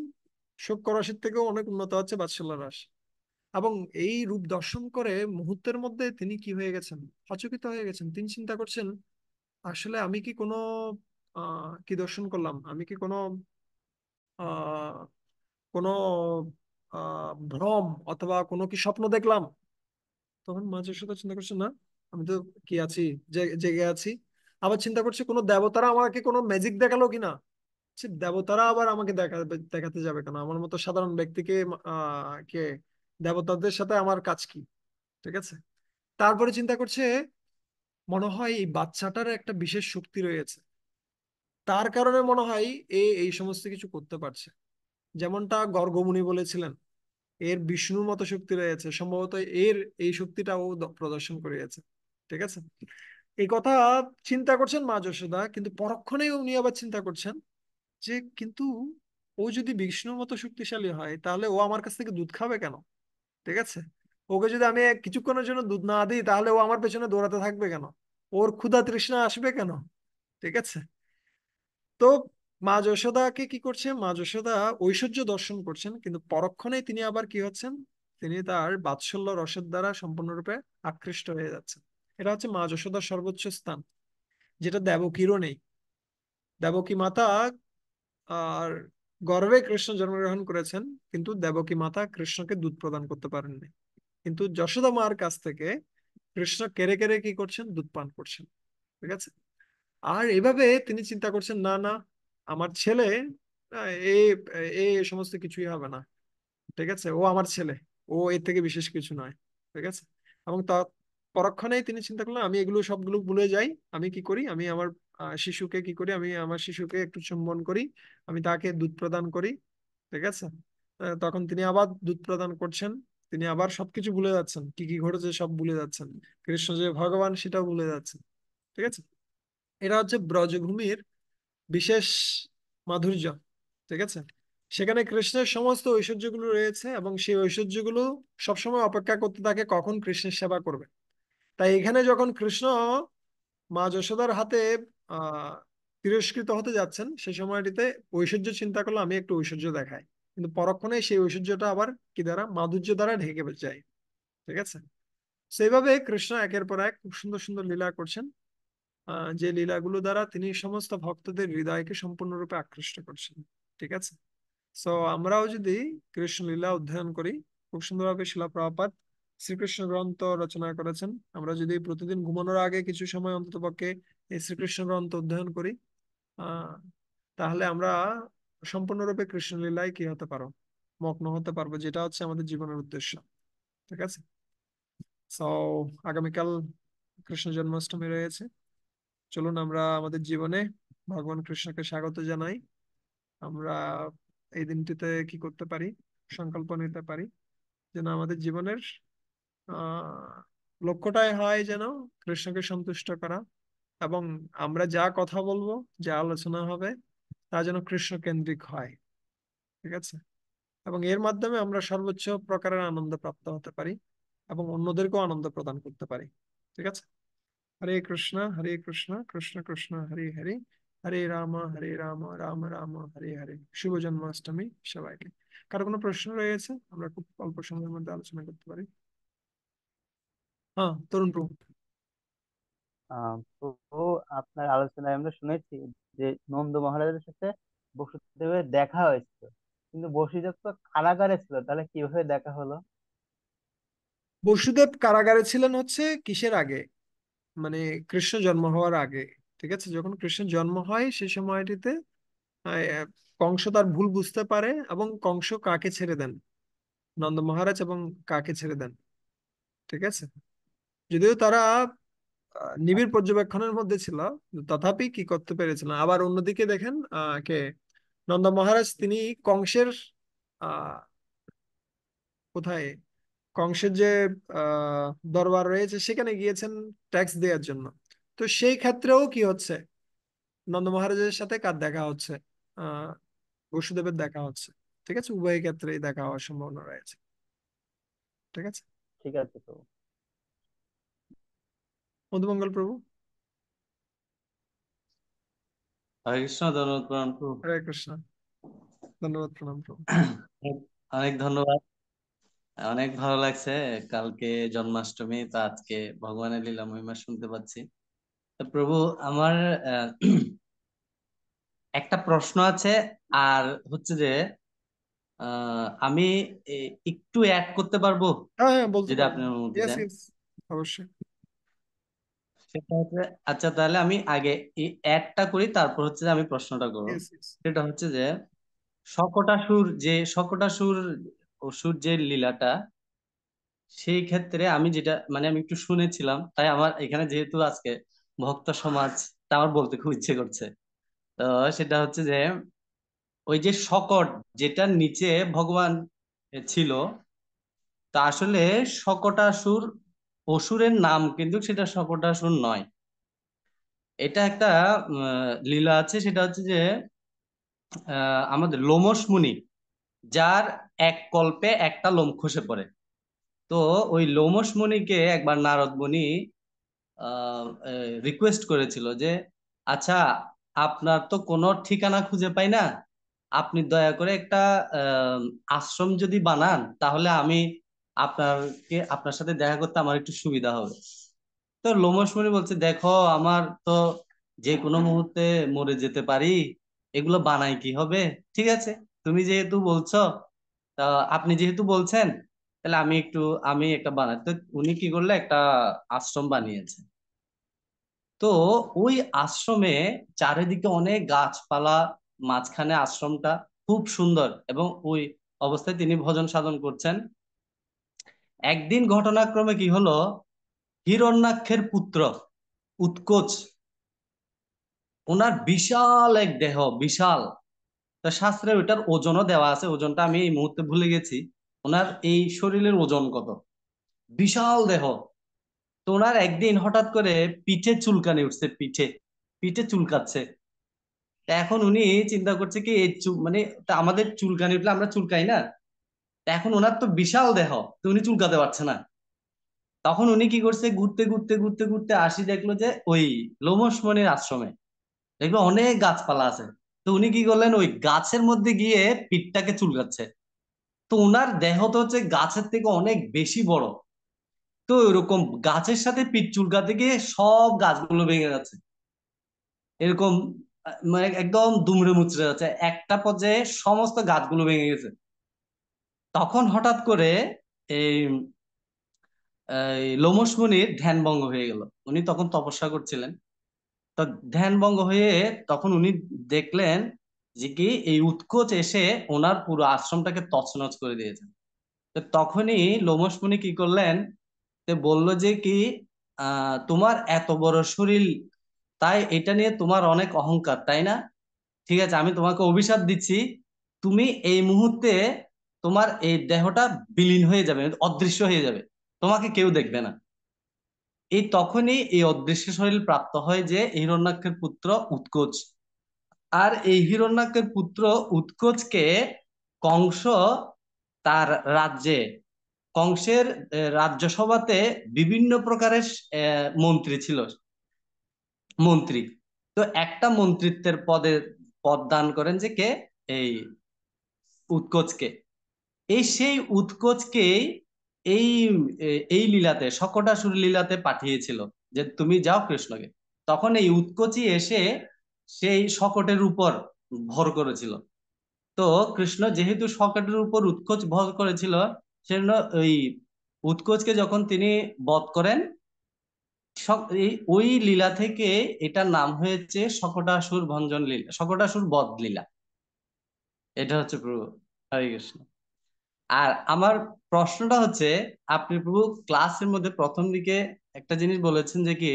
সূক্ষ্ম রসের থেকেও অনেক উন্নত হচ্ছে বাৎসল্য রস। এবং এই রূপ দর্শন করে মুহূর্তের মধ্যে তিনি কি হয়ে গেছেন, হচকিত হয়ে গেছেন। তিনি চিন্তা করছেন, আসলে আমি কি কোনো কি দর্শন করলাম, আমি কি কোনো আহ কোনো ভ্রম অথবা কোনো কি স্বপ্ন দেখলাম? তখন মা যশোদা চিন্তা করছে, না, আমি তো কি আছি, জেগে আছি। আবার চিন্তা করছে, কোনো দেবতারা আমাকে কোনো ম্যাজিক দেখালো কিনা। সে দেবতারা আবার আমাকে দেখাতে যাবে কেন, আমার মতো সাধারণ ব্যক্তিকে কে দেবতাদের সাথে আমার কাজ কি। ঠিক আছে। তারপরে চিন্তা করছে, মনে হয় এই বাচ্চাটার একটা বিশেষ শক্তি রয়েছে, তার কারণে মনে হয় এই সমস্ত কিছু করতে পারছে। যেমনটা গর্গমুনি বলেছিলেন, এর বিষ্ণুর মতো শক্তি রয়েছে, সম্ভবত এর এই শক্তিটা ও প্রদর্শন করিয়েছে। ঠিক আছে। এই কথা চিন্তা করছেন মা যশোদা, কিন্তু পরক্ষণেই উনি আবার চিন্তা করছেন যে, কিন্তু ও যদি বিষ্ণুর মতো শক্তিশালী হয়, তাহলে ও আমার কাছ থেকে দুধ খাবে কেন? ঠিক আছে। ওকে যদি আমি কিছুক্ষণের জন্য দুধ না দিই, তাহলে ও আমার পেছনে দৌড়াতে থাকবে কেন? ওর ক্ষুধা তৃষ্ণা আসবে কেন? ঠিক আছে। তো মা যশোদাকে কি করছে, মা যশোদা ঐশ্বর্য দর্শন করছেন, কিন্তু পরক্ষণেই তিনি আবার কি হচ্ছেন, তিনি তার বাৎসল্য রসের দ্বারা সম্পূর্ণরূপে আকৃষ্ট হয়ে যাচ্ছেন। এটা হচ্ছে মা যশোদার সর্বোচ্চ স্থান, যেটা দেবকীরও নেই। দেবকী মাতা আর গর্ভে কৃষ্ণ জন্মগ্রহণ করেছেন, কিন্তু দেবকী মাতা কৃষ্ণকে দুধ প্রদান করতে পারেননি। কিন্তু যশোদা মার কাছ থেকে কৃষ্ণ কেড়ে কেড়ে কি করছেন, দুধ পান করছেন। ঠিক আছে। আর এভাবে তিনি চিন্তা করছেন, না না, আমার ছেলে এই এই সমস্ত কিছুই হবে না। ঠিক আছে, ও আমার ছেলে, ও এর থেকে বিশেষ কিছু নয়। ঠিক আছে। এবং তা পরক্ষণেই তিনি চিন্তা করলেন, আমি এগুলো সবগুলো ভুলে যাই। আমি কি করি, আমি আমার শিশুকে কি করি, আমি আমার শিশুকে একটু চুম্বন করি, আমি তাকে দুধ প্রদান করি। ঠিক আছে। তখন তিনি আবার দুধ প্রদান করছেন। তিনি আবার সবকিছু ভুলে যাচ্ছেন, কি কি ঘটেছে সব ভুলে যাচ্ছেন, কৃষ্ণ যে ভগবান সেটাও ভুলে যাচ্ছেন। ঠিক আছে। এটা হচ্ছে ব্রজভূমির বিশেষ মাধুর্য। ঠিক আছে। সেখানে কৃষ্ণের সমস্ত ঐশ্বর্যগুলো রয়েছে, এবং সেই ঐশ্বর্যগুলো সবসময় অপেক্ষা করতে থাকে কখন কৃষ্ণের সেবা করবে। তাই এখানে যখন কৃষ্ণ মা যশোদার হাতে আহ তিরস্কৃত হতে যাচ্ছেন, সেই সময়টিতে ঐশ্বর্য চিন্তা করলে আমি একটু ঐশ্বর্য দেখাই, কিন্তু পরক্ষণে সেই ঐশ্বর্যটা আবার কি দ্বারা, মাধুর্য দ্বারা ঢেকে যায়। ঠিক আছে। সেইভাবে কৃষ্ণ একের পর এক খুব সুন্দর সুন্দর লীলা করছেন, যে লীলাগুলো দ্বারা তিনি সমস্ত ভক্তদের হৃদয়কে সম্পূর্ণরূপে আকৃষ্ট করছেন। ঠিক আছে। সো আমরাও যদি কৃষ্ণ লীলা অধ্যয়ন করি, খুব সুন্দরভাবে শিলা প্রভুপাদ শ্রীকৃষ্ণ গ্রন্থ রচনা করেছেন, আমরা যদি প্রতিদিন ঘুমানোর আগে কিছু সময় অন্ততপক্ষে এই শ্রীকৃষ্ণ গ্রন্থ অধ্যয়ন করি, আহ তাহলে আমরা সম্পূর্ণরূপে কৃষ্ণ লীলায় কি হতে পারো, মগ্ন হতে পারবো, যেটা হচ্ছে আমাদের জীবনের উদ্দেশ্য। ঠিক আছে। সো আগামীকাল কৃষ্ণ জন্মাষ্টমী রয়েছে। চলুন আমরা আমাদের জীবনে ভগবান কৃষ্ণকে স্বাগত জানাই। আমরা এই দিনটিতে কি করতে পারি, সংকল্প নিতে পারি যেন আমাদের জীবনের আহ লক্ষ্যটাই হয় যেন কৃষ্ণকে সন্তুষ্ট করা, এবং আমরা যা কথা বলবো, যা আলোচনা হবে, তা যেন কৃষ্ণ কেন্দ্রিক হয়। ঠিক আছে? এবং এর মাধ্যমে আমরা সর্বোচ্চ প্রকারের আনন্দ প্রাপ্ত হতে পারি এবং অন্যদেরকেও আনন্দ প্রদান করতে পারি। ঠিক আছে? হরে কৃষ্ণ হরে কৃষ্ণ কৃষ্ণ কৃষ্ণ হরে হরে, হরে রাম রাম রাম হরে হরে। শুভ জন্মাষ্টমী সবাইকে। কারো কোনো প্রশ্ন রয়েছে? আমরা খুব অল্প সময়ের মধ্যে আলোচনা করতে পারি। হ্যাঁ, তরুণ প্রভু। তো আপনার আলোচনায় আমরা শুনেছি যে নন্দ মহারাজের সাথে বসুদেবের দেখা হয়েছিল, কিন্তু বসুদেব তো কারাগারে ছিল, তাহলে কিভাবে দেখা হলো? বসুদেব কারাগারে ছিলেন হচ্ছে কিসের আগে, মানে কৃষ্ণ জন্ম হওয়ার আগে। ঠিক আছে? যখন কৃষ্ণ জন্ম হয় সেই সময়টিতে আহ, কংস তার ভুল বুঝতে পারে এবং কংস কাকে ছেড়ে দেন, নন্দ মহারাজ এবং কাকে ছেড়ে দেন। ঠিক আছে? যদিও তারা নিবিড় আচ্ছা। পর্যবেক্ষণের মধ্যে ছিল, তথাপি কি করতে পেরেছিল। আবার অন্যদিকে দেখেন কে নন্দ মহারাজ, তিনি কংসের আহ কোথায়, কংসের যে দরবার রয়েছে সেখানে গিয়েছেন ট্যাক্স দেওয়ার জন্য। তো সেই ক্ষেত্রেও কি হচ্ছে, নন্দ মহারাজের সাথে কার দেখা হচ্ছে, আহ বসুদেবের দেখা হচ্ছে। ঠিক আছে? উভয় ক্ষেত্রেই দেখা হওয়ার সম্ভাবনা রয়েছে। ঠিক আছে? ঠিক আছে তো। মধুমঙ্গল প্রভু। হরে কৃষ্ণ, ধন্যবাদ প্রণাম প্রভু। হরে কৃষ্ণ। ধন্যবাদ, প্রণাম প্রভু। অনেক অনেক ধন্যবাদ। অনেক ভালো লাগছে। কালকে জন্মাষ্টমী, তো আজকে ভগবানের লীলা মহিমা শুনতে পাচ্ছি। তো প্রভু, আমার আহ, একটা প্রশ্ন আছে। আর হচ্ছে যে আমি একটু অ্যাড করতে পারবো, হ্যাঁ হ্যাঁ, বলতে যদি আপনি পারবেন। অনুমতি ইয়েস দেন? ইয়েস, অবশ্যই। সেটা হচ্ছে, আচ্ছা তাহলে আমি আগে এই অ্যাডটা করি, তারপর হচ্ছে যে আমি প্রশ্নটা করব। Yes yes. সেটা হচ্ছে যে শকটাসুর অসুর যে লীলাটা, সেই ক্ষেত্রে আমি যেটা মানে আমি একটু শুনেছিলাম, তাই আমার এখানে যেহেতু আজকে ভক্ত সমাজ, তা আমার বলতে খুব ইচ্ছে করছে। তো সেটা হচ্ছে যে ওই যে শকট যেটার নিচে ভগবান ছিল, তা আসলে শকটাসুর অসুরের নাম, কিন্তু সেটা শকটাসুর নয়। এটা একটা লীলা আছে, সেটা হচ্ছে যে আমাদের লোমশ মুনি, যার এক কল্পে একটা লোম খসে পড়ে। তো ওই লোমশ মুনিকে একবার নারদ মুনি রিকোয়েস্ট করেছিল যে, আচ্ছা, আপনার তো কোনো ঠিকানা খুঁজে পাই না, আপনি দয়া করে একটা আহ, আশ্রম যদি বানান, তাহলে আমি আপনার সাথে দেখা করতে আমার একটু সুবিধা হবে। তো লোমশ মুনি বলছে, দেখো, আমার তো যে কোনো মুহূর্তে মরে যেতে পারি, এগুলো বানাই কি হবে? ঠিক আছে, তুমি যেহেতু বলছো, তা আপনি যেহেতু বলছেন, তাহলে আমি একটা বানাই। তো উনি কি করলে, একটা আশ্রম বানিয়েছে। তো ওই আশ্রমে চারিদিকে অনেক গাছপালা, মাঝখানে আশ্রমটা খুব সুন্দর, এবং ওই অবস্থায় তিনি ভজন সাধন করছেন। একদিন ঘটনাক্রমে কি হলো, হিরণ্যাক্ষের পুত্র উৎকোচ, ওনার বিশাল এক দেহ, বিশাল। তো শাস্ত্রে ওইটার ওজনও দেওয়া আছে, ওজনটা আমি এই মুহূর্তে ভুলে গেছি। ওনার এই শরীরের ওজন কত, বিশাল দেহ। তো ওনার একদিন হঠাৎ করে পিঠে চুলকানি উঠছে, পিঠে পিঠে চুলকাচ্ছে। তা এখন উনি চিন্তা করছে কি, এই মানে তা আমাদের চুলকানি উঠলে আমরা চুলকাই না? তা এখন ওনার তো বিশাল দেহ, তো উনি চুলকাতে পারছে না। তখন উনি কি করছে, ঘুরতে ঘুরতে ঘুরতে ঘুরতে আসি, দেখলো যে ওই লোমশমণির আশ্রমে দেখলো অনেক গাছপালা আছে। তো উনি কি করলেন, ওই গাছের মধ্যে গিয়ে পিঠটাকে চুলকাচ্ছে। তো উনার দেহ তো হচ্ছে গাছের থেকে অনেক বেশি বড়। তো এরকম গাছের সাথে পিঠ চুলকাতে গিয়ে সব গাছগুলো ভেঙে যাচ্ছে, এরকম মানে একদম দুমড়ে মুচড়ে যাচ্ছে, একটা পর্যায়ে সমস্ত গাছগুলো ভেঙে গেছে। তখন হঠাৎ করে এই এই লোমশ মুনির ধ্যান ভঙ্গ হয়ে গেল। উনি তখন তপস্যা করছিলেন। তো ধ্যান ভঙ্গ হয়ে তখন উনি দেখলেন যে কি, এই উৎকোচ এসে ওনার পুরো আশ্রমটাকে তছনছ করে দিয়েছেন। তো তখনই লোমশ মুনি কি করলেন, তে বললো যে কি, তোমার এত বড় শরীর, তাই এটা নিয়ে তোমার অনেক অহংকার, তাই না? ঠিক আছে, আমি তোমাকে অভিশাপ দিচ্ছি, তুমি এই মুহূর্তে তোমার এই দেহটা বিলীন হয়ে যাবে, অদৃশ্য হয়ে যাবে, তোমাকে কেউ দেখবে না। এই তখনই এই অদৃশ্য শরীর প্রাপ্ত হয় যে হিরণ্যাক্ষের পুত্র উৎকোচ। আর এই হিরণ্যাক্ষের পুত্র উৎকোচকে কংস তার রাজ্যে, কংসের রাজ্যসভাতে বিভিন্ন প্রকারের মন্ত্রী ছিল, মন্ত্রী। তো একটা মন্ত্রিত্বের পদ দান করেন যে কে, এই উৎকোচকে। এই সেই উৎকোচকে এই এই লীলাতে, শকটাসুর লীলাতে পাঠিয়েছিল যে তুমি যাও কৃষ্ণকে। তখন এই উৎকোচই এসে সেই শকটের উপর ভর করেছিল। তো কৃষ্ণ যেহেতু শকটের উপর উৎকোচ ভর করেছিল, সেজন্য ওই উৎকোচকে যখন তিনি বধ করেন, ওই লীলা থেকে এটার নাম হয়েছে শকটাসুর ভঞ্জন লীলা, শকটাসুর বধ লীলা। এটা হচ্ছে প্রভু। হরে কৃষ্ণ। আর আমার প্রশ্নটা হচ্ছে, আপনি প্রভু ক্লাসের মধ্যে প্রথম দিকে একটা জিনিস বলেছেন যে কি,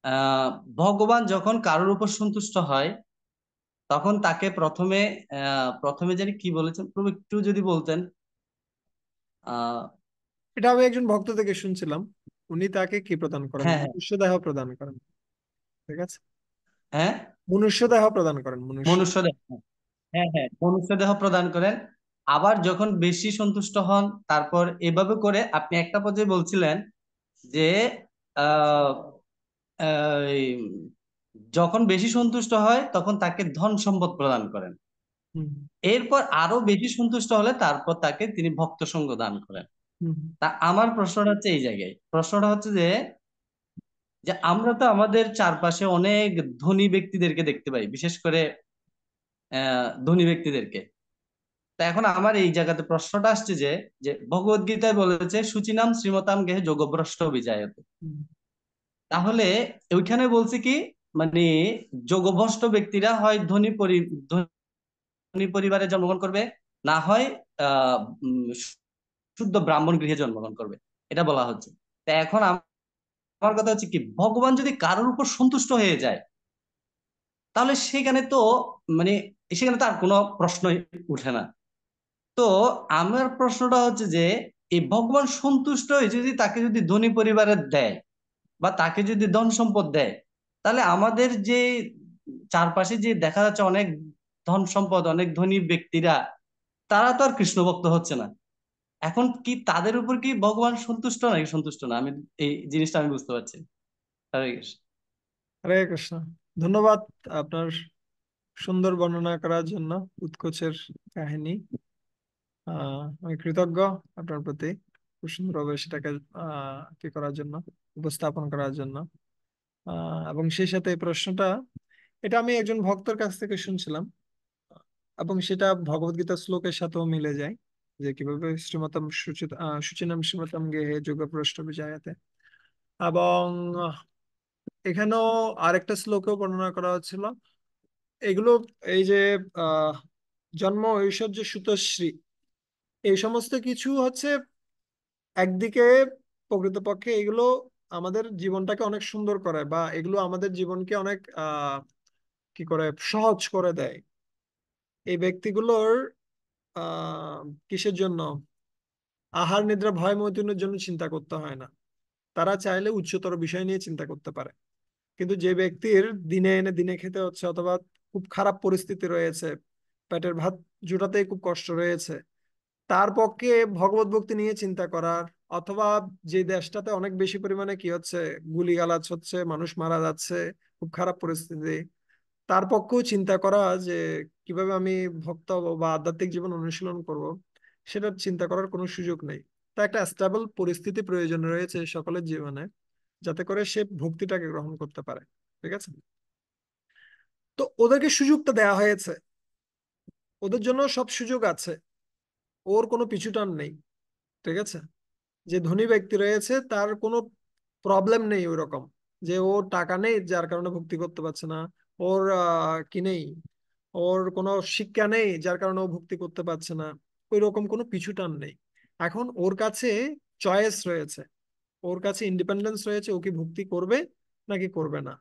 আহ ভগবান যখন কারোর উপর সন্তুষ্ট হয় তখন তাকে প্রথমে প্রথমে জানি কি বলেছেন প্রভু, একটু যদি বলতেন। আহ এটা আমি একজন ভক্ত থেকে শুনছিলাম। উনি তাকে কি প্রদান করেন? হ্যাঁ, হ্যাঁ, মনুষ্য দেহ প্রদান করেন। ঠিক আছে, হ্যাঁ, মনুষ্য দেহ প্রদান করেন, মনুষ্য। মনুষ্য দেহ। হ্যাঁ, হ্যাঁ, মনুষ্য দেহ প্রদান করেন। আবার যখন বেশি সন্তুষ্ট হন, তারপর এভাবে করে আপনি একটা পর্যায়ে বলছিলেন যে আহ এই যখন বেশি সন্তুষ্ট হয় তখন তাকে ধন সম্পদ প্রদান করেন। হুম, এরপর আরো বেশি সন্তুষ্ট হলে তারপর তাকে তিনি ভক্ত সঙ্গ দান করেন। হুম, তা আমার প্রশ্নটা হচ্ছে এই জায়গায়, প্রশ্নটা হচ্ছে যে যে আমরা তো আমাদের চারপাশে অনেক ধনী ব্যক্তিদেরকে দেখতে পাই, বিশেষ করে ধনী ব্যক্তিদেরকে। তা এখন আমার এই জায়গাতে প্রশ্নটা আসছে যে যে ভগবদ গীতায় বলেছে সুচিনাম শ্রীমতাম গেহে যোগভ্রষ্ট বিজায়তে। হুম, তাহলে ওইখানে বলছে কি, মানে যোগভ্রষ্ট ব্যক্তিরা হয় ধনী পরিবারে জন্মগ্রহণ করবে, না হয় আহ উম, শুদ্ধ ব্রাহ্মণ গৃহে জন্মগ্রহণ করবে, এটা বলা হচ্ছে। তা এখন আমার কথা হচ্ছে কি, ভগবান যদি কারোর উপর সন্তুষ্ট হয়ে যায় তাহলে সেখানে তো মানে সেখানে তো আর কোনো প্রশ্নই উঠে না। তো আমার প্রশ্নটা হচ্ছে যে এই ভগবান সন্তুষ্ট হয়ে যদি তাকে যদি ধনী পরিবারের দেয় বা তাকে যদি ধন সম্পদ দেয়, তাহলে আমাদের যে চারপাশে যে দেখা যাচ্ছে অনেক ধন সম্পদ, অনেক ধনী ব্যক্তিরা, তারা তো আর কৃষ্ণ ভক্ত হচ্ছে না। এখন কি তাদের উপর কি ভগবান সন্তুষ্ট নাকি সন্তুষ্ট না, আমি এই জিনিসটা আমি বুঝতে পারছি। হরে কৃষ্ণ। হরে কৃষ্ণ। ধন্যবাদ আপনার সুন্দর বর্ণনা করার জন্য উৎকোচের কাহিনী। আমি কৃতজ্ঞ আপনার প্রতি, খুব সুন্দরভাবে সেটাকে কি করার জন্য, উপস্থাপন করার জন্য। এবং সেই সাথে এই প্রশ্নটা, এটা আমি একজন ভক্তর কাছ থেকে শুনছিলাম, এবং সেটা ভগবদ্গীতার শ্লোকের সাথেও মিলে যায়, যে কিভাবে শ্রীমতম শুচিনাম শ্রীমতম গেহে যোগভ্রষ্ট বিজায়তে। এবং এখানেও আরেকটা শ্লোকেও বর্ণনা করা হচ্ছিল এগুলো, এই যে আহ জন্ম ঐশ্বর্য সুতশ্রী, এই সমস্ত কিছু হচ্ছে একদিকে প্রকৃতপক্ষে এগুলো আমাদের জীবনটাকে অনেক সুন্দর করে, বা এগুলো আমাদের জীবনকে অনেক কি করে সহজ করে দেয়। এই ব্যক্তিগুলোর আহ কিসের জন্য আহার নিদ্রা ভয় মৈথুনের জন্য চিন্তা করতে হয় না। তারা চাইলে উচ্চতর বিষয় নিয়ে চিন্তা করতে পারে। কিন্তু যে ব্যক্তির দিনে এনে দিনে খেতে হচ্ছে, অথবা খুব খারাপ পরিস্থিতি রয়েছে, পেটের ভাত জোটাতেই খুব কষ্ট রয়েছে, তার পক্ষে ভগবত ভক্তি নিয়ে চিন্তা করার, অথবা যে দেশটাতে অনেক বেশি পরিমাণে কি হচ্ছে, গুলিগালাজ হচ্ছে, মানুষ মারা যাচ্ছে, খুব খারাপ পরিস্থিতি, তার পক্ষেও চিন্তা করা যে কিভাবে আমি ভক্ত হব বা আধ্যাত্মিক জীবন অনুশীলন করব, সেটা চিন্তা করার কোনো সুযোগ নেই। তা একটা স্টেবল পরিস্থিতি প্রয়োজন রয়েছে সকলের জীবনে, যাতে করে সে ভক্তিটাকে গ্রহণ করতে পারে। ঠিক আছে, তো ওদেরকে সুযোগটা দেওয়া হয়েছে, ওদের জন্য সব সুযোগ আছে, ওর কোনো পিছুটান নেই। ঠিক আছে, যে ধনী ব্যক্তি রয়েছে তার কোনো প্রবলেম নেই ওই রকম, যে ওর টাকা নেই যার কারণে ভক্তি করতে পারছে না, ওর কি নেই, ওর কোনো শিক্ষা নেই যার কারণে ও ভক্তি করতে পারছে না, ওই রকম কোনো পিছু টান নেই। এখন ওর কাছে চয়েস রয়েছে, ওর কাছে ইন্ডিপেন্ডেন্স রয়েছে, ও কি ভক্তি করবে নাকি করবে না।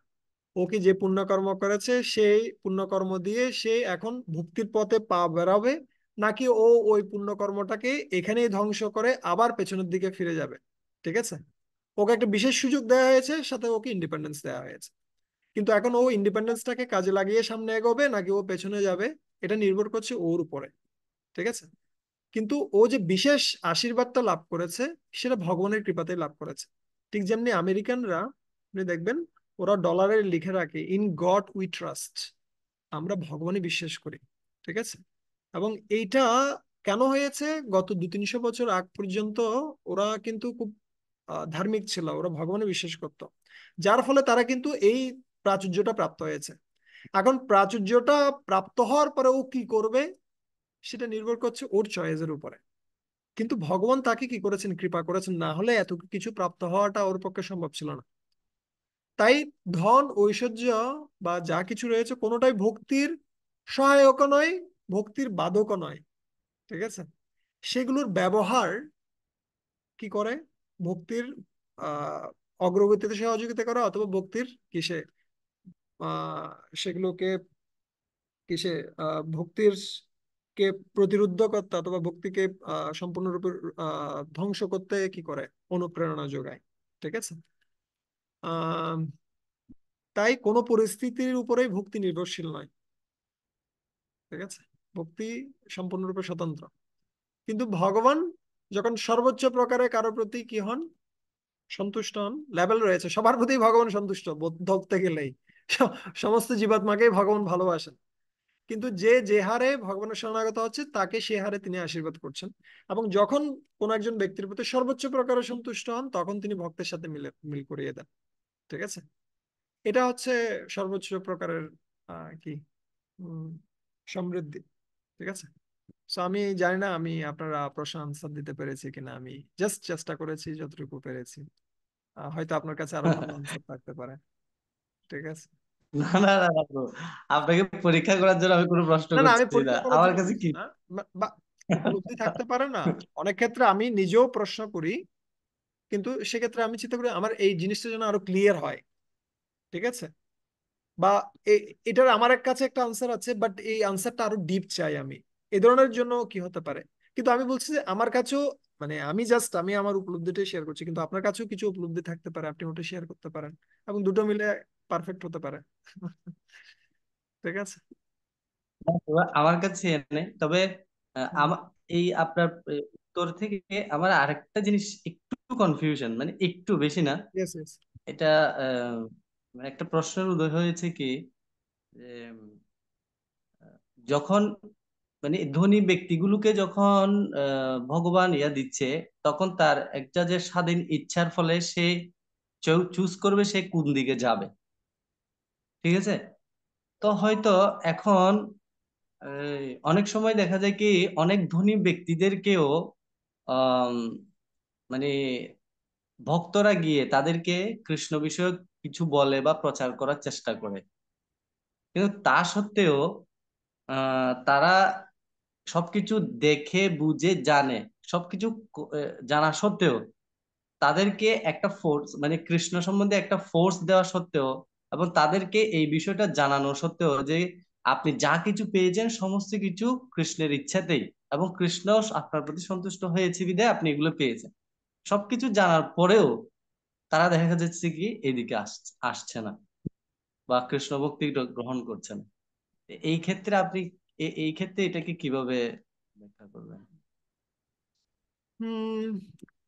ও কি যে পুণ্যকর্ম করেছে সেই পুণ্যকর্ম দিয়ে সে এখন ভুক্তির পথে পা বেরাবে, নাকি ও ওই পুণ্যকর্মটাকে এখানেই ধ্বংস করে আবার পেছনের দিকে ফিরে যাবে। ঠিক আছে, ওকে একটা বিশেষ সুযোগ দেওয়া হয়েছে, সাথে ওকে ইন্ডিপেন্ডেন্স দেওয়া হয়েছে। কিন্তু এখন ও ইন্ডিপেন্ডেন্সটাকে কাজে লাগিয়ে সামনে এগোবে নাকি ও পেছনে যাবে, এটা নির্ভর করছে ওর উপরে। ঠিক আছে, কিন্তু ও যে বিশেষ আশীর্বাদটা লাভ করেছে সেটা ভগবানের কৃপাতেই লাভ করেছে। ঠিক যেমনি আমেরিকানরা, আপনি দেখবেন, ওরা ডলারে লিখে রাখে ইন গড উই ট্রাস্ট, আমরা ভগবানই বিশ্বাস করি। ঠিক আছে, এবং এইটা কেন হয়েছে, গত 200-300 বছর আগ পর্যন্ত ওরা কিন্তু খুব ধার্মিক ছিল, ওরা ভগবানে বিশ্বাস করত, যার ফলে তারা কিন্তু এই প্রাচুর্যটা প্রাপ্ত হয়েছে। এখন প্রাচুর্যটা প্রাপ্ত হওয়ার পরে ও কি করবে সেটা নির্ভর করছে ওর চয়েসের উপরে। কিন্তু ভগবান তাকে কি করেছেন, কৃপা করেছেন, না হলে এত কিছু প্রাপ্ত হওয়াটা ওর পক্ষে সম্ভব ছিল না। তাই ধন ঐশ্বর্য বা যা কিছু রয়েছে কোনোটাই ভক্তির সহায়ক নয়, ভক্তির বাধক নয়। ঠিক আছে, সেগুলোর ব্যবহার কি করে, ভক্তির আহ অগ্রগতিতে সহযোগিতা করা, অথবা ভক্তির কিসে আহ সেগুলোকে কিসে ভক্তির কে প্রতিরুদ্ধ করতে অথবা ভক্তিকে সম্পূর্ণরূপে ধ্বংস করতে কি করে, অনুপ্রেরণা যোগায়। ঠিক আছে, আহ তাই কোনো পরিস্থিতির উপরেই ভক্তি নির্ভরশীল নয়। ঠিক আছে, ভক্তি সম্পূর্ণরূপে স্বতন্ত্র। কিন্তু ভগবান যখন সর্বোচ্চ প্রকারে কারো প্রতি কি হন, সন্তুষ্ট হন, লেভেল রয়েছে, সবার প্রতি ভগবান সন্তুষ্ট ধরতে গেলেই সমস্ত জীবাত্মাকেই ভগবান ভালোবাসেন। কিন্তু যে যে হারে ভগবানের শরণাগত হচ্ছে তাকে সে হারে তিনি আশীর্বাদ করছেন। এবং যখন কোন একজন ব্যক্তির প্রতি সর্বোচ্চ প্রকারে সন্তুষ্ট হন তখন তিনি ভক্তের সাথে মিল করিয়ে দেন। ঠিক আছে, এটা হচ্ছে সর্বোচ্চ প্রকারের কি উম, সমৃদ্ধি। ঠিক আছে, তো আমি জানি না আমি আপনারা প্রশ্ন আনসার দিতে পেরেছি কিনা, আমি জাস্ট চেষ্টা করেছি যতটুকু পেরেছি। হয়তো আপনার কাছে আরো ভালো আনসার থাকতে পারে। ঠিক আছে, না না না না bro। আপনাকে পরীক্ষা করার জন্য আমি কোনো প্রশ্ন না না আমি করছি না, পরীক্ষা করার আমার জন্য কাছে বলছি কি। না, বা উপলব্ধি থাকতে পারে না। অনেক ক্ষেত্রে আমি নিজেও প্রশ্ন করি, কিন্তু সেক্ষেত্রে আমি চিন্তা করি আমার এই জিনিসটা যেন আরো ক্লিয়ার হয়। ঠিক আছে, বা এটার আমার কাছে একটা আনসার আছে, বাট এই আনসারটা আরো ডিপ চাই আমি, এই ধরনের জন্য কি হতে পারে। কিন্তু আমি বলছি যে আমার কাছেও, মানে আমি আমার উপলব্ধিটাই শেয়ার করছি, কিন্তু আপনার কাছেও কিছু উপলব্ধি থাকতে পারে, আপনি ওটা শেয়ার করতে পারেন, এবং দুটো মিলে পারফেক্ট হতে পারে। ঠিক আছে। আমার কাছে নেই, তবে আমার এই আপনার উত্তর থেকে আমার আরেকটা জিনিস একটু কনফিউশন, মানে একটু বেশি না। Yes yes. এটা মানে একটা প্রশ্নের উদয় হয়েছে কি, যে যখন মানে ধনী ব্যক্তিগুলোকে যখন ভগবান দিচ্ছে, তখন তার একটা যে স্বাধীন ইচ্ছার ফলে সে চুজ করবে সে কোন দিকে যাবে। ঠিক আছে, তো হয়তো এখন অনেক সময় দেখা যায় কি, অনেক ধনী ব্যক্তিদেরকেও আম, মানে ভক্তরা গিয়ে তাদেরকে কৃষ্ণ বিষয়ক কিছু বলে বা প্রচার করার চেষ্টা করে, কিন্তু তা সত্ত্বেও তারা সবকিছু দেখে বুঝে জানে, সবকিছু জানা সত্ত্বেও তাদেরকে একটা ফোর্স, মানে কৃষ্ণ সম্বন্ধে একটা ফোর্স দেওয়া সত্ত্বেও, এবং তাদেরকে এই বিষয়টা জানানো সত্ত্বেও যে আপনি যা কিছু পেয়েছেন সমস্ত কিছু কৃষ্ণের ইচ্ছাতেই, এবং কৃষ্ণ আপনার প্রতি সন্তুষ্ট হয়েছে বিধায় আপনি এগুলো পেয়েছেন, সবকিছু জানার পরেও তারা দেখা যাচ্ছে কি এদিকে আসছে না বা কৃষ্ণ ভক্তি গ্রহণ করছে না। এই ক্ষেত্রে আপনি এই ক্ষেত্রে এটাকে কিভাবে ব্যাখ্যা করবেন? হুম,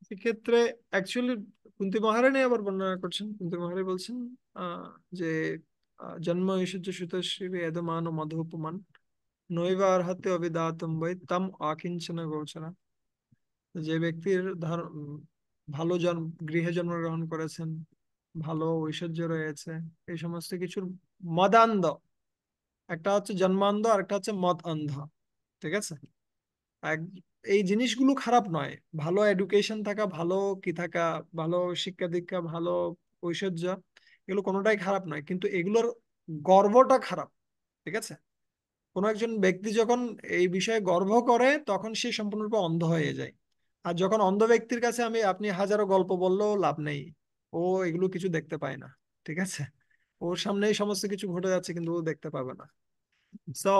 সেক্ষেত্রে অ্যাকচুয়ালি কুন্তী মহারানী আবার বর্ণনা করছেন, কুন্তী মহারানী বলছেন যে জন্ম ঐশ্বর্য সুতশ্রী এদমান ও মধু উপমান নৈবা অর্হতে অবিদাতম বৈ তম আকিঞ্চন গোচরা। যে ব্যক্তির ভালো গৃহে জন্মগ্রহণ করেছেন, ভালো ঐশ্বর্য রয়েছে, এই সমস্ত কিছুর মদান্ধ, একটা হচ্ছে জন্মান্ধ আর একটা হচ্ছে মদ অন্ধ। ঠিক আছে, এক- এই জিনিসগুলো খারাপ নয়, ভালো এডুকেশন থাকা, ভালো কি থাকা, ভালো শিক্ষা দীক্ষা, ভালো ঐশ্বর্য, এগুলো কোনোটাই খারাপ নয়, কিন্তু এগুলোর গর্বটা খারাপ। ঠিক আছে, কোনো একজন ব্যক্তি যখন এই বিষয়ে গর্ব করে তখন সে সম্পূর্ণরূপে অন্ধ হয়ে যায়। আর যখন অন্ধ ব্যক্তির কাছে আপনি হাজারো গল্প বললেও লাভ নেই, ও এগুলো কিছু দেখতে পায় না। ঠিক আছে, ওর সামনেই সমস্ত কিছু ঘটে যাচ্ছে কিন্তু ও দেখতে পাবে না। সো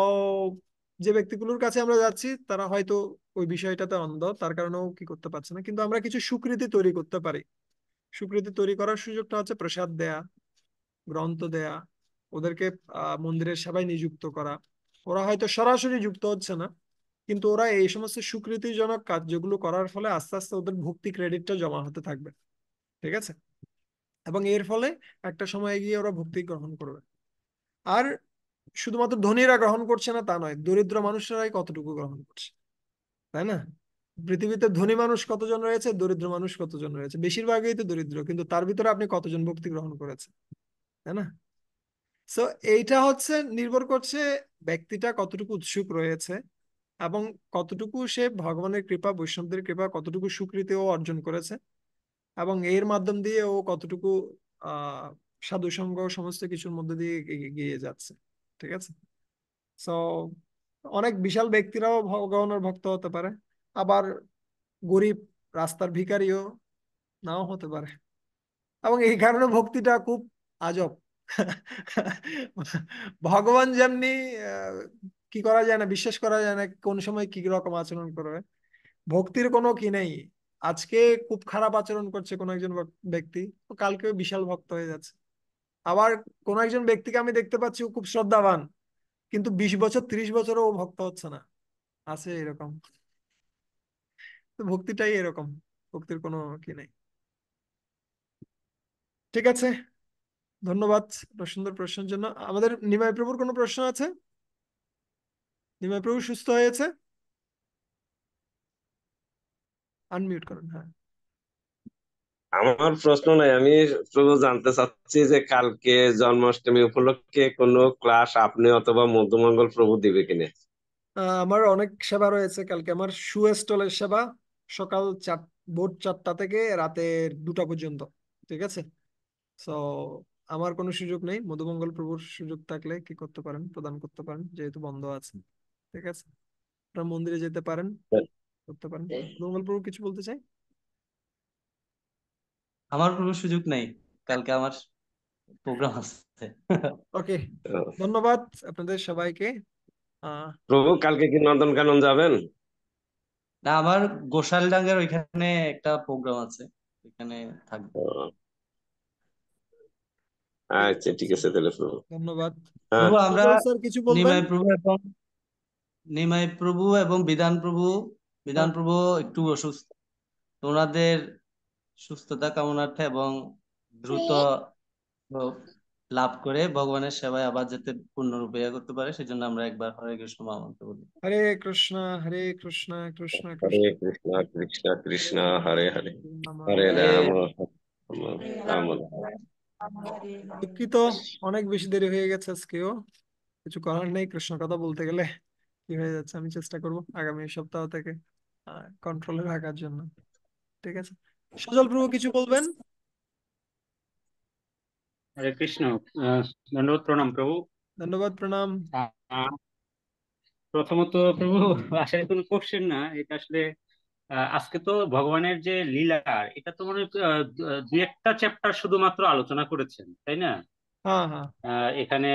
যে ব্যক্তিগুলোর কাছে আমরা যাচ্ছি তারা হয়তো ওই বিষয়টাতে অন্ধ, তার কারণেও কি করতে পারছে না, কিন্তু আমরা কিছু স্বীকৃতি তৈরি করতে পারি। স্বীকৃতি তৈরি করার সুযোগটা হচ্ছে প্রসাদ দেয়া, গ্রন্থ দেয়া, ওদেরকে মন্দিরের সেবায় নিযুক্ত করা। ওরা হয়তো সরাসরি যুক্ত হচ্ছে না, কিন্তু ওরা এই সমস্ত স্বীকৃতিজনক কার্যগুলো করার ফলে আস্তে আস্তে ওদের ভক্তি ক্রেডিটটা জমা হতে থাকবে। ঠিক আছে? এবং এর ফলে একটা সময় গিয়ে ওরা ভক্তি গ্রহণ করবে। আর শুধুমাত্র ধনীরা গ্রহণ করছে না তা নয়, দরিদ্র মানুষরাই কতটুকু গ্রহণ করছে, তাই না? পৃথিবীতে ধনী মানুষ কতজন রয়েছে, দরিদ্র মানুষ কতজন রয়েছে? বেশিরভাগই তো দরিদ্র, কিন্তু তার ভিতরে আপনি কতজন ভক্তি গ্রহণ করেছে, তাই না? সো এইটা হচ্ছে নির্ভর করছে ব্যক্তিটা কতটুকু উৎসুক রয়েছে এবং কতটুকু সে ভগবানের কৃপা, বৈষ্ণবদের কৃপা, কতটুকু স্বীকৃতি ও অর্জন করেছে এবং এর মাধ্যম দিয়ে ও কতটুকু আহ সাধুসঙ্গ সমস্ত কিছুর মধ্যে দিয়ে এগিয়ে যাচ্ছে। ঠিক আছে? সো অনেক বিশাল ব্যক্তিরাও ভগবানের ভক্ত হতে পারে, আবার গরিব রাস্তার ভিখারিও নাও হতে পারে। এবং এই কারণে ভক্তিটা খুব আজব। ভগবান যেমনি আহ, কি করা যায় না, বিশ্বাস করা যায় না কোন সময় কি রকম আচরণ করবে। ভক্তির কোনো কি নেই। আজকে খুব খারাপ আচরণ করছে কোন একজন ব্যক্তি, তো কালকে বিশাল ভক্ত হয়ে যাচ্ছে। আবার কোন একজন ব্যক্তিকে আমি দেখতে পাচ্ছি ও খুব শ্রদ্ধাবান, কিন্তু 20 বছর 30 বছরও ও ভক্ত হচ্ছে না। আছে এরকম। তো ভক্তিটাই এরকম, ভক্তির কোনো কি নেই। ঠিক আছে, ধন্যবাদ আপনার সুন্দর প্রশ্নের জন্য। আমাদের নিমাই প্রভুর কোনো প্রশ্ন আছে? নিমাই প্রভু সুস্থ হয়েছে? আনমিউট করুন, হ্যাঁ। আমার প্রশ্ন নাই, আমি শুধু জানতে চাচ্ছি যে কালকে জন্মাষ্টমী উপলক্ষে কোনো ক্লাস আপনি অথবা মধ্যমঙ্গল প্রভু দিবে কিনা। আমার অনেক সেবা রয়েছে কালকে। আমার শু স্টলের সেবা সকাল ভোর 4টা থেকে রাতের 2টা পর্যন্ত। ঠিক আছে? সো আমার কোনো সুযোগ নেই, মধুমঙ্গল প্রভুর সুযোগ থাকলে কি করতে পারেন, প্রদান করতে পারেন, যেহেতু বন্ধ আছে। ঠিক আছে? আপনারা মন্দিরে যেতে পারেন, করতে পারেন। মধুমঙ্গল প্রভু কিছু বলতে চাই? আমার কোনো সুযোগ নাই, কালকে আমার প্রোগ্রাম আছে। ওকে, আহ, ধন্যবাদ আপনাদের সবাইকে। প্রভু কালকে কি নন্দনকানন যাবেন? না, আমার গোসালডাঙ্গার ওইখানে একটা প্রোগ্রাম আছে, ওইখানে থাকবো। আহ, ঠিক আচ্ছা ঠিক আছে, আছে তাহলে প্রভু। ধন্যবাদ। হ্যাঁ। প্রভু, আমরা সজল স্যার কিছু বলবেন? নিমাই প্রভু এবং বিধান হ্যাঁ, প্রভু একটু অসুস্থ। তো ওনাদের সুস্থতা কামনার্থে এবং দ্রুত লাভ করে ভগবানের সেবায় আবার যাতে পূর্ণরূপে ইয়ে করতে পারে, সেজন্য আমরা একবার হরে কৃষ্ণ মহামন্ত্র বলি। হরে কৃষ্ণ, হরে কৃষ্ণ, কৃষ্ণ হরে কৃষ্ণ, কৃষ্ণ কৃষ্ণ কৃষ্ণ হরে হরে, রাম হরে রাম। হরে রাম রাম রাম। দুঃখিত, অনেক বেশি দেরি হয়ে গেছে আজকেও। কিছু করার নেই, কৃষ্ণ কথা বলতে গেলে কি হয়ে যাচ্ছে। আমি চেষ্টা করব আগামী সপ্তাহ থেকে কন্ট্রোলে রাখার জন্য। ঠিক আছে, সজল প্রভু কিছু বলবেন? হরে কৃষ্ণ। আহ, দণ্ডবোধ প্রণাম প্রভু। ধন্যবাদ, প্রণাম। আহ, প্রথমত প্রভু, আসলে কোনো কোশ্চেন না এটা আসলে। আজকে তো ভগবানের যে লীলা, এটা তো মনে হয়, দুই একটা চ্যাপ্টার শুধুমাত্র আলোচনা করেছেন, তাই না? হ্যাঁ, হ্যাঁ। এখানে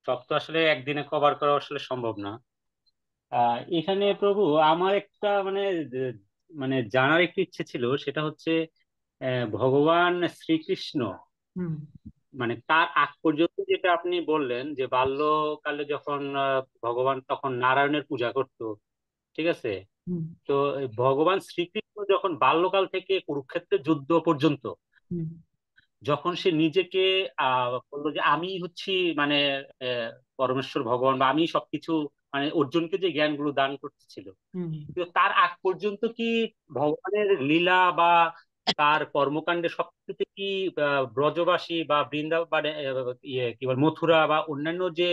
সব তো আসলে একদিনে কভার করা আসলে সম্ভব না। এখানে প্রভু আমার একটা মানে জানার একটু ইচ্ছে ছিল, সেটা হচ্ছে ভগবান শ্রীকৃষ্ণ, হুম, মানে তার আগ পর্যন্ত যেটা আপনি বললেন যে বাল্যকালে যখন ভগবান তখন নারায়ণের পূজা করতো, ঠিক আছে? হুম, তো এই ভগবান শ্রীকৃষ্ণ যখন বাল্যকাল থেকে কুরুক্ষেত্রের যুদ্ধ পর্যন্ত, হুম, যখন সে নিজেকে বললো যে আমি হচ্ছি মানে পরমেশ্বর ভগবান, বা আমি সবকিছু, মানে অর্জুনকে যে জ্ঞানগুলো দান করতেছিল, হুম, কিন্তু তার আগ পর্যন্ত কি ভগবানের লীলা বা তার কর্মকাণ্ডে সবকিছুতে কি ব্রজবাসী বা বৃন্দাবন, ইয়ে কি বল, মথুরা বা অন্যান্য যে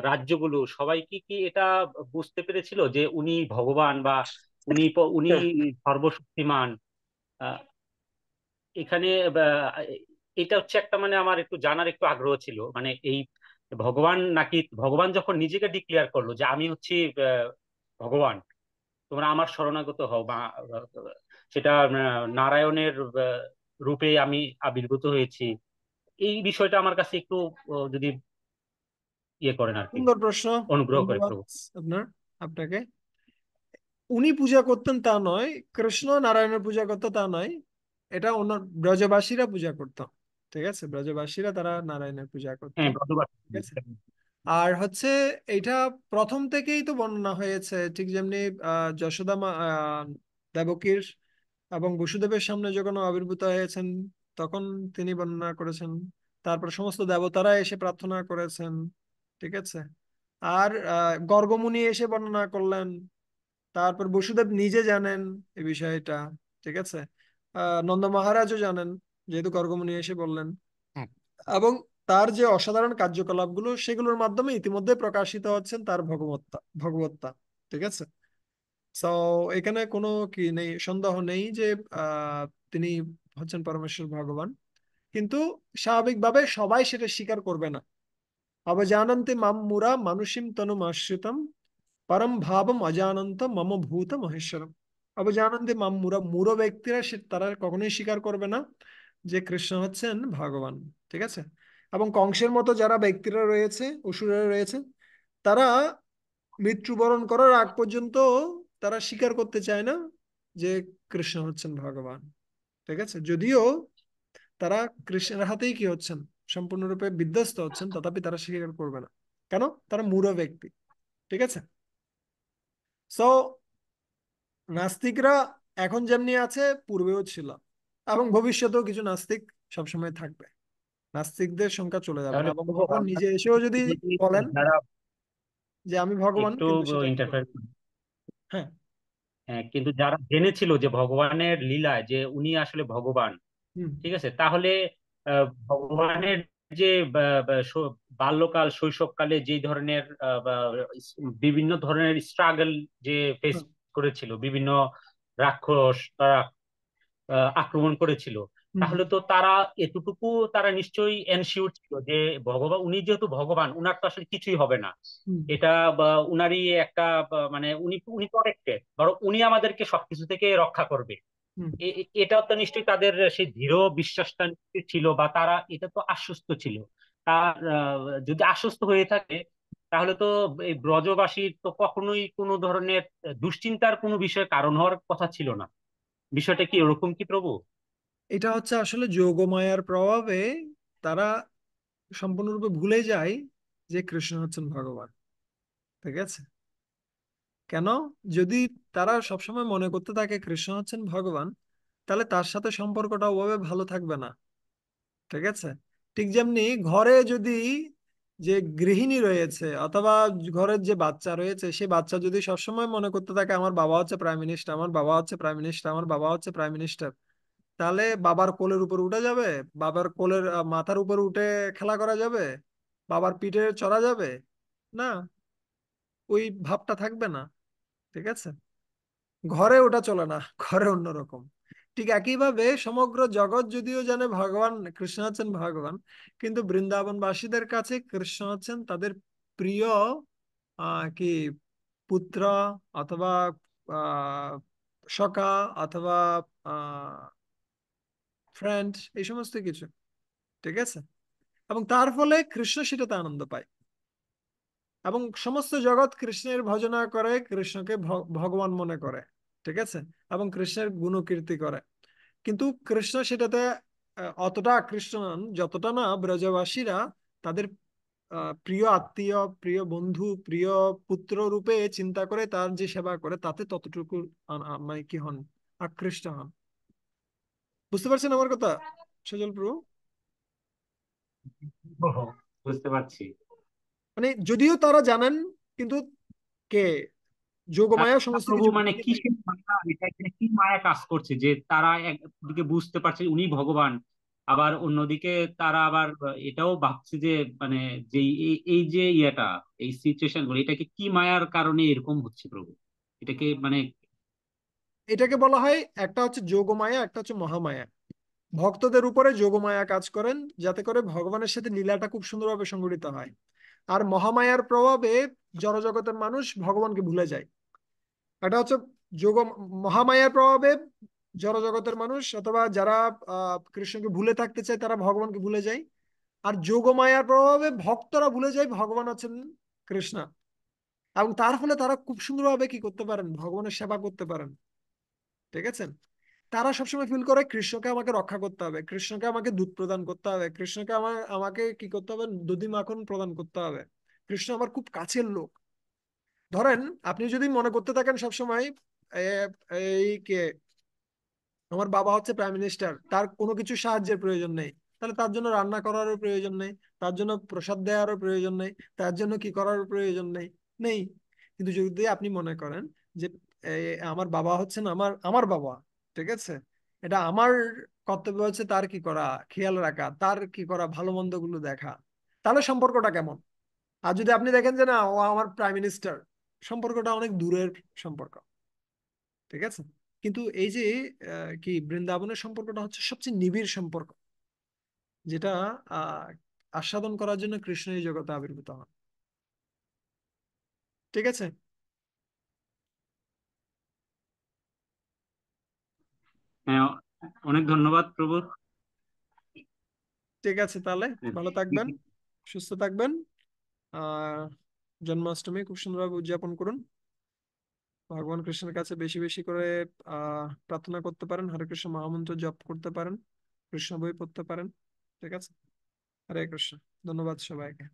রাজ্যগুলো, সবাই কি কি এটা বুঝতে পেরেছিল যে উনি ভগবান, বা উনি সর্বশক্তিমান? আহ, এখানে এটা হচ্ছে একটা, মানে আমার একটু জানার একটু আগ্রহ ছিল, মানে এই ভগবান নাকি, ভগবান যখন নিজেকে ডিক্লেয়ার করলো যে আমি হচ্ছি ভগবান, তোমরা আমার শরণাগত হও, বা সেটা নারায়ণের রূপে আমি আবির্ভূত হয়েছি, এই বিষয়টা আমার কাছে একটু যদি ইয়ে করেন আর কি, সুন্দর প্রশ্ন। অনুগ্রহ করে ধন্যবাদ প্রভু। আপনাকে। উনি পূজা করতেন তা নয়, কৃষ্ণ নারায়ণের পূজা করতো তা নয়, এটা অন্য ব্রজবাসীরা পূজা করতো। ঠিক আছে, ব্রজবাসীরা তারা নারায়ণের পূজা করতো। হ্যাঁ, ধন্যবাদ। ঠিক আছে। আর হচ্ছে এইটা প্রথম থেকেই তো বর্ণনা হয়েছে, ঠিক যেমনি যশোদা মা দেবকীর এবং বসুদেবের সামনে যখন আবির্ভূত হয়েছেন তখন তিনি বর্ণনা করেছেন। তারপর সমস্ত দেবতারা এসে প্রার্থনা করেছেন। ঠিক আছে। আর গর্গমুনি এসে বর্ণনা করলেন। তারপর বসুদেব নিজে জানেন এই বিষয়টা। ঠিক আছে। নন্দ মহারাজও জানেন, যেহেতু গর্গমুনি এসে বললেন। এবং তার যে অসাধারণ কার্যকলাপগুলো সেগুলোর মাধ্যমে ইতিমধ্যে প্রকাশিত হচ্ছেন তার ভগবত্তা। ঠিক আছে। তো এখানে কোনো কি নেই, সন্দেহ নেই যে আহ তিনি হচ্ছেন পরমেশ্বর ভগবান। কিন্তু স্বাভাবিকভাবে সবাই সেটা স্বীকার করবে না। অবজানন্তি মাম মুরা মানুষিম তনুম আশ্রিতম পরম ভাবম অজানন্ত মম ভূত মহেশ্বরম। অবজানন্তি মাম মুরা, মূঢ় ব্যক্তিরা তারা কখনোই স্বীকার করবে না যে কৃষ্ণ হচ্ছেন ভগবান। ঠিক আছে। এবং কংসের মতো যারা ব্যক্তিরা রয়েছে, অসুরেরা রয়েছে, তারা মৃত্যুবরণ করার আগ পর্যন্ত তারা স্বীকার করতে চায় না যে কৃষ্ণ হচ্ছেন ভগবান। ঠিক আছে। যদিও তারা কৃষ্ণের হাতেই কি হচ্ছেন, সম্পূর্ণরূপে বিধ্বস্ত হচ্ছেন, তথাপি তারা স্বীকার করবে না। কেন? তারা মূঢ় ব্যক্তি। ঠিক আছে। সো নাস্তিকরা এখন যেমনি আছে পূর্বেও ছিল, এবং ভবিষ্যতেও কিছু নাস্তিক সবসময় থাকবে। নাস্তিকদের সংখ্যা চলে যাবে না। তাহলে এবং প্রভু, ভগবান আমরা নিজে এসেও যদি যদি বলেন যারা যে আমি ভগবান, একটু কিন্তু সেটা কি ইন্টারফেয়ার, করবে? হ্যাঁ। হ্যাঁ, কিন্তু যারা জেনেছিল যে ভগবানের লীলায় যে উনি আসলে ভগবান, হুম। ঠিক আছে, তাহলে ভগবানের যে বাল্যকাল শৈশবকালে যে ধরনের বিভিন্ন ধরনের স্ট্রাগল যে ফেস হুম। করেছিল, বিভিন্ন রাক্ষস তারা আক্রমণ করেছিল, হুম। তাহলে তো তারা এতটুকু তারা নিশ্চয়ই এনশিওর ছিল যে ভগবান, উনি যেহেতু ভগবান, উনার তো আসলে কিছুই হবে না। হুম। এটা বা উনারই একটা মানে উনি উনি প্রটেক্টেড, বরং উনি আমাদেরকে সবকিছু থেকে রক্ষা করবে। হুম। এটা তো নিশ্চয়ই তাদের সেই দৃঢ় বিশ্বাসটা নিশ্চয়ই ছিল, বা তারা এটা তো আশ্বস্ত ছিল। তার যদি আশ্বস্ত হয়ে থাকে, তাহলে তো এই ব্রজবাসীর তো কখনোই কোনো ধরনের দুশ্চিন্তার কোনো বিষয় কারণ হওয়ার কথা ছিল না। বিষয়টা কি ওরকম কি প্রভু? এটা হচ্ছে আসলে যোগমায়ার প্রভাবে তারা সম্পূর্ণরূপে ভুলে যায় যে কৃষ্ণ হচ্ছেন ভগবান। ঠিক আছে। কেন? যদি তারা সবসময় মনে করতে থাকে কৃষ্ণ হচ্ছেন ভগবান, তাহলে তার সাথে সম্পর্কটা ওভাবে ভালো থাকবে না। ঠিক আছে। ঠিক যেমনি ঘরে যদি যে গৃহিণী রয়েছে অথবা ঘরের যে বাচ্চা রয়েছে, সে বাচ্চা যদি সবসময় মনে করতে থাকে আমার বাবা হচ্ছে প্রাইম মিনিস্টার, আমার বাবা হচ্ছে প্রাইম মিনিস্টার, আমার বাবা হচ্ছে প্রাইম মিনিস্টার, তাহলে বাবার কোলের উপর উঠা যাবে? বাবার কোলের মাথার উপর উঠে খেলা করা যাবে? বাবার পিঠে চড়া যাবে? না, ওই ভাবটা থাকবে না। ঠিক আছে। ঘরে ওটা চলে না, ঘরে অন্যরকম। ঠিক একইভাবে সমগ্র জগৎ যদিও জানে ভগবান কৃষ্ণ হচ্ছেন ভগবান, কিন্তু বৃন্দাবনবাসীদের কাছে কৃষ্ণ হচ্ছেন তাদের প্রিয় কি পুত্র, অথবা আহ সখা, অথবা ফ্রেন্ড, এই সমস্ত কিছু। ঠিক আছে। এবং তার ফলে কৃষ্ণ সেটাতে আনন্দ পায়, এবং সমস্ত জগৎ কৃষ্ণের ভজনা করে, কৃষ্ণকে ভগবান মনে করে। ঠিক আছে। এবং কৃষ্ণের গুণকীর্তি করে। কিন্তু কৃষ্ণ সেটাতে অতটা আকৃষ্ট নন যতটা না ব্রজবাসীরা তাদের প্রিয় আত্মীয়, প্রিয় বন্ধু, প্রিয় পুত্র রূপে চিন্তা করে তার যে সেবা করে, তাতে ততটুকু মানে কি হন, আকৃষ্ট হন। বুঝতে পারছেন আমার কথা, সজল প্রভু? ওহ, বুঝতে পারছি। মানে যদিও তারা জানেন, কিন্তু কে যোগমায়া আচ্ছা সমস্ত প্রভু, কিছু মানে বুঝিয়ে দেয়। কিসের মায়া, এটা এখানে কি মায়া কাজ করছে যে তারা একদিকে বুঝতে পারছে উনি ভগবান, আবার অন্যদিকে তারা আবার এটাও ভাবছে যে মানে যে এই যে ইয়েটা, এই সিচুয়েশন গুলো, এটাকে কি মায়ার কারণে এরকম হচ্ছে প্রভু? এটাকে মানে এটাকে বলা হয়, একটা হচ্ছে যোগমায়া, একটা হচ্ছে মহামায়া। ভক্তদের উপরে যোগমায়া কাজ করেন যাতে করে ভগবানের সাথে লীলাটা খুব সুন্দরভাবে সংগঠিত হয়। আর মহামায়ার প্রভাবে জড়জগতের মানুষ ভগবানকে ভুলে যায়। এটা হচ্ছে যোগ, মহামায়ার প্রভাবে জড়জগতের মানুষ অথবা যারা কৃষ্ণকে ভুলে থাকতে চায় তারা ভগবানকে ভুলে যায়। আর যোগমায়ার প্রভাবে ভক্তরা ভুলে যায় ভগবান হচ্ছেন কৃষ্ণ, এবং তার ফলে তারা খুব সুন্দরভাবে কি করতে পারেন, ভগবানের সেবা করতে পারেন। ঠিক আছে, তারা সবসময় ফিল করে কৃষ্ণকে আমাকে রক্ষা করতে হবে, কৃষ্ণকে আমাকে দুধ প্রদান করতে হবে, কৃষ্ণকে আমাকে কি করতে হবে, দধি মাখন প্রদান করতে হবে, কৃষ্ণ আমার খুব কাছের লোক। ধরেন আপনি যদি মনে করতে থাকেন সবসময় এই কে, আমার বাবা হচ্ছে প্রাইম মিনিস্টার, তার কোনো কিছু সাহায্যের প্রয়োজন নেই, তাহলে তার জন্য রান্না করারও প্রয়োজন নেই, তার জন্য প্রসাদ দেওয়ারও প্রয়োজন নেই, তার জন্য কি করার প্রয়োজন নেই, নেই। কিন্তু যদি আপনি মনে করেন যে আমার বাবা হচ্ছেন আমার আমার বাবা, ঠিক আছে, এটা আমার কর্তব্য হচ্ছে তার কি করা, খেয়াল রাখা, তার কি করা, ভালো মন্দ গুলো দেখা, তাহলে সম্পর্কটা কেমন। আর যদি আপনি দেখেন যে না, ও আমার প্রাইম মিনিস্টার, সম্পর্কটা অনেক দূরের সম্পর্ক। ঠিক আছে, কিন্তু এই যে কি বৃন্দাবনের সম্পর্কটা হচ্ছে সবচেয়ে নিবিড় সম্পর্ক, যেটা আহ আস্বাদন করার জন্য কৃষ্ণ এই জগতে আবির্ভূত হন। ঠিক আছে, হ্যাঁ, অনেক ধন্যবাদ প্রভু। ঠিক আছে, তাহলে ভালো থাকবেন, সুস্থ থাকবেন। আহ জন্মাষ্টমী খুব সুন্দরভাবে উদযাপন করুন, ভগবান কৃষ্ণের কাছে বেশি বেশি করে প্রার্থনা করতে পারেন, হরে কৃষ্ণ মহামন্ত্র জপ করতে পারেন, কৃষ্ণ বই পড়তে পারেন। ঠিক আছে, হরে কৃষ্ণ। ধন্যবাদ সবাইকে।